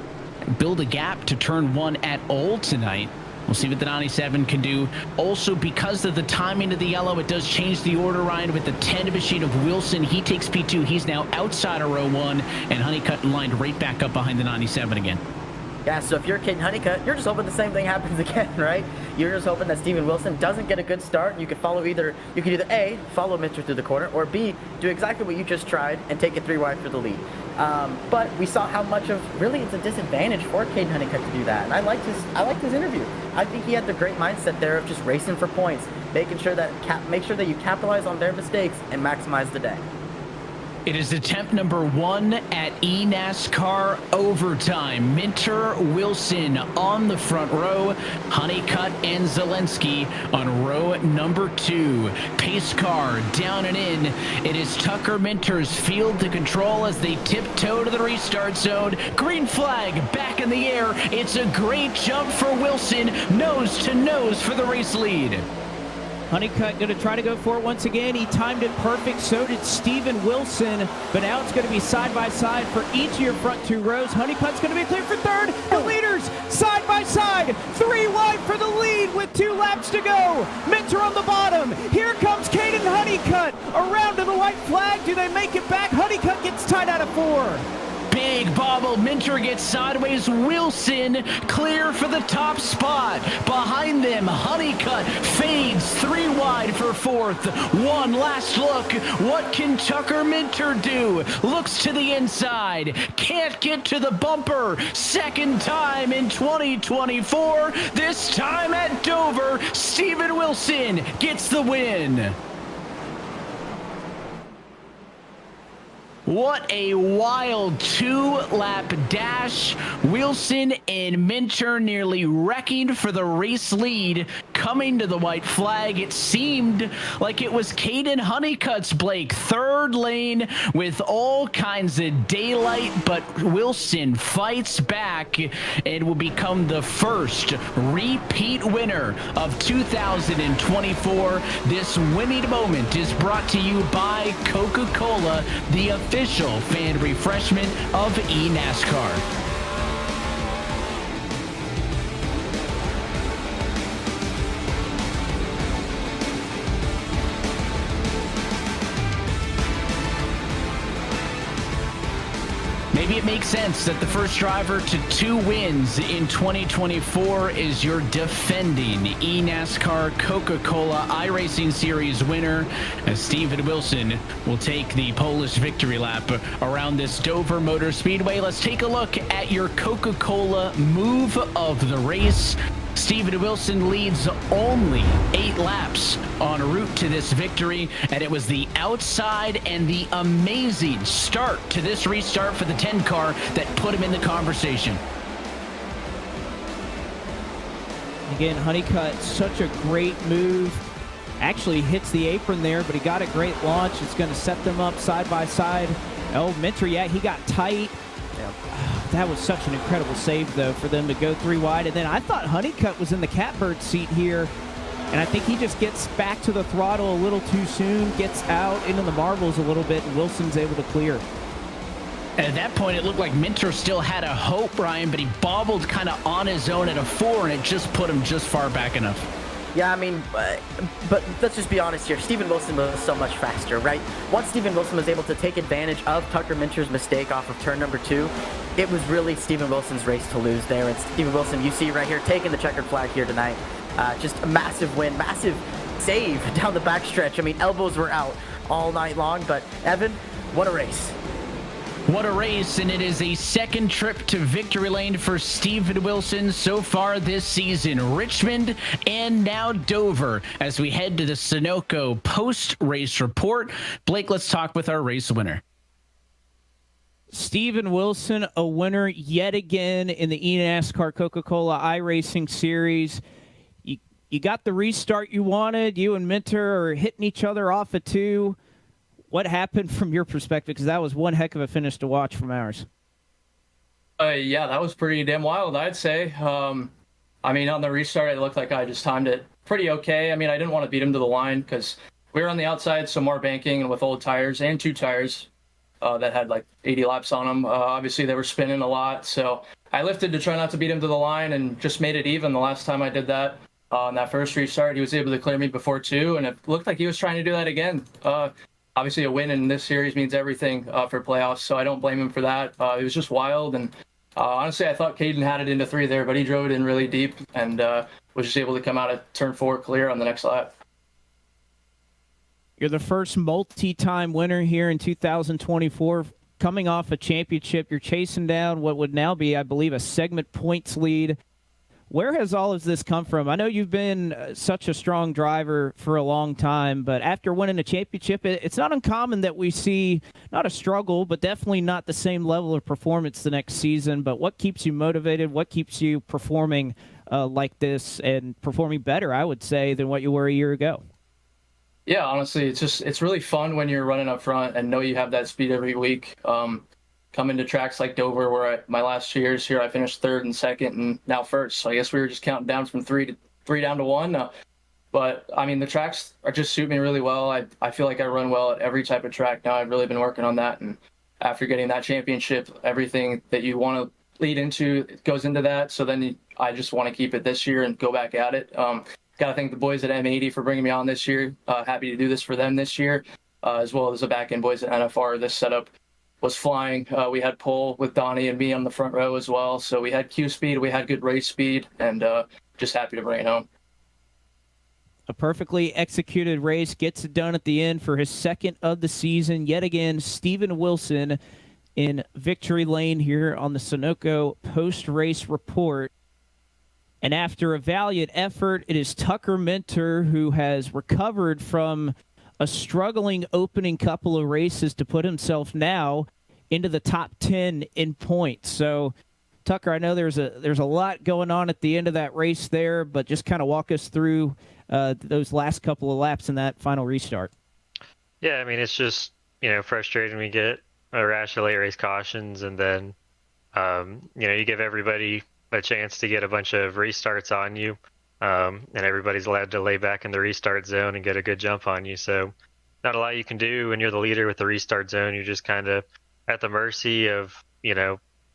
build a gap to turn 1 at all tonight. We'll see what the 97 can do. Also, because of the timing of the yellow, it does change the order, Ryan, with the 10 machine of Wilson. He takes P2. He's now outside of row 1, and Honeycutt lined right back up behind the 97 again. Yeah, so if you're Caden Honeycutt, you're just hoping the same thing happens again, right? You're just hoping that Steven Wilson doesn't get a good start. You could either A, follow Minter through the corner, or B, do exactly what you just tried and take it 3 wide for the lead. But we saw how much of really it's a disadvantage for Caden Honeycutt to do that, and I liked his interview. I think he had the great mindset there of just racing for points, making sure that you capitalize on their mistakes and maximize the day. It is attempt number 1 at eNASCAR Overtime. Minter, Wilson on the front row. Honeycutt and Zelensky on row number 2. Pace car down and in. It is Tucker Minter's field to control as they tiptoe to the restart zone. Green flag back in the air. It's a great jump for Wilson. Nose to nose for the race lead. Honeycutt going to try to go for it once again. He timed it perfect. So did Steven Wilson. But now it's going to be side by side for each of your front 2 rows. Honeycutt's going to be clear for 3rd. The leaders side by side. 3 wide for the lead with 2 laps to go. Minter on the bottom. Here comes Caden Honeycutt. Around to the white flag. Do they make it back? Honeycutt gets tied out of 4. Big bobble. Minter gets sideways. Wilson clear for the top spot. Behind them, Honeycutt fades 3 wide for 4th. One last look. What can Tucker Minter do? Looks to the inside. Can't get to the bumper. Second time in 2024. This time at Dover, Steven Wilson gets the win. What a wild 2-lap dash. Wilson and Minter nearly wrecking for the race lead. Coming to the white flag, it seemed like it was Caden Honeycutt's, Blake. 3rd lane with all kinds of daylight, but Wilson fights back and will become the first repeat winner of 2024. This winning moment is brought to you by Coca-Cola, the official fan refreshment of eNASCAR. Maybe it makes sense that the first driver to 2 wins in 2024 is your defending eNASCAR Coca-Cola iRacing Series winner, as Steven Wilson will take the Polish victory lap around this Dover Motor Speedway. Let's take a look at your Coca-Cola move of the race. Steven Wilson leads only 8 laps en route to this victory, and it was the outside and the amazing start to this restart for the 10 car that put him in the conversation. Again, Honeycutt, such a great move. Actually hits the apron there, but he got a great launch. It's going to set them up side by side. Oh, Minter, yeah, he got tight. Yep. That was such an incredible save, though, for them to go 3 wide. And then I thought Honeycutt was in the catbird seat here, and I think he just gets back to the throttle a little too soon, gets out into the marbles a little bit, and Wilson's able to clear. At that point, it looked like Minter still had a hope, Brian, but he bobbled kind of on his own at a 4, and it just put him just far back enough. Yeah, I mean, but let's just be honest here. Steven Wilson was so much faster, right? Once Steven Wilson was able to take advantage of Tucker Minter's mistake off of turn number 2, it was really Steven Wilson's race to lose there. And Steven Wilson, you see right here, taking the checkered flag here tonight. Just a massive win, massive save down the backstretch. I mean, elbows were out all night long, but Evan, what a race. What a race, and it is a second trip to victory lane for Steven Wilson so far this season. Richmond and now Dover as we head to the Sunoco post-race report. Blake, let's talk with our race winner. Steven Wilson, a winner yet again in the eNASCAR Coca-Cola iRacing Series. You got the restart you wanted. You and Minter are hitting each other off at 2. What happened from your perspective? Because that was one heck of a finish to watch from ours. Yeah, that was pretty damn wild, I'd say. I mean, on the restart, it looked like I just timed it pretty okay. I mean, I didn't want to beat him to the line because we were on the outside, so more banking and with old tires and 2 tires that had like 80 laps on them. Obviously, they were spinning a lot, so I lifted to try not to beat him to the line and just made it even the last time I did that. On that first restart, he was able to clear me before 2, and it looked like he was trying to do that again. Obviously, a win in this series means everything for playoffs, so I don't blame him for that. It was just wild, and honestly, I thought Caden had it into 3 there, but he drove it in really deep and was just able to come out of turn 4 clear on the next lap. You're the first multi-time winner here in 2024. Coming off a championship, you're chasing down what would now be, I believe, a segment points lead. Where has all of this come from? I know you've been such a strong driver for a long time, but after winning a championship, it's not uncommon that we see not a struggle, but definitely not the same level of performance the next season. But what keeps you motivated? What keeps you performing like this and performing better, I would say, than what you were a year ago? Yeah, honestly, it's really fun when you're running up front and know you have that speed every week. Coming to tracks like Dover, where my last 2 years here, I finished 3rd and 2nd and now 1st. So I guess we were just counting down from 3 down to 1. But I mean, the tracks are just suit me really well. I feel like I run well at every type of track now. I've really been working on that. And after getting that championship, everything that you want to lead into goes into that. So then I just want to keep it this year and go back at it. Got to thank the boys at M80 for bringing me on this year. Happy to do this for them this year, as well as the back end boys at NFR. This setup was flying. We had pole with Donnie and me on the front row as well. So we had Q speed, we had good race speed, and just happy to bring it home. A perfectly executed race gets it done at the end for his 2nd of the season. Yet again, Steven Wilson in victory lane here on the Sunoco post-race report. And after a valiant effort, it is Tucker Minter who has recovered from a struggling opening couple of races to put himself now into the top 10 in points. So, Tucker, I know there's a lot going on at the end of that race there, but just kind of walk us through those last couple of laps in that final restart. Yeah, I mean, it's just, frustrating. We get a rash of late race cautions, and then, you give everybody a chance to get a bunch of restarts on you. And everybody's allowed to lay back in the restart zone and get a good jump on you. So not a lot you can do when you're the leader with the restart zone. You're just kind of at the mercy of,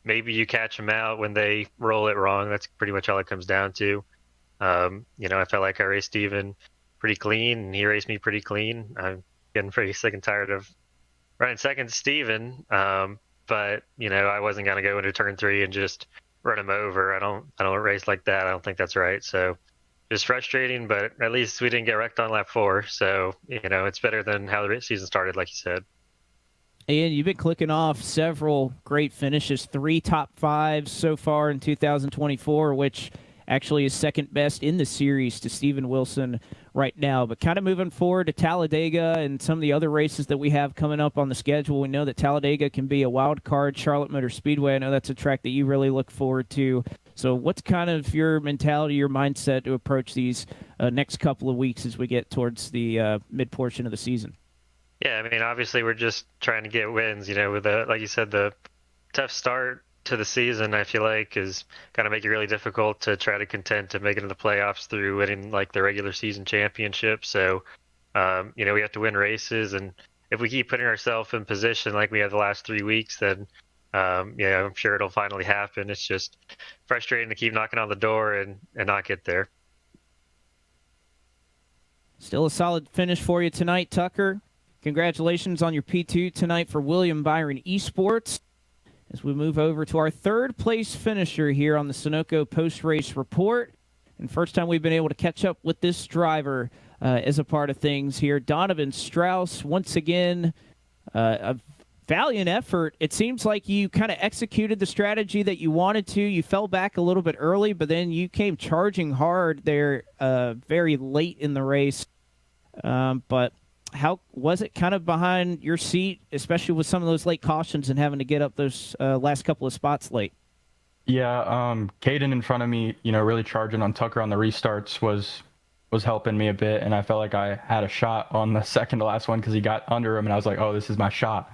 maybe you catch them out when they roll it wrong. That's pretty much all it comes down to. I felt like I raced Steven pretty clean, and he raced me pretty clean. I'm getting pretty sick and tired of running second to Steven. But, I wasn't going to go into turn 3 and just run him over. I don't race like that. I don't think that's right. So just frustrating, but at least we didn't get wrecked on lap 4. So, it's better than how the season started, like you said. And you've been clicking off several great finishes, 3 top 5s so far in 2024, which actually is second best in the series to Steven Wilson right now. But kind of moving forward to Talladega and some of the other races that we have coming up on the schedule, we know that Talladega can be a wild card. Charlotte Motor Speedway, I know that's a track that you really look forward to. So what's kind of your mentality, your mindset to approach these next couple of weeks as we get towards the mid-portion of the season? Yeah, I mean, obviously we're just trying to get wins, with like you said, the tough start to the season, I feel like, is going to make it really difficult to try to contend to make it into the playoffs through winning like the regular season championship. So, we have to win races, and if we keep putting ourselves in position like we have the last 3 weeks, then I'm sure it'll finally happen. It's just frustrating to keep knocking on the door and not get there. Still a solid finish for you tonight, Tucker. Congratulations on your P2 tonight for William Byron Esports. As we move over to our third place finisher here on the Sunoco post-race report. And first time we've been able to catch up with this driver as a part of things here. Donovan Strauss, once again, a valiant effort. It seems like you kind of executed the strategy that you wanted to. You fell back a little bit early, but then you came charging hard there very late in the race. But how was it kind of behind your seat, especially with some of those late cautions and having to get up those last couple of spots late? Yeah, Caden in front of me, really charging on Tucker on the restarts was helping me a bit, and I felt like I had a shot on the second to last one because he got under him, and I was like, oh, this is my shot.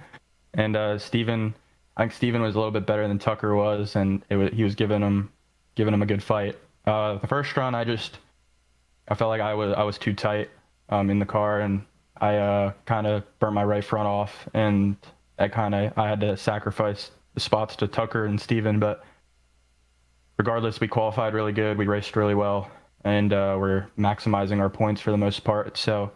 And I think Steven was a little bit better than Tucker was, and he was giving him a good fight. The first run, I felt like I was too tight in the car, and I kind of burnt my right front off, and I had to sacrifice the spots to Tucker and Steven. But regardless, we qualified really good. We raced really well, and we're maximizing our points for the most part. So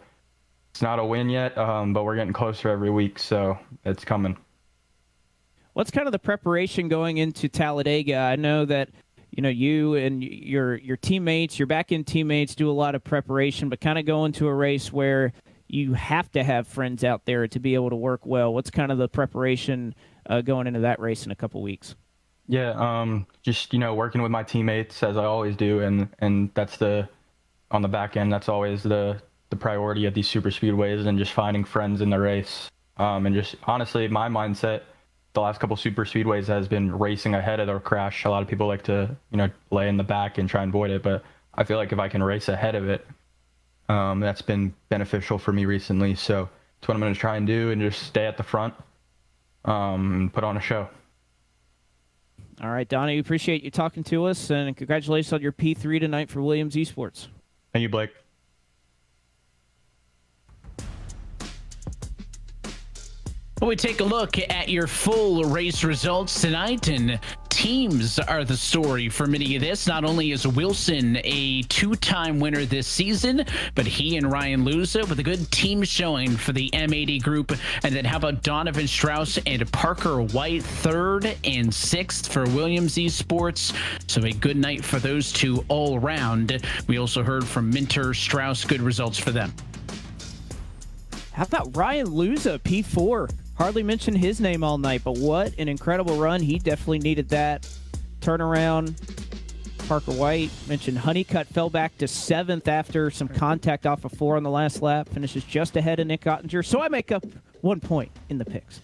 it's not a win yet, but we're getting closer every week, so it's coming. What's kind of the preparation going into Talladega? I know that you and your teammates, your back-end teammates, do a lot of preparation, but kind of going to a race where you have to have friends out there to be able to work well. What's kind of the preparation going into that race in a couple weeks? Yeah, just working with my teammates as I always do, and that's on the back end. That's always the priority at these super speedways, and just finding friends in the race. And just honestly, my mindset the last couple super speedways has been racing ahead of their crash. A lot of people like to lay in the back and try and avoid it, but I feel like if I can race ahead of it, that's been beneficial for me recently. So it's what I'm going to try and do, and just stay at the front and put on a show. All right, Donnie, we appreciate you talking to us, and congratulations on your P3 tonight for Williams Esports. Thank you, Blake. Well, we take a look at your full race results tonight, and teams are the story for many of this. Not only is Wilson a two-time winner this season, but he and Ryan Luza with a good team showing for the M80 group. And then how about Donovan Strauss and Parker White, third and sixth for Williams Esports. So a good night for those two all around. We also heard from Minter Strauss, good results for them. How about Ryan Luza, P4? Hardly mentioned his name all night, but what an incredible run. He definitely needed that turnaround. Parker White mentioned Honeycutt fell back to 7th after some contact off of 4 on the last lap. Finishes just ahead of Nick Ottinger. So I make up 1 point in the picks.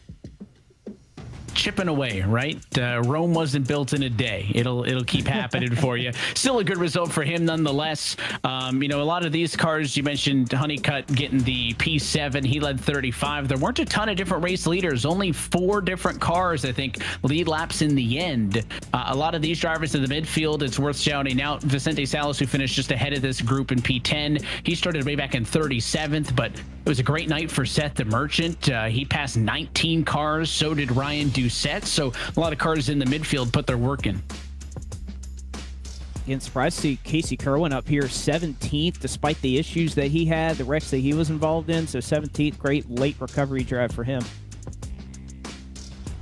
Chipping away, right? Rome wasn't built in a day. It'll keep happening for you. Still a good result for him nonetheless. A lot of these cars, you mentioned Honeycutt getting the P7. He led 35. There weren't a ton of different race leaders. Only 4 different cars, I think, lead laps in the end. A lot of these drivers in the midfield, it's worth shouting out. Vicente Salas, who finished just ahead of this group in P10. He started way back in 37th, but it was a great night for Seth the Merchant. He passed 19 cars. So did Ryan Doucette. So a lot of cars in the midfield put their work in. Again, surprised to see Casey Kerwin up here 17th, despite the issues that he had, the wrecks that he was involved in. So 17th, great late recovery drive for him.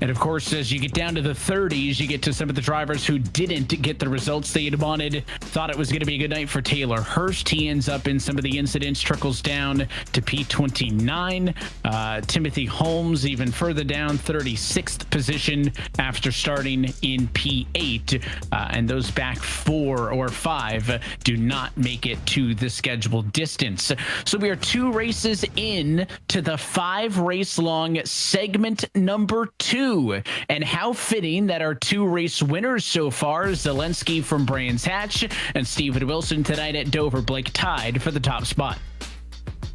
And of course, as you get down to the 30s, you get to some of the drivers who didn't get the results they had wanted. Thought it was going to be a good night for Taylor Hurst. He ends up in some of the incidents, trickles down to P29. Timothy Holmes even further down, 36th position after starting in P8. And those back 4 or 5 do not make it to the scheduled distance. So we are 2 races in to the 5 race long segment number 2. And how fitting that our 2 race winners so far, Zelensky from Brands Hatch and Steven Wilson tonight at Dover, Blake tied for the top spot.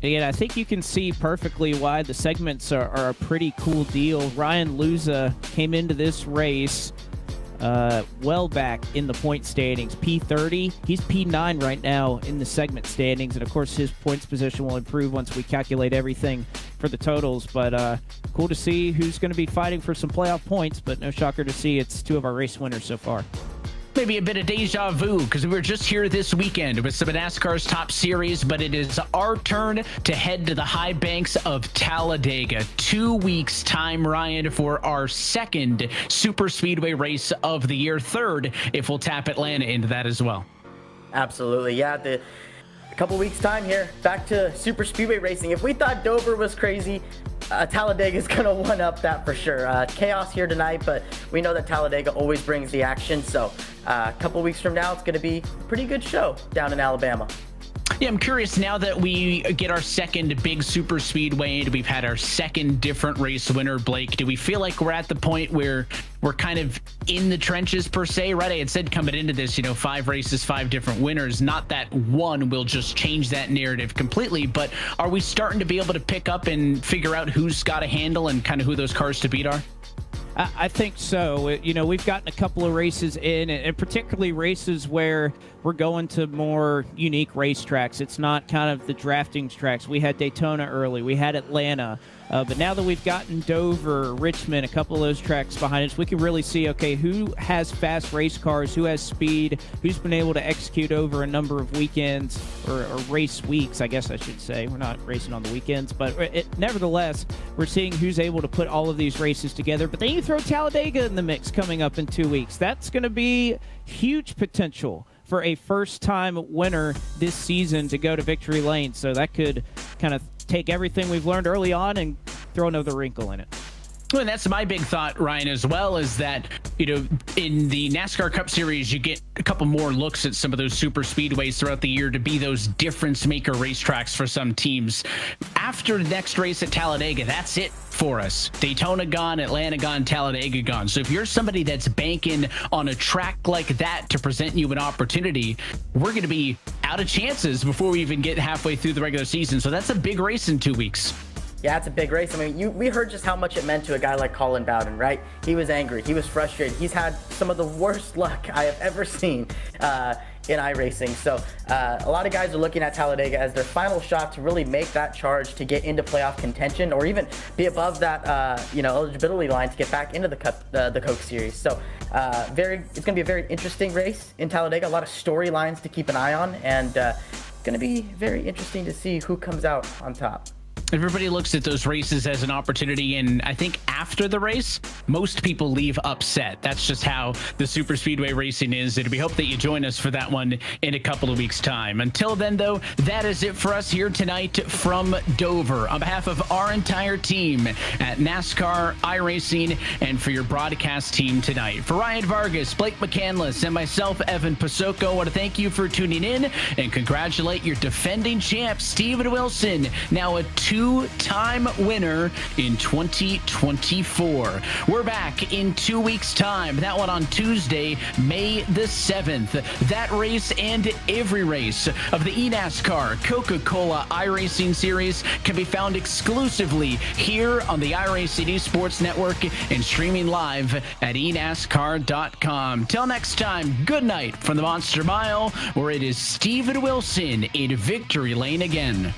And I think you can see perfectly why the segments are a pretty cool deal. Ryan Luza came into this race well back in the point standings. P30, he's P9 right now in the segment standings, and of course his points position will improve once we calculate everything for the totals. But cool to see who's going to be fighting for some playoff points, but no shocker to see it's two of our race winners so far. Maybe a bit of deja vu because we were just here this weekend with some of NASCAR's top series, but it is our turn to head to the high banks of Talladega. 2 weeks time, Ryan, for our second super speedway race of the year. Third, if we'll tap Atlanta into that as well. Absolutely. Yeah, a couple weeks time here, back to super speedway racing. If we thought Dover was crazy, Talladega is going to one-up that for sure. Chaos here tonight, but we know that Talladega always brings the action. So a couple weeks from now, it's going to be a pretty good show down in Alabama. Yeah, I'm curious now that we get our second big super speedway and we've had our second different race winner, Blake, do we feel like we're at the point where we're kind of in the trenches per se, right? I had said coming into this, 5 races, 5 different winners, not that one will just change that narrative completely, but are we starting to be able to pick up and figure out who's got a handle and kind of who those cars to beat are? I think so. We've gotten a couple of races in, and particularly races where we're going to more unique racetracks. It's not kind of the drafting tracks. We had Daytona early. We had Atlanta. But now that we've gotten Dover, Richmond, a couple of those tracks behind us, we can really see, okay, who has fast race cars, who has speed, who's been able to execute over a number of weekends or race weeks, I guess I should say. We're not racing on the weekends, but nevertheless, we're seeing who's able to put all of these races together. But then you throw Talladega in the mix coming up in 2 weeks. That's going to be huge potential for a first-time winner this season to go to victory lane. So that could kind of take everything we've learned early on and throw another wrinkle in it. Well, and that's my big thought, Ryan, as well, is that, in the NASCAR Cup Series, you get a couple more looks at some of those super speedways throughout the year to be those difference maker racetracks for some teams. After the next race at Talladega, that's it for us. Daytona gone, Atlanta gone, Talladega gone. So if you're somebody that's banking on a track like that to present you an opportunity, we're going to be out of chances before we even get halfway through the regular season. So that's a big race in 2 weeks. Yeah, it's a big race. I mean, we heard just how much it meant to a guy like Colin Bowden, right? He was angry. He was frustrated. He's had some of the worst luck I have ever seen in iRacing. So a lot of guys are looking at Talladega as their final shot to really make that charge to get into playoff contention or even be above that, eligibility line to get back into the Cup, the Coke Series. So it's going to be a very interesting race in Talladega. A lot of storylines to keep an eye on, and it's going to be very interesting to see who comes out on top. Everybody looks at those races as an opportunity, and I think after the race, most people leave upset. That's just how the super speedway racing is, and we hope that you join us for that one in a couple of weeks' time. Until then, though, that is it for us here tonight from Dover. On behalf of our entire team at NASCAR, iRacing, and for your broadcast team tonight, for Ryan Vargas, Blake McCandless, and myself, Evan Pasoko, I want to thank you for tuning in and congratulate your defending champ, Steven Wilson, now a two-time winner in 2024. We're back in 2 weeks' time. That one on Tuesday, May the 7th. That race and every race of the eNASCAR Coca-Cola iRacing Series can be found exclusively here on the iRacing Esports Network and streaming live at eNASCAR.com. Till next time, good night from the Monster Mile, where it is Steven Wilson in victory lane again.